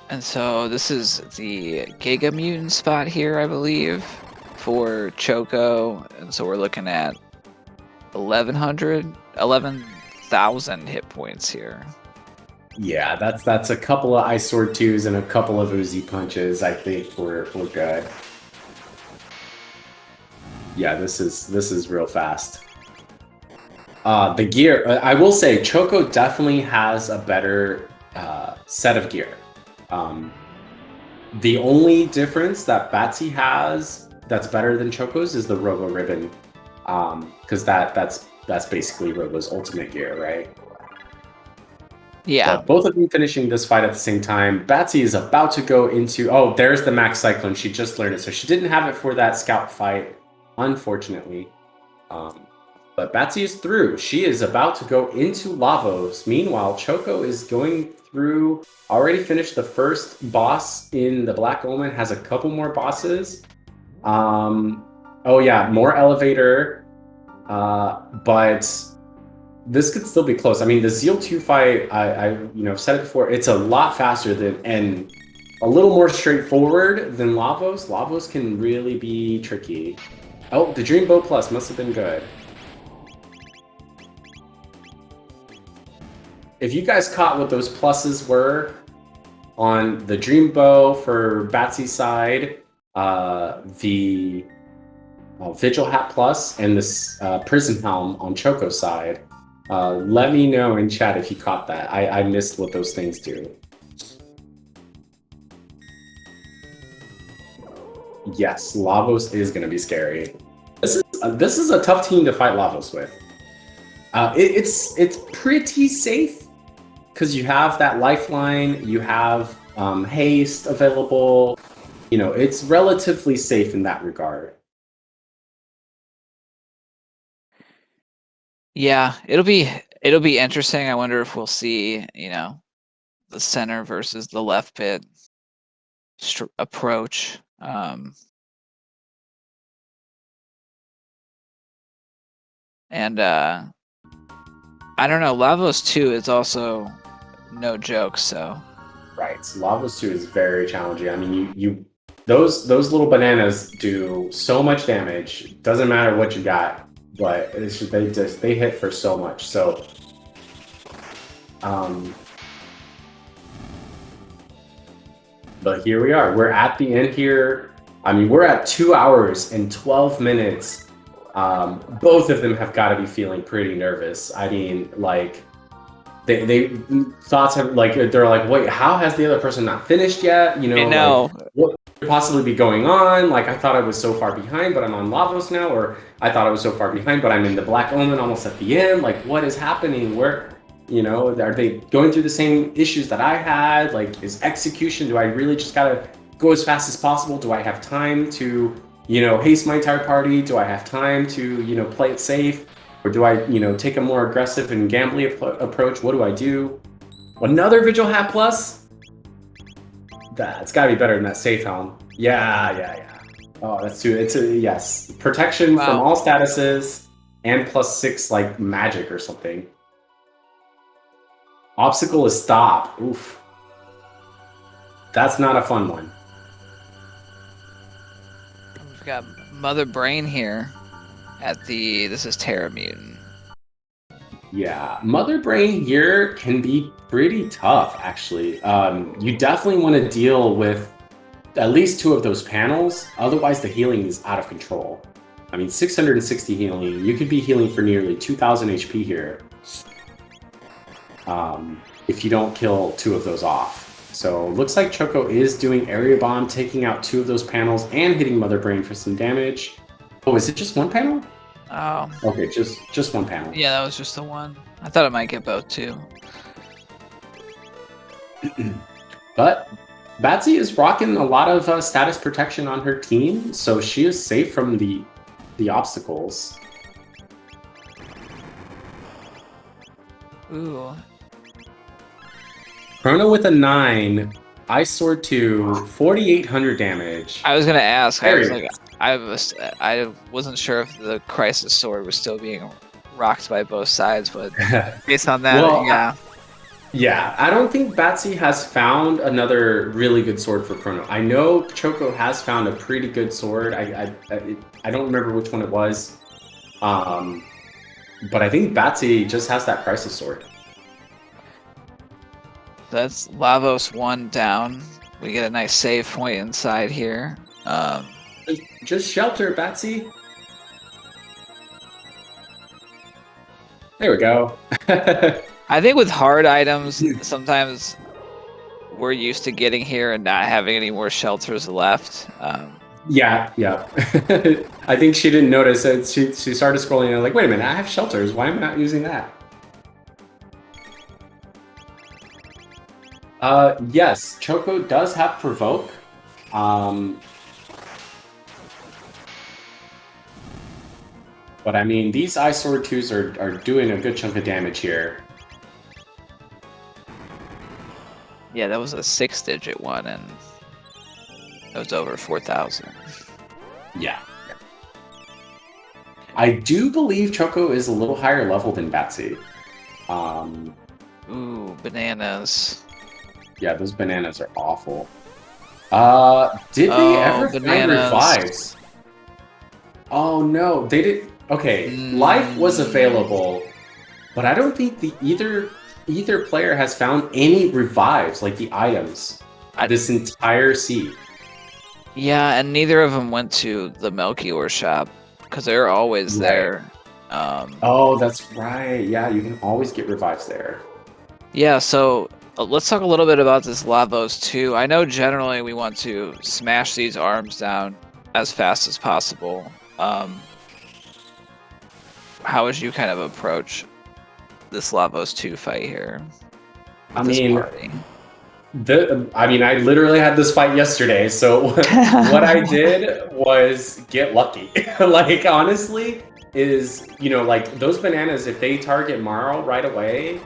And so this is the Giga Mutant spot here, I believe, for Choco. And so we're looking at 11,000 hit points here. Yeah, that's a couple of Ice Sword 2s and a couple of Uzi punches. I think we're good. Yeah, this is real fast. The gear, I will say, Choco definitely has a better set of gear. The only difference that Batsy has that's better than Choco's is the Robo Ribbon, because that's basically Robo's ultimate gear, right? Yeah. But both of them finishing this fight at the same time. Batsy is about to go into... Oh, there's the Max Cyclone. She just learned it, so she didn't have it for that scout fight, unfortunately. But Batsy is through. She is about to go into Lavos. Meanwhile, Choco is going through... Already finished the first boss in the Black Omen. Has a couple more bosses. Oh yeah, more elevator. But... this could still be close. I mean, the Zeal 2 fight, I've said it before, it's a lot faster than and a little more straightforward than Lavos. Lavos can really be tricky. Oh, the Dreambow Plus must have been good. If you guys caught what those pluses were on the Dreambow for Batsy's side, the Vigil Hat Plus, and this Prism Helm on Choco's side, let me know in chat if you caught that. I missed what those things do. Yes, Lavos is going to be scary. This is a tough team to fight Lavos with. It's pretty safe because you have that lifeline, you have haste available. You know, it's relatively safe in that regard. Yeah, it'll be interesting. I wonder if we'll see, you know, the center versus the left pit approach. And I don't know, Lavos 2 is also no joke, so Right. So Lavos 2 is very challenging. I mean, those little bananas do so much damage. Doesn't matter what you got, but it's just, they hit for so much. So but here we are. We're at the end here. I mean, we're at 2 hours and 12 minutes. Both of them have got to be feeling pretty nervous. I mean, like, they thoughts have, like, they're like, wait, how has the other person not finished yet? You know, I know. like, what could possibly be going on? Like, I thought I was so far behind, but I'm on Lavos now, or I thought I was so far behind, but I'm in the Black Omen almost at the end. Like, what is happening? Where, you know, are they going through the same issues that I had? Like, is execution, do I really just gotta go as fast as possible? Do I have time to, you know, haste my entire party? Do I have time to, you know, play it safe? Or do I, you know, take a more aggressive and gambly approach? What do I do? Another Vigil Hat Plus? That's gotta be better than that Safe Helm. Yeah. Oh, that's too, it's a, yes. Protection from all statuses and +6 like magic or something. Obstacle is stop. Oof. That's not a fun one. We've got Mother Brain here at the, this is Terra Mutant. Yeah, Mother Brain here can be pretty tough, actually. You definitely want to deal with at least 2 of those panels, otherwise the healing is out of control. I mean, 660 healing, you could be healing for nearly 2,000 HP here. If you don't kill 2 of those off. So looks like Choco is doing Area Bomb, taking out 2 of those panels and hitting Mother Brain for some damage. Oh, is it just 1 panel? Oh. Okay, just 1 panel. Yeah, that was just the one. I thought it might get both too. But Batsy is rocking a lot of status protection on her team, so she is safe from the obstacles. Ooh. Chrono with a 9, Ice Sword 2, 4,800 damage. I was gonna ask. I wasn't sure if the Crisis Sword was still being rocked by both sides, but based on that, Well, yeah. Yeah, I don't think Batsy has found another really good sword for Chrono. I know Choco has found a pretty good sword. I don't remember which one it was, but I think Batsy just has that Crisis Sword. That's Lavos 1 down. We get a nice save point inside here. Just shelter, Batsy. There we go. I think with hard items, sometimes we're used to getting here and not having any more shelters left. Yeah. I think she didn't notice it. She started scrolling and like, wait a minute, I have shelters. Why am I not using that? Yes, Choco does have Provoke. But I mean, these Ice Sword 2s are doing a good chunk of damage here. Yeah, that was a 6-digit one, and it was over 4,000. Yeah. I do believe Choco is a little higher level than Batsy. Ooh, bananas. Yeah, those bananas are awful. Did they ever find revives? Oh no, they did. Okay, life was available, but I don't think either player has found any revives, like the items, this entire seed. Yeah, and neither of them went to the Melchior shop because they're always there. Oh, that's right. Yeah, you can always get revives there. Yeah, so let's talk a little bit about this Lavos 2. I know generally we want to smash these arms down as fast as possible. How would you kind of approach this Lavos 2 fight here? I this mean, party. I literally had this fight yesterday, so what I did was get lucky. Like, honestly, is, like, those bananas, if they target Marl right away,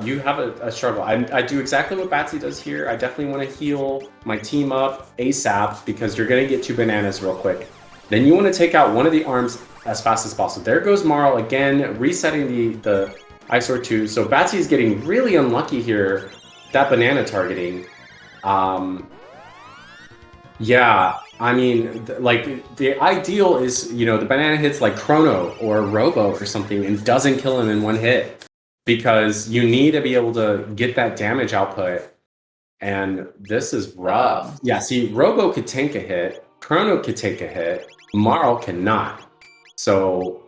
you have a struggle. I do exactly what Batsy does here. I definitely want to heal my team up ASAP because you're going to get 2 bananas real quick. Then you want to take out one of the arms as fast as possible. There goes Marl again, resetting the Ice Sword 2. So Batsy is getting really unlucky here. That banana targeting. Yeah, I mean, like, the ideal is, the banana hits like Chrono or Robo or something and doesn't kill him in one hit. Because you need to be able to get that damage output. And this is rough. Yeah, see, Robo could tank a hit. Chrono could take a hit. Marl cannot. So,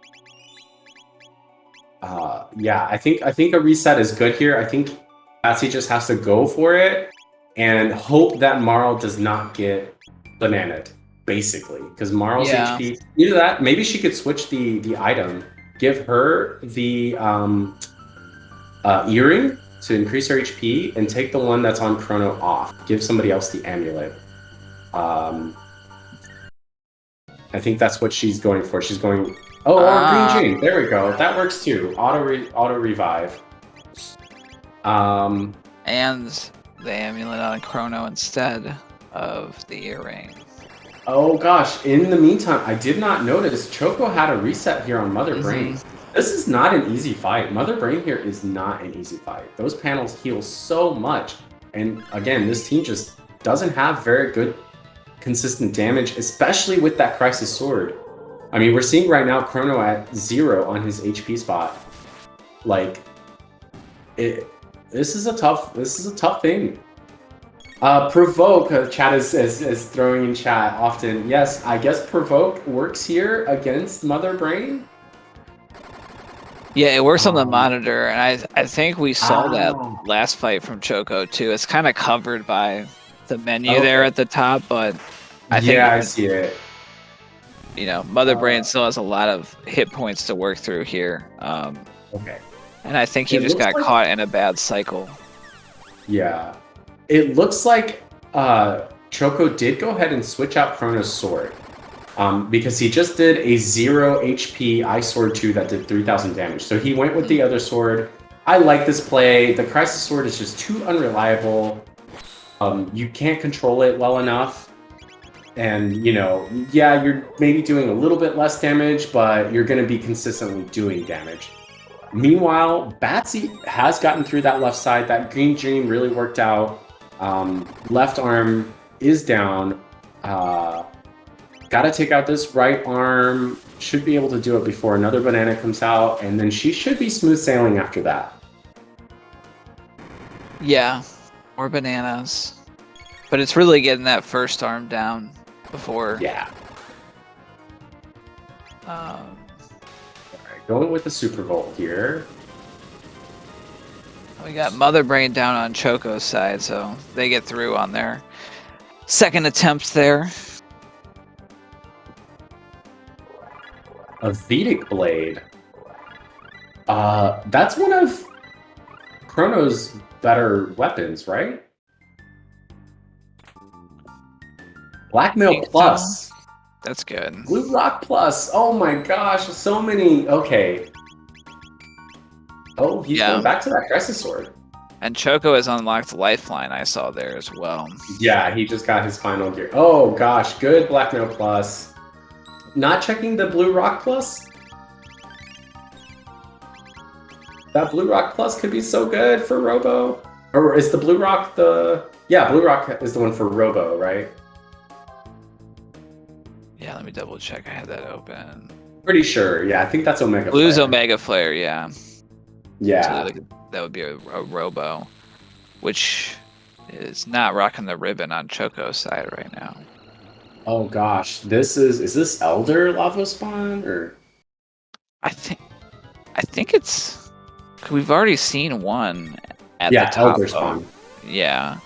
yeah, I think a reset is good here. I think Batsy just has to go for it and hope that Marl does not get bananaed, basically. Because Marl's HP, either that, maybe she could switch the item, give her the earring to increase her HP, and take the one that's on Chrono off. Give somebody else the amulet. I think that's what she's going for. She's going... Oh, or Green Jade. There we go. That works too. Auto revive. And the amulet on Chrono instead of the earring. Oh gosh, in the meantime, I did not notice Choco had a reset here on Mother Brain. This is not an easy fight. Mother Brain here is not an easy fight. Those panels heal so much. And again, this team just doesn't have very good consistent damage, especially with that Crisis Sword. I mean, we're seeing right now Chrono at 0 on his HP spot. Like, this is a tough thing. Provoke, chat is throwing in chat often. Yes, I guess Provoke works here against Mother Brain. Yeah, it works on the monitor, and I think we saw that last fight from Choco too. It's kind of covered by the menu there at the top, but I think I see it. Mother Brain still has a lot of hit points to work through here. Okay. And I think he just got caught in a bad cycle. Yeah. It looks like Choco did go ahead and switch out Chrono's sword. Because he just did a 0 HP Ice Sword 2 that did 3,000 damage. So he went with the other sword. I like this play. The Crisis Sword is just too unreliable. You can't control it well enough. And, yeah, you're maybe doing a little bit less damage, but you're going to be consistently doing damage. Meanwhile, Batsy has gotten through that left side. That Green Dream really worked out. Left arm is down. Gotta take out this right arm. Should be able to do it before another banana comes out. And then she should be smooth sailing after that. Yeah, more bananas. But it's really getting that first arm down before. Yeah. Alright, going with the Super Volt here. We got Mother Brain down on Choco's side, so they get through on their second attempt there. A Vedic Blade. That's one of Chrono's better weapons, right? Blackmail Plus. So. That's good. Blue Rock Plus. Oh my gosh, so many. Okay. Oh, he's going back to that Crisis Sword. And Choco has unlocked Lifeline, I saw there as well. Yeah, he just got his final gear. Oh gosh, good Blackmail Plus. Not checking the Blue Rock Plus? That Blue Rock Plus could be so good for Robo. Or is the Blue Rock the... Yeah, Blue Rock is the one for Robo, right? Yeah, let me double check. I had that open. Pretty sure. Yeah, I think that's Omega Blue's Flare. Omega Flare, yeah. Yeah. So that would be a Robo, which is not rocking the ribbon on Choco's side right now. Oh gosh, is this Elder Lava Spawn or? I think it's. We've already seen one at the top. Elder Spawn. Yeah.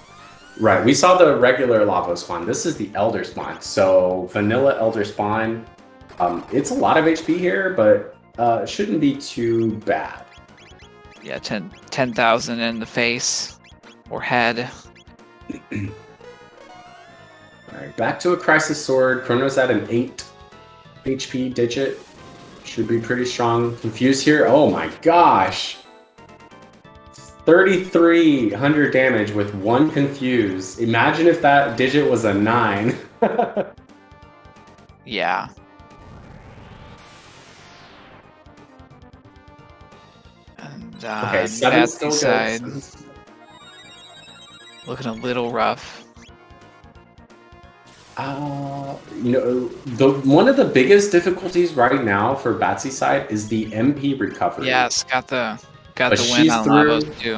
Right, we saw the regular Lava Spawn. This is the Elder Spawn. So vanilla Elder Spawn. It's a lot of HP here, but it shouldn't be too bad. Yeah, 10,000 in the face or head. All right, back to a Crisis Sword. Chrono's at an 8 HP digit. Should be pretty strong. Confuse here. Oh my gosh. 3,300 damage with 1 confuse. Imagine if that digit was a 9. Yeah. And Okay, 7 still good. side, looking a little rough. One of the biggest difficulties right now for Batsy side is the MP recovery. Yes, got the But win she's on through. Lavos too.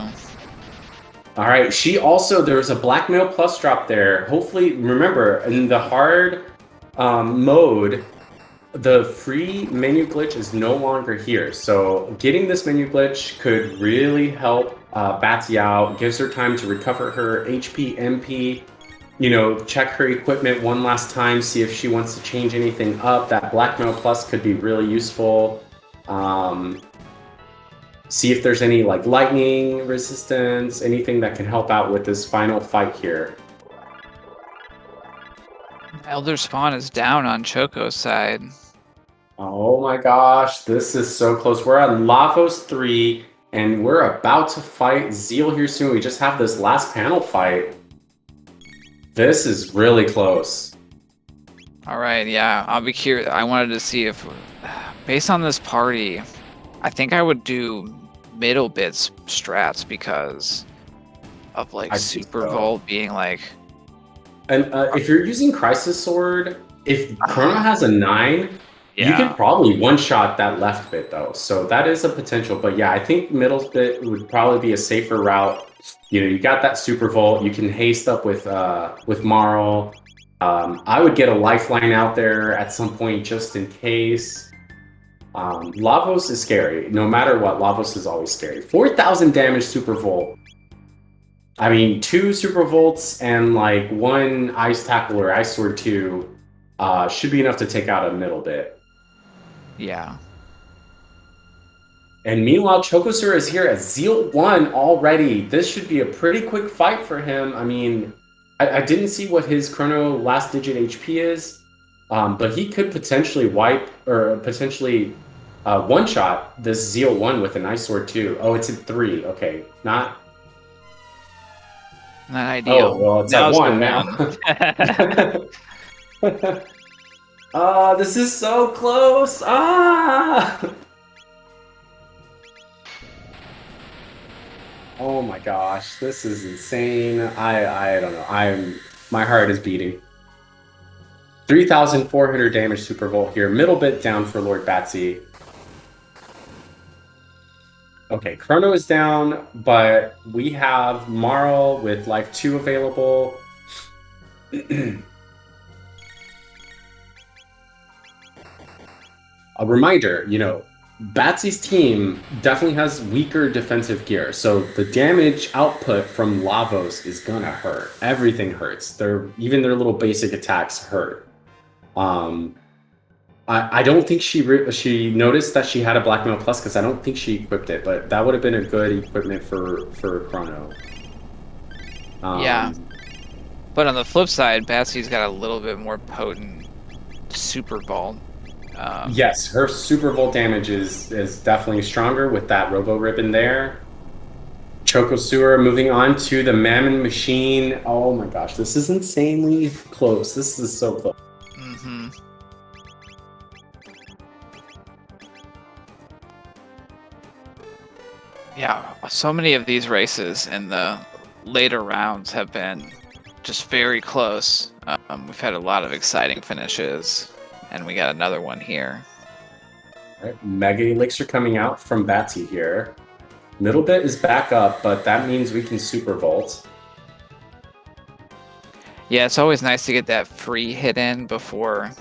All right, there's a blackmail plus drop there. Hopefully, remember, in the hard mode, the free menu glitch is no longer here. So getting this menu glitch could really help Batsy out. Gives her time to recover her HP, MP, check her equipment one last time, see if she wants to change anything up. That blackmail plus could be really useful. See if there's any like lightning resistance, anything that can help out with this final fight here. Elder Spawn is down on Choco's side. Oh my gosh, this is so close. We're at Lavos 3, and we're about to fight Zeal here soon. We just have this last panel fight. This is really close. All right, yeah, I'll be curious. I wanted to see if, based on this party, I think I would do middle bits strats because of like Super Volt being like. And if you're using Crisis Sword, if Chrono has a 9, you could probably one-shot that left bit though. So that is a potential. But yeah, I think middle bit would probably be a safer route. You got that Super Volt. You can haste up with Marl. I would get a lifeline out there at some point just in case. Lavos is scary. No matter what, Lavos is always scary. 4,000 damage Super Volt. I mean, 2 Super Volts and like 1 Ice Tackle or Ice Sword 2 should be enough to take out a middle bit. Yeah. And meanwhile, Chocosura is here at Zeal 1 already. This should be a pretty quick fight for him. I mean, I didn't see what his Chrono last digit HP is, but he could potentially one-shot this Zeal 1 with an Ice Sword 2. Oh, it's at 3. Okay, not ideal. Oh, well, it's at 1 now. This is so close. Oh my gosh, this is insane. I don't know. My heart is beating. 3,400 damage Super Volt here. Middle bit down for Lord Batsy. Okay, Chrono is down, but we have Marl with Life 2 available. A reminder, Batsy's team definitely has weaker defensive gear, so the damage output from Lavos is gonna hurt. Everything hurts. Even their little basic attacks hurt. I don't think she noticed that she had a Blackmail Plus because I don't think she equipped it, but that would have been a good equipment for Chrono. Yeah. But on the flip side, Batsy's got a little bit more potent Super Volt. Yes, her Super Volt damage is definitely stronger with that Robo Ribbon there. Chocosura moving on to the Mammon Machine. Oh my gosh, this is insanely close. This is so close. Mm-hmm. Yeah, so many of these races in the later rounds have been just very close. We've had a lot of exciting finishes, and we got another one here. All right, Mega Elixir coming out from Batsy here. Middle bit is back up, but that means we can Super Volt. Yeah, it's always nice to get that free hit in before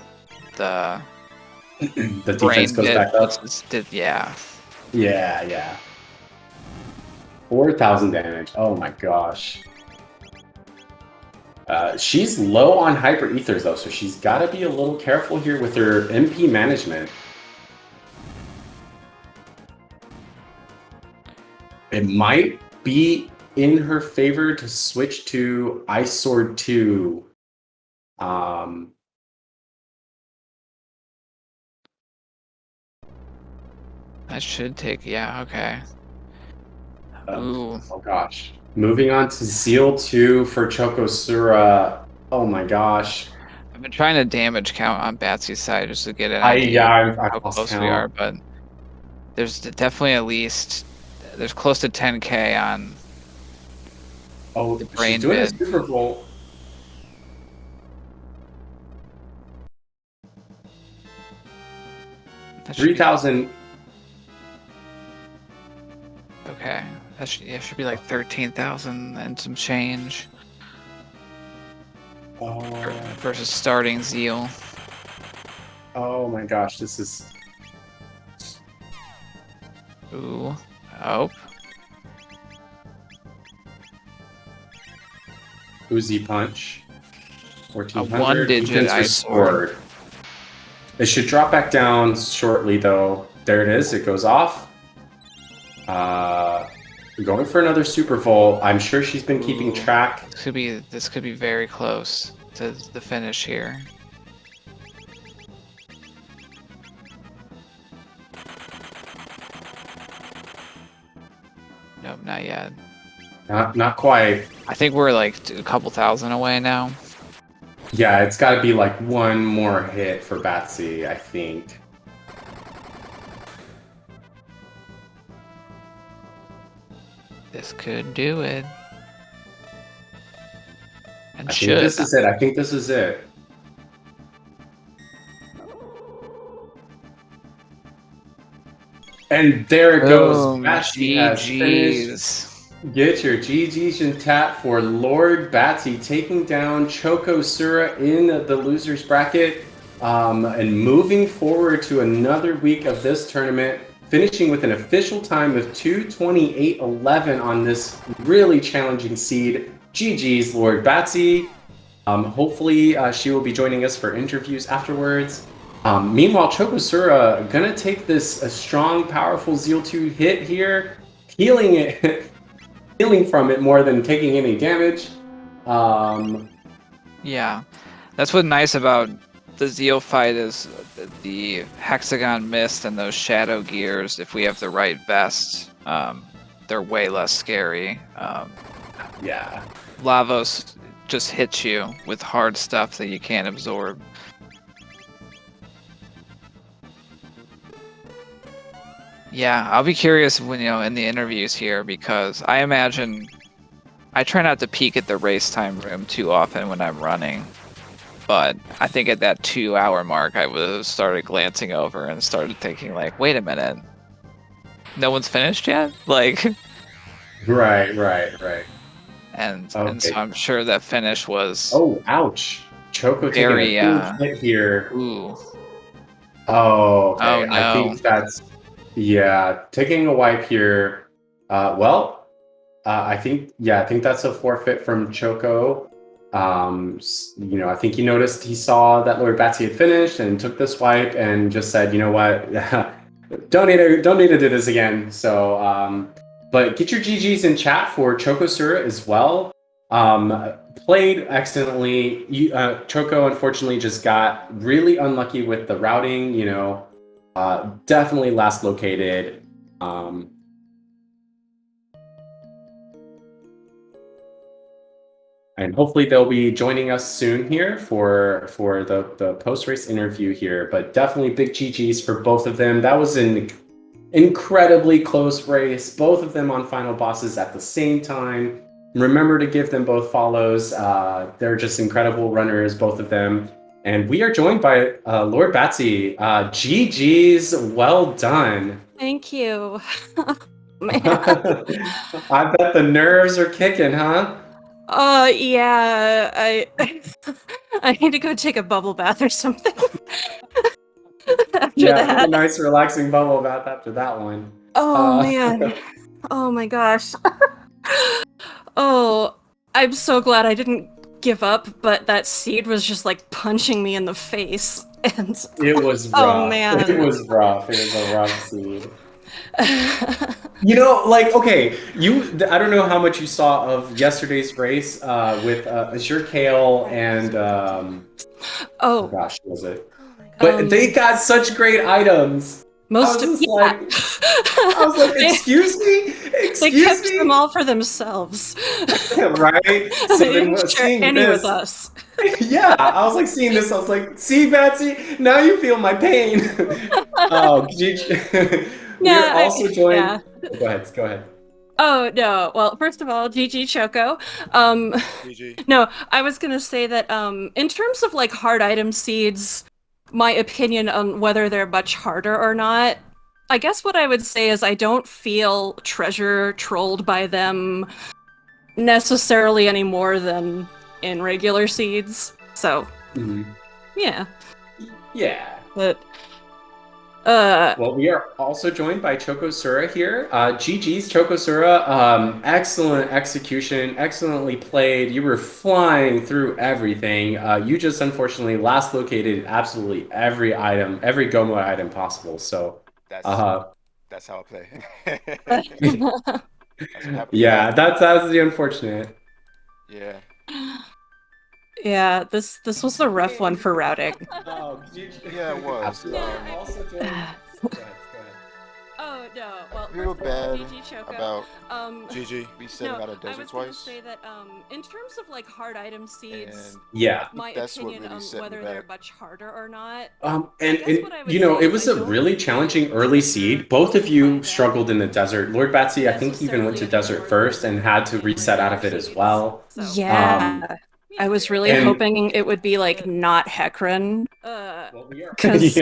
the the defense goes back up. Yeah. Yeah. 4,000 damage. Oh my gosh. She's low on Hyper Ethers though, so she's got to be a little careful here with her MP management. it might be in her favor to switch to Ice Sword 2. That should take, yeah, okay. Ooh. Oh gosh. Moving on to Zeal 2 for Chocosura. Oh my gosh. I've been trying to damage count on Batsy's side just to get an idea I've of how lost close we are, count. but there's definitely at least, there's close to 10k on Oh, the she's brain doing a mid. Super Bowl. That should be 3,000. okay. That should, yeah, should be like 13,000 and some change versus starting Zeal. Oh my gosh, this is. Ooh. Oh. Uzi Punch. A 1400. one-digit Defense Ice Sword. Restored. It should drop back down shortly, though. There it is. It goes off. Going for another Super Bowl. I'm sure she's been keeping Ooh. track. This could be very close to the finish here. Nope, not yet. Not quite. I think we're like a couple thousand away now. Yeah, it's got to be like one more hit for Batsy, I think. This could do it. And I should. think this is it. I think this is it. And there it goes. Batsy has finished. GG's. Get your GG's in tap for Lord Batsy taking down Chocosura in the losers bracket, and moving forward to another week of this tournament, finishing with an official time of 2:28.11 on this really challenging seed. GG's, Lord Batsy. Hopefully, she will be joining us for interviews afterwards. Meanwhile, Chocosura gonna take this a strong, powerful Zeal 2 hit here, healing it. Healing from it more than taking any damage. Yeah, that's what's nice about the Zeal fight is the Hexagon Mist and those Shadow Gears. If we have the right vest, they're way less scary. Yeah. Lavos just hits you with hard stuff that you can't absorb. Yeah, I'll be curious when, in the interviews here, because I imagine I try not to peek at the race time room too often when I'm running, but I think at that 2-hour mark I was started glancing over and started thinking like, wait a minute, no one's finished yet? Like, Right. and so Okay. I'm sure that finish was Oh, ouch. Choco very, taking a big hit here. ooh. Oh, okay. Oh, no. I think that's, yeah, taking a wipe here. I think that's a forfeit from Choco. I think he noticed, he saw that Lord Batsy had finished and took this wipe and just said, you know what, don't need to do this again. So, but get your GGs in chat for Chocosura as well. Played excellently. Choco unfortunately just got really unlucky with the routing. Definitely last located. And hopefully they'll be joining us soon here for the post-race interview here. But definitely big GGs for both of them. That was an incredibly close race. Both of them on final bosses at the same time. Remember to give them both follows. They're just incredible runners, both of them. And we are joined by Lord Batsy. GGs, well done. Thank you. Man. I bet the nerves are kicking, huh? Yeah, I need to go take a bubble bath or something. After that. A nice relaxing bubble bath after that one. Oh man. Oh my gosh. Oh, I'm so glad I didn't give up, but that seed was just like punching me in the face. And it was rough. Oh man. It was rough. It was a rough seed. You know, like, okay, I don't know how much you saw of yesterday's race with Azure Kale and oh Oh, gosh, what was it? But they got such great items. I was just like, They- excuse me, they excuse kept them me, all for themselves. right? So They then didn't share seeing any with this, us. yeah, I was like seeing this. I was like, see, Betsy, now you feel my pain. Oh, we are also joined. Go ahead. Go ahead. Oh no. Well, first of all, GG Choco. GG. No, I was gonna say that in terms of like hard item seeds, my opinion on whether they're much harder or not, I guess what I would say is I don't feel treasure trolled by them necessarily any more than in regular seeds. So yeah. Yeah. But well, we are also joined by Chocosura here. GG's Chocosura, excellent execution, excellently played. You were flying through everything. You just unfortunately last located absolutely every item, every Gomo item possible. So that's how I play. That's what happened. Yeah, that's the unfortunate. Yeah. Yeah, this was the rough one for routing. Oh, yeah, it was. Absolutely. Also joined. Go ahead. Oh no. Well, I feel bad GG Choco. about GG resetting out of desert I was twice. Gonna say that in terms of like hard item seeds, yeah, my opinion on whether they're much harder or not. And you know, it was a really challenging early seed. Both of you struggled in the desert. Lord Batsy, I think, even went to desert first and had to reset out of it as well. Yeah. I was really hoping it would be like not Hekran. Because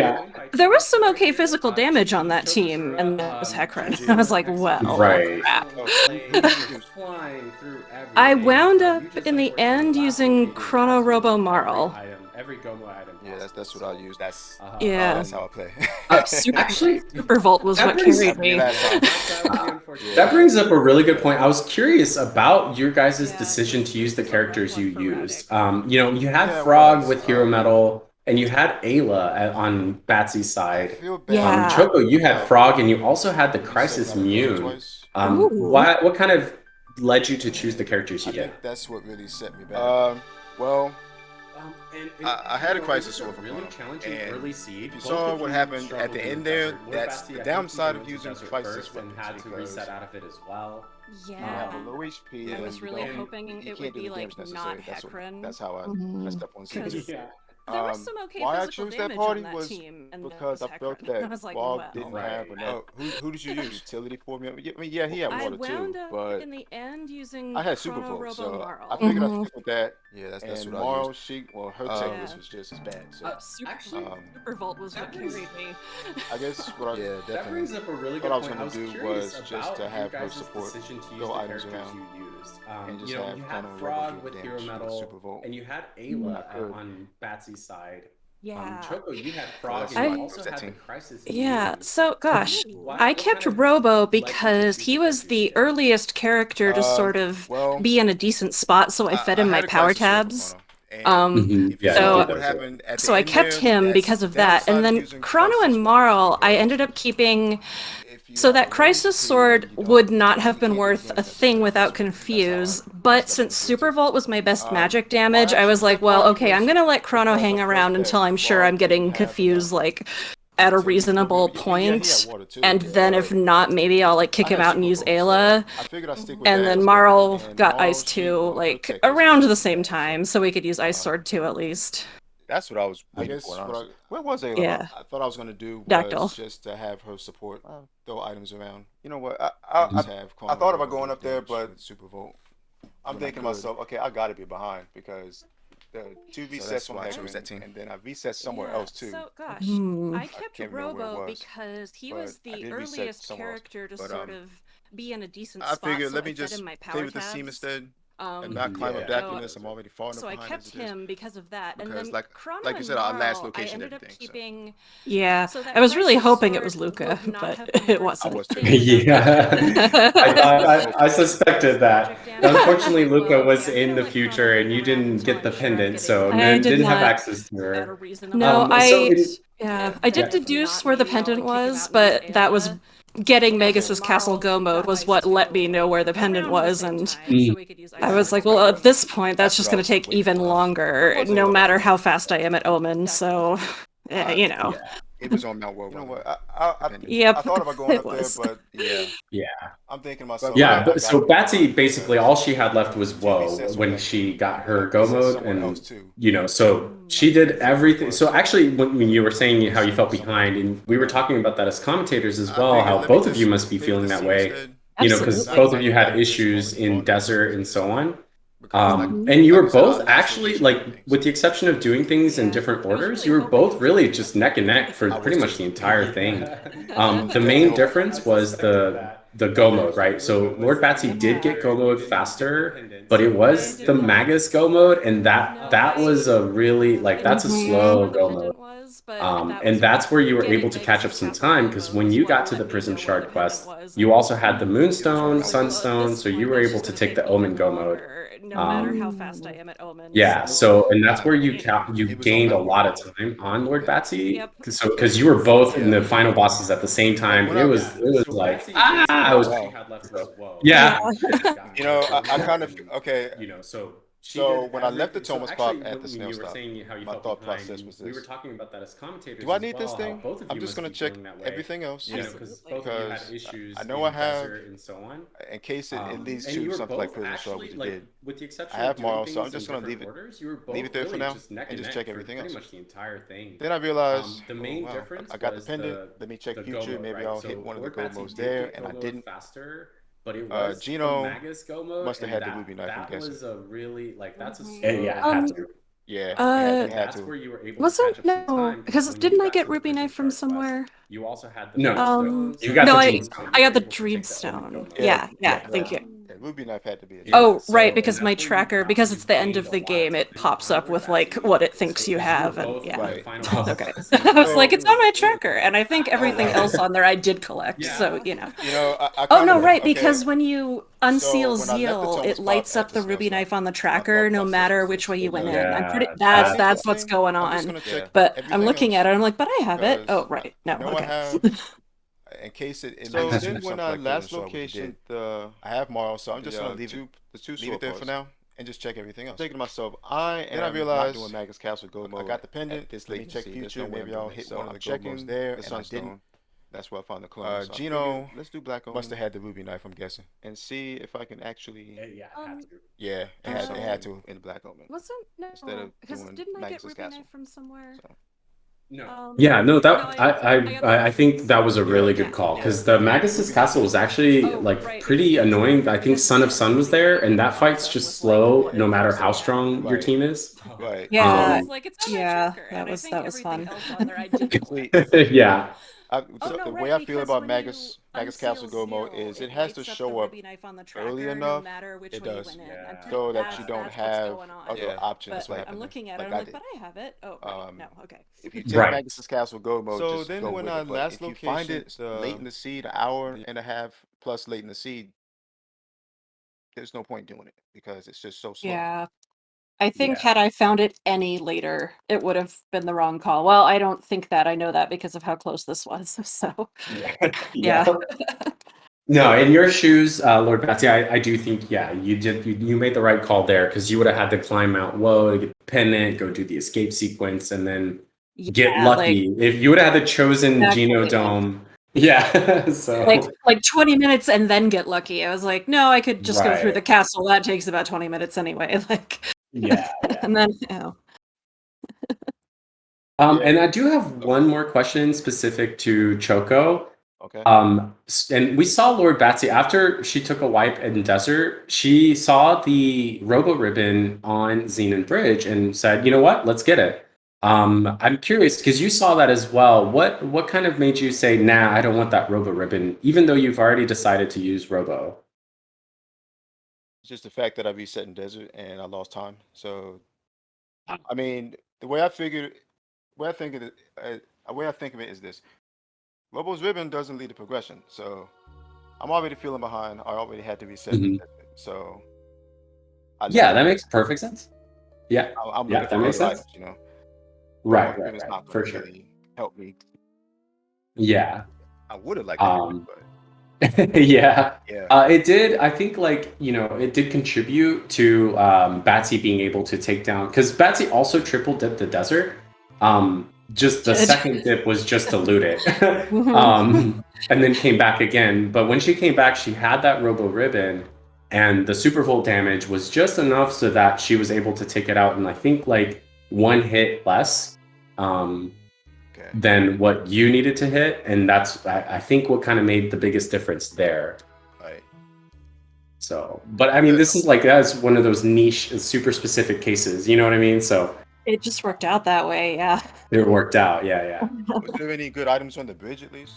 there was some okay physical damage on that team, and it was Hekran. I was like, well, crap. I wound up in the end using Chrono Robo Marl. Yeah, that's what I'll use. That's how I play. Actually, Super Volt was what carried me. That brings up a really good point. I was curious about your guys' decision to use the characters you used. You know, you had Frog with Hero Metal, and you had Ayla on Batsy's side. Choco, you had Frog, and you also had the Crisis Mune. What kind of led you to choose the characters you did? I think that's what really set me back. Well, I had a Crisis Sword for really challenging early seed. If you saw what happened at the end there, that's the downside of using Crisis and had to reset out of it as well. Yeah, low HP. I was really hoping it would be like not Hekran. That's how I messed up on seed. There was some okay why I physical chose that damage party on that was team, and because I felt Hekran. that I was like, Bob well. didn't have enough. Who did you use? Utility for me? I mean, yeah, he had water too, but in the end using I had Super Chrono Volt, Robo so Marl. I figured I'd stick with that. Yeah, that's what Marl, I used. her tech was just as bad. So Super Volt was what carried me. I guess what yeah, definitely. That brings up a really good what point. I was gonna do was just to have her support throw items around and just have you had Chrono Frog with damage Hero Metal, Super Volt. and you had Ayla on Batsy's side. Yeah. Choco, you had Frog, and you also had the Crisis. Yeah, so gosh, I kept Robo because he was the earliest character to sort of be in a decent spot, so I fed him my power tabs. So I kept him because of that, and then Chrono and Marl, I ended up keeping. So that Crisis Sword would not have been worth a thing without Confuse, but since Super Volt was my best magic damage, I was like, well, okay, I'm gonna let Chrono hang around until I'm sure I'm getting Confuse, like, at a reasonable point, and then if not, maybe I'll, like, kick him out and use Ayla. And then Marl got Ice 2, like, around the same time, so we could use Ice Sword 2 at least. That's what I was waiting for. Where was Ayla? Yeah. I thought I was going to do Dactyl. just to have her support, throw items around. You know what? I thought about going up there, but Super Volt. I'm thinking to myself, okay, I got to be behind because the two resets from that team, and then I reset somewhere else too. So gosh, I kept Robo because he was the earliest character to sort of be in a decent spot. I figured, so let me I fed just him my play power with the tabs. team instead. And not climb up Darkness, I'm already far enough So I behind kept him because of that. And then Chrono like you said, our last location, I ended up everything. Keeping... Yeah, so I was really hoping it was Luca, but it wasn't. I was too. Yeah, I suspected that. Unfortunately, Luca was in the future, and you didn't get the pendant, so didn't have access to her. No, I did deduce where the pendant was, but that was getting Magus's Castle Go mode was what let me know where the pendant was, and I was like, well, at this point, that's just going to take even longer, no matter how fast I am at Omen, so, you know. It was on Mount World. You know what? Yep, I thought about going it up there, was. but Yeah. I'm thinking myself. Yeah, but so Batsy basically all she had left was Woe when she got her Go mode, and you know, so she did everything. So actually, when you were saying how you felt behind, and we were talking about that as commentators as well, how both of you must be feeling that way, you know, because both of you had issues in desert and so on. And you were both actually, like, with the exception of doing things in different orders, you were both really just neck and neck for pretty much the entire thing. The main difference was the Go mode, right? So Lord Batsy did get Go mode faster, but it was the Magus Go mode, and that was a really, like, that's a slow Go mode. And that's where you were able to catch up some time, because when you got to the Prism Shard quest, you also had the Moonstone, Sunstone, so you were able to take the Omen Go mode. No matter how fast I am at Omen. Yeah, so and that's where you gained a lot of time on Lord Batsy, so because you were both in the final bosses at the same time. It was like I was yeah. You know, I kind of okay. You know, so when I left the Thomas Pop at the snail you were stop, saying how you my felt thought behind, process was we were this: talking about that as commentators. do I as need this well, thing? both of I'm you just must gonna be check feeling that way. everything else, You know, because both of you had issues. I know I have, and so on. in case it leads And to you were something like both Prison Shard, which it like, did. with the exception I have of doing Morrow, so I'm things just in gonna leave different it, orders, you were both leave it there for really now, just neck and just neck check for everything pretty else. much the entire thing. Then I realized the main oh, wow, difference I got the was pendant. Let me check the future. Go mode, Maybe right? I'll So hit one of the Lord Go Batsy modes did there, get and Go I mode didn't. faster, but it was Gino the Magus Go mode, must have and had the ruby knife. I'm that guessing. was a really, like, that's a slow. Yeah, had to. Yeah, Uh, had That's to. where you were able to Wasn't catch up some no, time, because when didn't you I got get to the Ruby Prism Knife from Shard quest, somewhere? you also had the No, Moonstone, you got no, the I Dreamstone. I You got were the able to take the Omen Go Dreamstone. mode. Yeah, thank you. Yeah, ruby knife had to be. Oh, So- right, and because that's my where you tracker, got- because you it's the end gained of a the lot game, it time pops on up Lord with like Batsy, what it so thinks you because have, were and both yeah. in the Right. final bosses Okay. at the same I was time. like, it's It on was my really tracker, cool. and I think everything wow. else on there I did collect, Yeah. so you know. You know, I Oh kind no, of, right, okay. because when you unseal when I left the Zeal, Thomas it Pop lights at up the the snail Ruby stop, Knife on the my tracker, thought no process matter was which way this: you went in. I'm Yeah, pretty. I need That's this what's thing, going I'm just on. gonna check But I'm everything looking else, at it, I'm like, but I have it. because Oh, right. I No, know I okay. have, in case it So leads then to when something I like last Prison Shard, which it location did. I have Morrow, so I'm just gonna leave it there for now, and just check everything else. Thinking to myself, I Then I am realized, not doing Magus Castle Go mode. I got the pendant. at this Let me latency. check There's future. no way Maybe I'm I'll doing it. hit So one of I'm the Go checking modes there, the and I Sunstone. didn't. That's where I found the clone. So I Gino figured, let's do Black must have Omen had the ruby knife, I'm guessing. and see if I can actually Yeah, it had to. Yeah, it do had something to. in the Black Omen Wasn't no, instead of because doing didn't I get Magus' Ruby Castle. Knife from somewhere? So. No. Yeah, no, that No, I think that was a really good call, because the Magus's Castle was actually like pretty annoying. I think Son of Sun was there, and that fight's just slow no matter how strong your team is. Right. Yeah, So, yeah, that was fun. Yeah. the way I feel about Magus Castle Go mode is it has to show up early enough. It does. Yeah. So that you don't have other options. But I'm looking at it, like I'm I like, did. but I have it. Oh, right. No, okay. If you take Right. Magus Castle Go mode, So just then go when with I it. But last if you find it location, late in the seed, an hour and a half plus late in the seed, there's no point doing it because it's just so slow. Yeah. I think Yeah. had I found it any later, it would have been the wrong call. Well, I don't think that. I know that because of how close this was. So, yeah. No, in your shoes, Lord Batsy, I do think, yeah, you made the right call there, because you would have had to climb Mount Woe to get the pendant, go do the escape sequence, and then get Yeah, lucky. If you would have had the chosen Geno Exactly. Dome, yeah. So like 20 minutes and then get lucky. I was like, no, I could just go through Right. the castle. That takes about 20 minutes anyway. Like, yeah. and then, oh. And I do have one more question specific to Choco. Okay. And we saw Lord Batsy after she took a wipe in desert. She saw the Robo Ribbon on Xenon Bridge and said, "You know what? Let's get it." I'm curious because you saw that as well. What kind of made you say, "Nah, I don't want that Robo Ribbon," even though you've already decided to use Robo? It's just the fact that I reset in desert and I lost time. So, I mean, the way I think of it is this: Robo's ribbon doesn't lead to progression. So, I'm already feeling behind. I already had to reset. Mhm. So, Yeah, that makes perfect sense. Yeah, I'm yeah, looking that for makes other sense. items, you know. Right, Robo's ribbon's not for gonna sure. really help me. Yeah. I would have liked to, but Yeah. Yeah. It did. I think, like, it did contribute to Batsy being able to take down, because Batsy also triple dipped the desert. Just the Did. second dip was just to loot it, Mhm. and then came back again. But when she came back, she had that Robo Ribbon, and the Super Volt damage was just enough so that she was able to take it out in, I think, like, one hit less. Okay. Than what you needed to hit, and that's I think what kind of made the biggest difference there. Right. So, but I mean, this is like, that's one of those niche, super specific cases. You know what I mean? So It just worked out that way, yeah. it worked out. Yeah. Was there any good items on the bridge at least?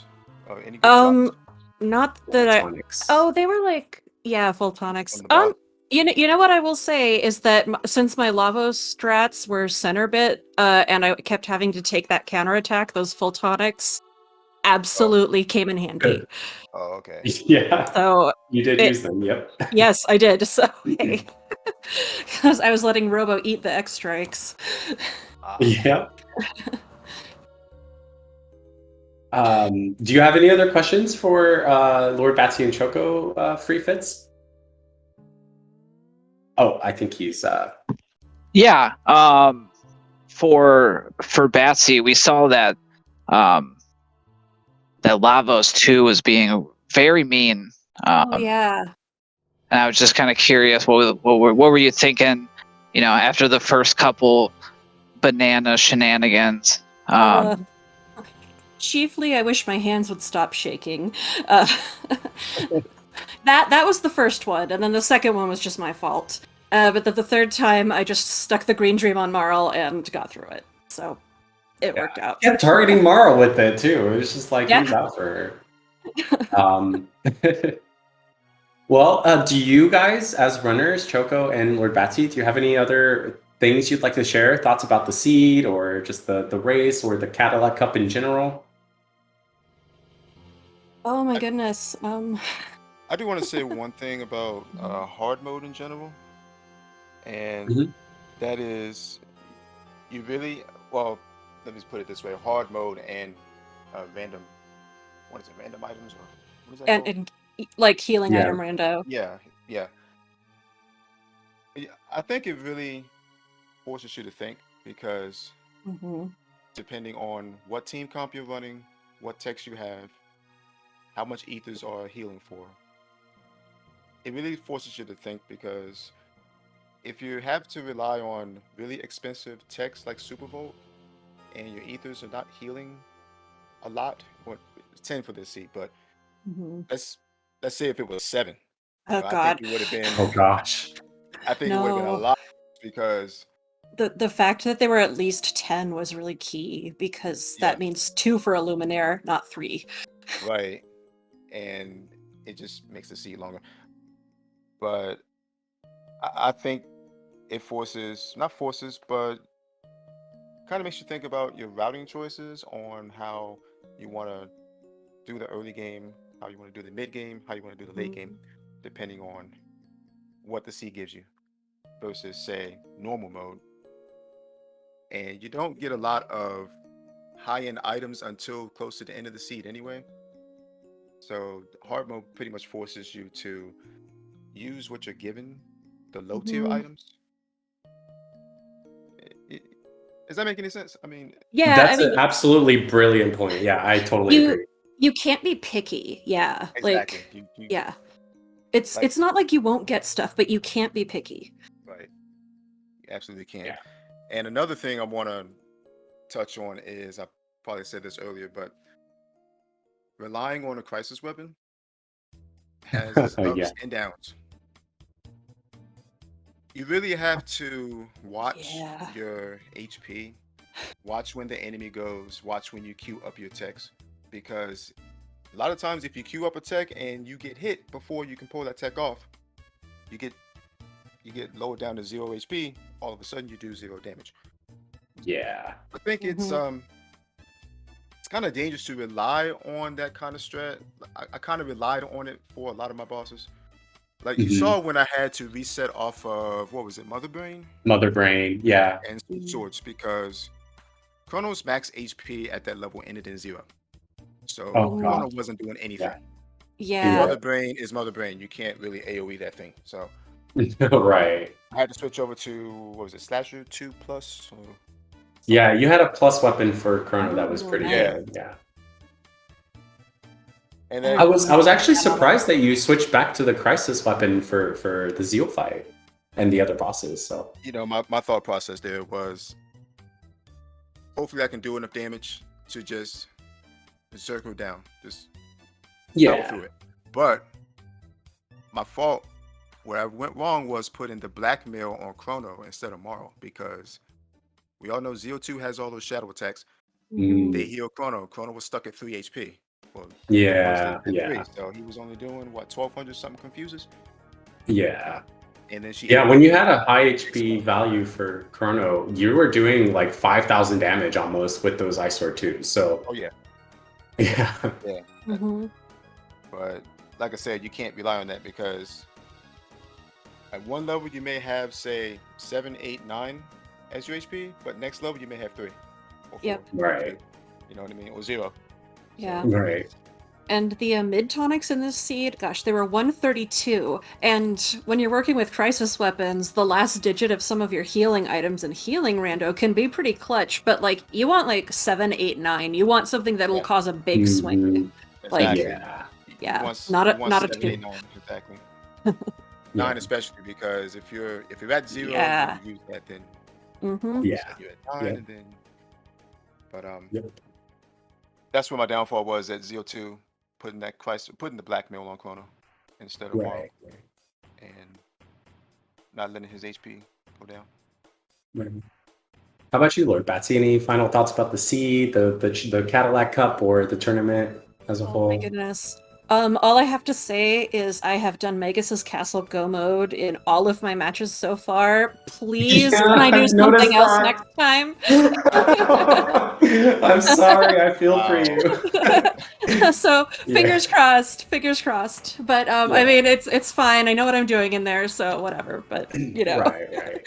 Or any good drops? Not that I. Photonics. Oh, they were like, yeah, full tonics. On the bottom? You know what I will say is that since my Lavos strats were center bit, and I kept having to take that counterattack, those full tonics absolutely came in handy. Oh, okay. Yeah. So You did use them. Yep. yes, I did. So hey, because I was letting Robo eat the X strikes. Yep. Do you have any other questions for Lord Batsy and Choco, free fits? Oh, I think he's Yeah. For Batsy, we saw that that Lavos 2 was being very mean. Oh yeah. And I was just kind of curious, what were you thinking? After the first couple banana shenanigans. Chiefly, I wish my hands would stop shaking. That was the first one, and then the second one was just my fault. But the third time, I just stuck the green dream on Marl and got through it. So it worked out. kept targeting Marl with it too. It was just like, Yeah. he was out for her. Well, do you guys, as runners, Choco and Lord Batsy, do you have any other things you'd like to share? Thoughts about the seed, or just the race, or the Cadillac Cup in general? Oh my goodness. I do want to say one thing about hard mode in general, and Mhm. that is, you really, well, let me put it this way: hard mode and random, what is it, random items, or what is that called? and like healing Yeah. item rando. Yeah. Yeah, I think it really forces you to think, because Hmm. depending on what team comp you're running, what techs you have, how much ethers are healing for, it really forces you to think, because if you have to rely on really expensive techs like Supervolt and your ethers are not healing a lot, or it's 10 for this seat, but Hmm. let's say if it was 7, Oh I god. think it would have been Oh gosh. I think it would have been a No. lot, because The fact that they were at least 10 was really key, because yeah, that means 2 for a Luminaire, not 3. right, and it just makes the seat longer. But I think it forces, not forces, but kind of makes you think about your routing choices on how you want to do the early game, how you want to do the mid game, how you want to do the late game, depending on what the seed gives you versus, say, normal mode. And you don't get a lot of high-end items until close to the end of the seed anyway. So hard mode pretty much forces you to use what you're given, the low tier Mhm. items. Does that make any sense? I mean, Yeah, I That's mean, an absolutely brilliant point. Yeah, I totally agree. you can't be picky. Yeah. exactly. Like, You yeah. It's like, not like you won't get stuff, but you can't be picky. right. You absolutely can. Yeah. And another thing I want to touch on is, I probably said this earlier, but relying on a crisis weapon has its Yeah. ups and downs. You really have to watch Yeah. your HP, watch when the enemy goes, watch when you queue up your techs, because a lot of times if you queue up a tech and you get hit before you can pull that tech off, you get lowered down to 0 HP. All of a sudden you do 0 damage. Yeah. I think it's Mhm. kind of dangerous to rely on that kind of strat. I kind of relied on it for a lot of my bosses. Like you Mhm. saw when I had to reset off of, what was it, Mother Brain Mother Brain. Yeah. and Mhm. Swords, because Chrono's max HP at that level ended in 0. So Oh Mhm. god. Chrono wasn't doing Yeah. anything. Yeah. Mother Brain is Mother Brain. You can't really AoE that thing. So Right. I had to switch over to, what was it, Slasher 2 Plus? Yeah, you had a plus weapon for Chrono that was Oh, pretty nice. good. Yeah. And I then I was actually surprised that you switched back to the Crisis weapon for the Zeal fight and the other bosses. So my thought process there was, hopefully I can do enough damage to just circle down, just power through it. But my fault, where I went wrong, was putting the blackmail on Chrono instead of Marl, because we all know Zeal 2 has all those shadow attacks. Mhm. They heal Chrono. Chrono was stuck at 3 HP. Well, Yeah, at yeah. 3, so he was only doing what, 1200 something confuses. Yeah. And then she Yeah, when you had a high HP value for Chrono, you were doing like 5,000 damage almost with those Ice Sword 2s. So Oh yeah, yeah. yeah. Mhm. But like I said, you can't rely on that, because at one level you may have, say, 7, 8, 9 as your HP, but next level you may have 3 or 4. Yep. Right. You know what I mean? Or 0. Yeah. Right. And the mid tonics in this seed, gosh, they were 132. And when you're working with crisis weapons, the last digit of some of your healing items and healing rando can be pretty clutch. But like, you want like 7, 8, 9. You want something that'll Yeah. cause a big swing. Mhm. Like, Exactly. Yeah. yeah, You want not a 7, 2. 8, 9, exactly. Yeah. 9 especially, because if you're at 0, Yeah. you use that, then Mm-hmm. Yeah. you're at 9, Yeah. and then. But Yep. that's where my downfall was at Zeal 2, putting the blackmail on Chrono instead of Marl, Right. and not letting his HP go down. Right. How about you, Lord Batsy? Any final thoughts about the seed, the Cadillac Cup, or the tournament as a Oh my whole? goodness. All I have to say is I have done Magus's Castle Go mode in all of my matches so far. Please, Yeah, can I do I've noticed something else that. next time? I'm sorry, I feel for you. So fingers crossed, fingers crossed. But I Yeah. mean, it's fine. I know what I'm doing in there, so whatever. But you know, Right.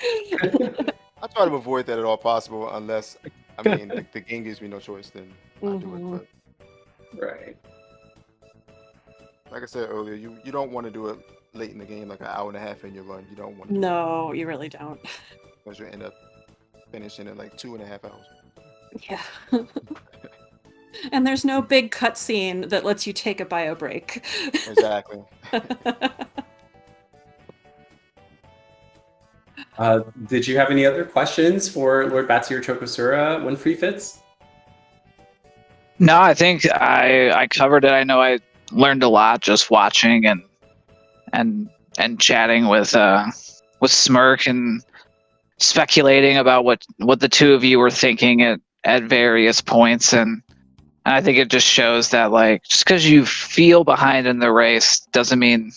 I try to avoid that at all possible, unless, I mean, the game gives me no choice, then I do Mhm. it. But Right. like I said earlier, you don't want to do it late in the game, like an hour and a half in your run. You don't want to, No, you really don't. because you end up finishing in like 2.5 hours. Yeah. And there's no big cutscene that lets you take a bio break. Exactly. Did you have any other questions for Lord Batsy or Chocosura when free fits? No, I think I covered it. I know I learned a lot just watching and chatting with Smirk and speculating about what the two of you were thinking at various points, and I think it just shows that, like, just because you feel behind in the race doesn't mean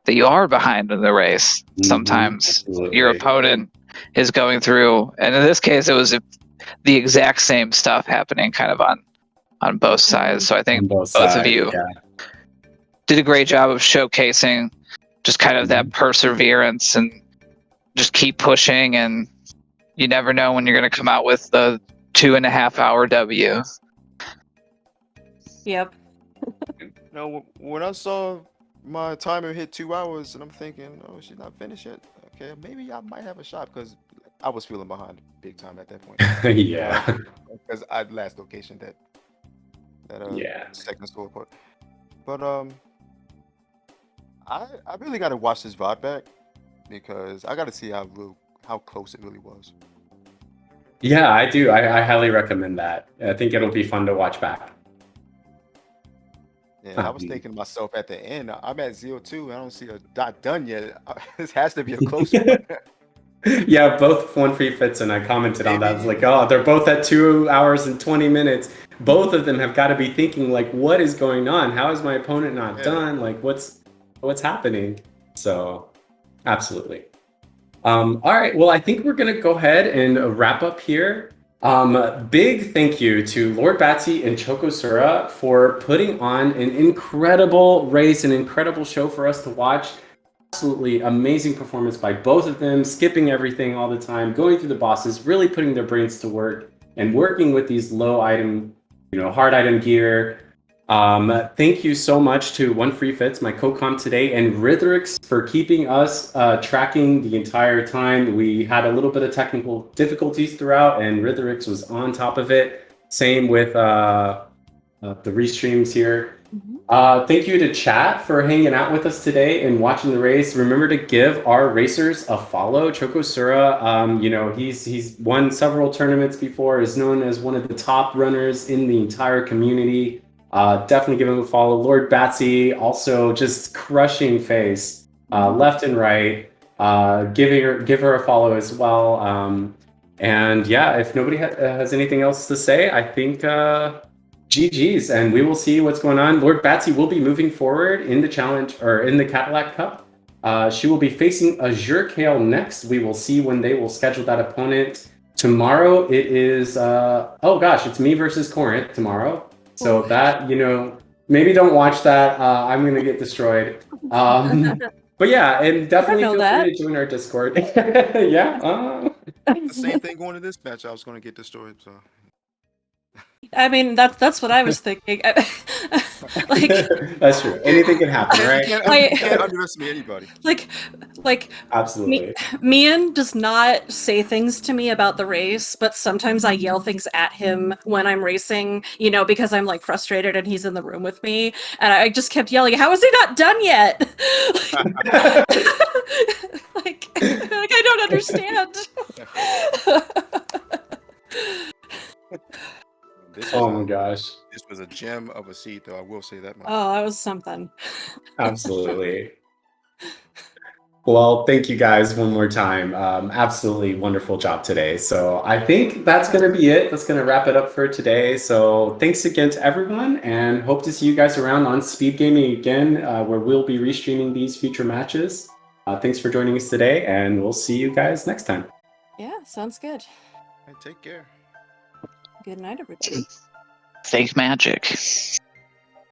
that you are behind in the race. Sometimes your opponent is going through, and in this case it was the exact same stuff happening kind of on both sides. So I think both of you did a great job of showcasing just kind of that perseverance and just keep pushing, and you never know when you're going to come out with the 2.5 hour W. Yep. No, when I saw my timer hit 2 hours, and I'm thinking, oh, she's not finished yet. Okay, maybe I might have a shot, because I was feeling behind big time at that point. Yeah. Because I'd last location that second solo part. But I really got to watch this VOD back, because I got to see how close it really was. Yeah, I do. I highly recommend that. I think it'll be fun to watch back. Yeah, I was thinking to myself at the end, I'm at Zeal 2, I don't see a dot done yet. This has to be a close one. Yeah, both one free fits, and I commented on that. I was like, oh, they're both at 2 hours and 20 minutes. Both of them have got to be thinking, like, what is going on? How is my opponent not done? Like, what's happening? So, absolutely. All right, well, I think we're going to go ahead and wrap up here. Big thank you to Lord Batsy and Chocosura for putting on an incredible race, an incredible show for us to watch. Absolutely amazing performance by both of them, skipping everything all the time, going through the bosses, really putting their brains to work and working with these low item, hard item gear. Thank you so much to One Free Fits, my co-com today, and Rhythrix for keeping us tracking the entire time. We had a little bit of technical difficulties throughout, and Rhythrix was on top of it. Same with the restreams here. Thank you to chat for hanging out with us today and watching the race. Remember to give our racers a follow. Chocosura, you know, he's won several tournaments before, is known as one of the top runners in the entire community. Definitely give him a follow. lordbatsy, also just crushing face, left and right. Give her a follow as well. And yeah, if nobody has anything else to say, I think GG's, and we will see what's going on. lordbatsy will be moving forward in the challenge, or in the Cadillac Cup. She will be facing Azure Kale next. We will see when they will schedule that opponent. Tomorrow it is, oh gosh, it's me versus Corinth tomorrow. So that, you know, maybe don't watch that. I'm going to get destroyed. But yeah, and definitely feel free to join our Discord. Yeah. The same thing going to this match. I was going to get destroyed. So. I mean, that's what I was thinking. Like, that's true. Anything can happen, right? You can't underestimate anybody. Like absolutely. Mian does not say things to me about the race, but sometimes I yell things at him when I'm racing, you know, because I'm like frustrated and he's in the room with me, and I just kept yelling, "How is he not done yet?" like I don't understand. Oh my gosh. This was a gem of a seat, though. I will say that much. Oh, that was something. Absolutely. Well, thank you guys one more time. Absolutely wonderful job today. So I think that's going to be it. That's going to wrap it up for today. So thanks again to everyone, and hope to see you guys around on Speed Gaming again, where we'll be restreaming these future matches. Thanks for joining us today, and we'll see you guys next time. Yeah, sounds good. Hey, take care. Good night, everybody. Fake magic.